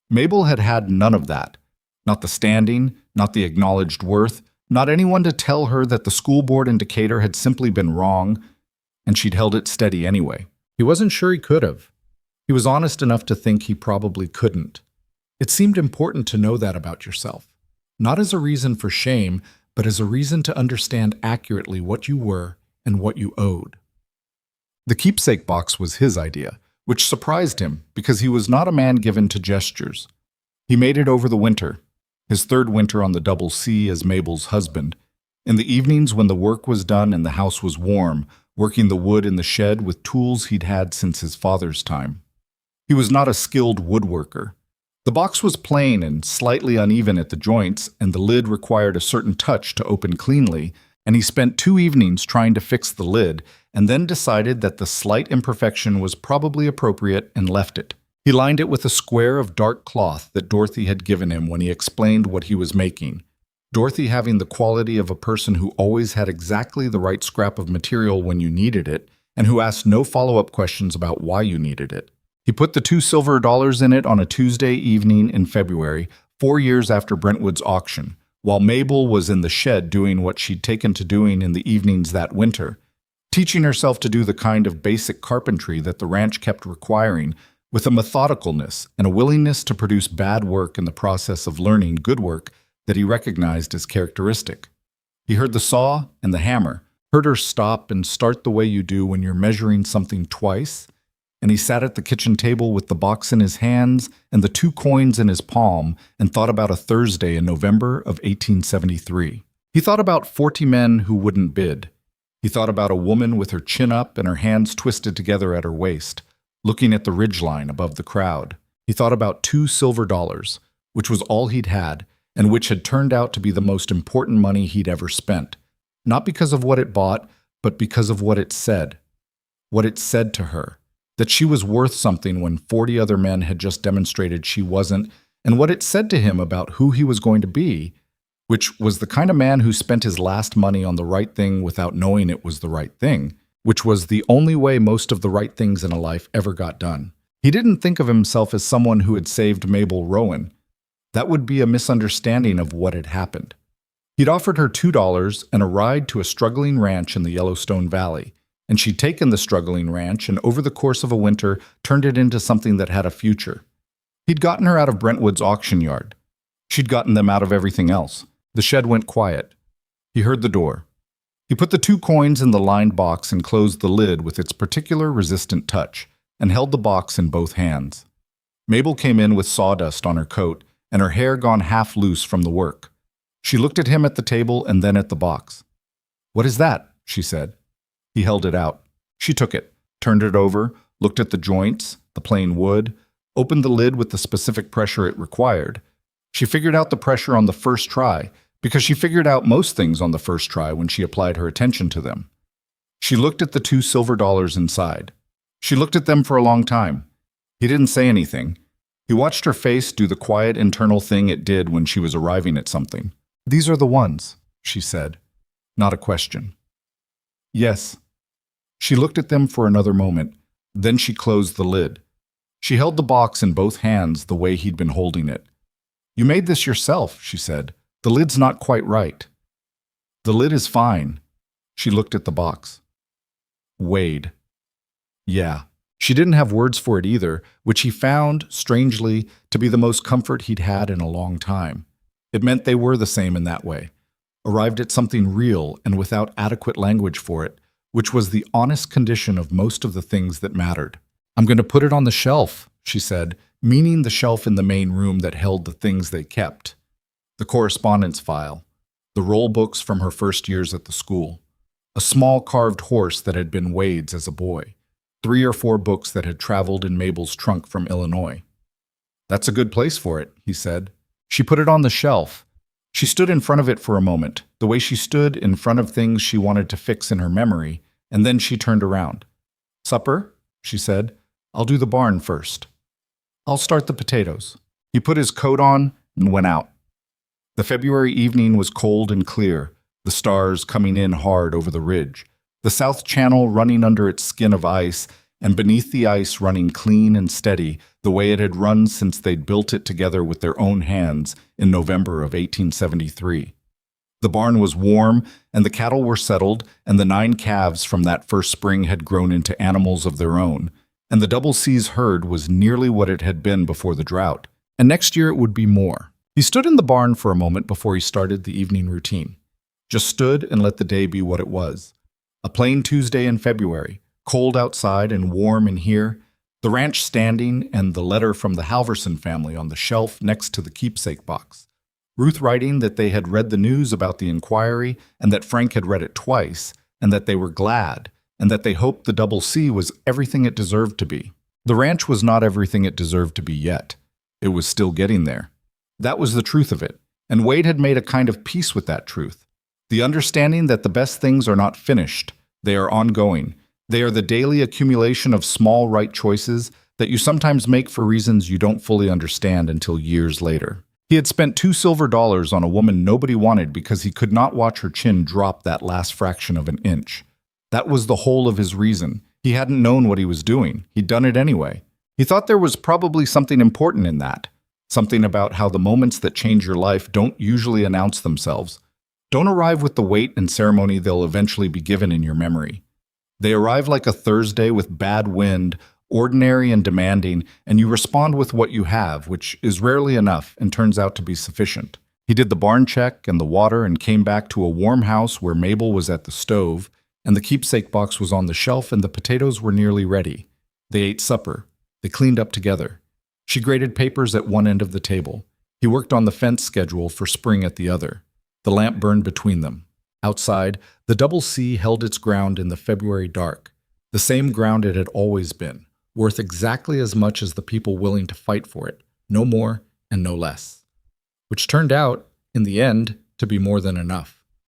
Mabel had had none of that. Not the standing, not the acknowledged worth, not anyone to tell her that the school board indicator had simply been wrong, and she'd held it steady anyway. He wasn't sure he could have. He was honest enough to think he probably couldn't. It seemed important to know that about yourself. Not as a reason for shame, but as a reason to understand accurately what you were and what you owed. The keepsake box was his idea, which surprised him because he was not a man given to gestures. He made it over the winter, his third winter on the double C as Mabel's husband. In the evenings when the work was done and the house was warm, working the wood in the shed with tools he'd had since his father's time. He was not a skilled woodworker. The box was plain and slightly uneven at the joints, and the lid required a certain touch to open cleanly, and he spent 2 evenings trying to fix the lid, and then decided that the slight imperfection was probably appropriate and left it. He lined it with a square of dark cloth that Dorothy had given him when he explained what he was making. Dorothy having the quality of a person who always had exactly the right scrap of material when you needed it, and who asked no follow-up questions about why you needed it. He put the 2 silver dollars in it on a Tuesday evening in February, 4 years after Brentwood's auction, while Mabel was in the shed doing what she'd taken to doing in the evenings that winter, teaching herself to do the kind of basic carpentry that the ranch kept requiring, with a methodicalness and a willingness to produce bad work in the process of learning good work that he recognized as characteristic. He heard the saw and the hammer, heard her stop and start the way you do when you're measuring something twice, and he sat at the kitchen table with the box in his hands and the 2 coins in his palm and thought about a Thursday in November of 1873. He thought about 40 men who wouldn't bid. He thought about a woman with her chin up and her hands twisted together at her waist, looking at the ridgeline above the crowd. He thought about 2 silver dollars, which was all he'd had, and which had turned out to be the most important money he'd ever spent, not because of what it bought, but because of what it said. What it said to her, that she was worth something when 40 other men had just demonstrated she wasn't, and what it said to him about who he was going to be, which was the kind of man who spent his last money on the right thing without knowing it was the right thing, which was the only way most of the right things in a life ever got done. He didn't think of himself as someone who had saved Mabel Rowan. That would be a misunderstanding of what had happened. He'd offered her $2 and a ride to a struggling ranch in the Yellowstone Valley, and she'd taken the struggling ranch and over the course of a winter turned it into something that had a future. He'd gotten her out of Brentwood's auction yard. She'd gotten them out of everything else. The shed went quiet. He heard the door. He put the 2 coins in the lined box and closed the lid with its particular resistant touch, and held the box in both hands. Mabel came in with sawdust on her coat and her hair gone half loose from the work. She looked at him at the table and then at the box. "What is that?" she said. He held it out. She took it, turned it over, looked at the joints, the plain wood, opened the lid with the specific pressure it required. She figured out the pressure on the first try, because she figured out most things on the first try when she applied her attention to them. She looked at the 2 silver dollars inside. She looked at them for a long time. He didn't say anything. He watched her face do the quiet internal thing it did when she was arriving at something. "These are the ones," she said. Not a question. "Yes." She looked at them for another moment. Then she closed the lid. She held the box in both hands the way he'd been holding it. "You made this yourself," she said. "The lid's not quite right." "The lid is fine." She looked at the box. Weighed. Yeah. She didn't have words for it either, which he found, strangely, to be the most comfort he'd had in a long time. It meant they were the same in that way. Arrived at something real and without adequate language for it, which was the honest condition of most of the things that mattered. "I'm going to put it on the shelf," she said, meaning the shelf in the main room that held the things they kept. The correspondence file, the roll books from her first years at the school, a small carved horse that had been Wade's as a boy, 3 or 4 books that had traveled in Mabel's trunk from Illinois. "That's a good place for it," he said. She put it on the shelf. She stood in front of it for a moment, the way she stood in front of things she wanted to fix in her memory, and then she turned around. "Supper?" she said. "I'll do the barn first. I'll start the potatoes." He put his coat on and went out. The February evening was cold and clear, the stars coming in hard over the ridge, the South Channel running under its skin of ice, and beneath the ice running clean and steady the way it had run since they'd built it together with their own hands in November of 1873. The barn was warm, and the cattle were settled, and the 9 calves from that first spring had grown into animals of their own, and the Double C's herd was nearly what it had been before the drought, and next year it would be more. He stood in the barn for a moment before he started the evening routine. Just stood and let the day be what it was. A plain Tuesday in February, Cold outside and warm in here, the ranch standing and the letter from the Halverson family on the shelf next to the keepsake box. Ruth writing that they had read the news about the inquiry and that Frank had read it twice, and that they were glad, and that they hoped the Double C was everything it deserved to be. The ranch was not everything it deserved to be yet. It was still getting there. That was the truth of it, and Wade had made a kind of peace with that truth. The understanding that the best things are not finished, they are ongoing. They are the daily accumulation of small right choices that you sometimes make for reasons you don't fully understand until years later. He had spent $2 on a woman nobody wanted because he could not watch her chin drop that last fraction of an inch. That was the whole of his reason. He hadn't known what he was doing. He'd done it anyway. He thought there was probably something important in that. Something about how the moments that change your life don't usually announce themselves. Don't arrive with the weight and ceremony they'll eventually be given in your memory. They arrive like a Thursday with bad wind, ordinary and demanding, and you respond with what you have, which is rarely enough and turns out to be sufficient. He did the barn check and the water and came back to a warm house where Mabel was at the stove, and the keepsake box was on the shelf and the potatoes were nearly ready. They ate supper. They cleaned up together. She graded papers at one end of the table. He worked on the fence schedule for spring at the other. The lamp burned between them. Outside, the Double C held its ground in the February dark, the same ground it had always been, worth exactly as much as the people willing to fight for it, no more and no less. Which turned out, in the end, to be more than enough.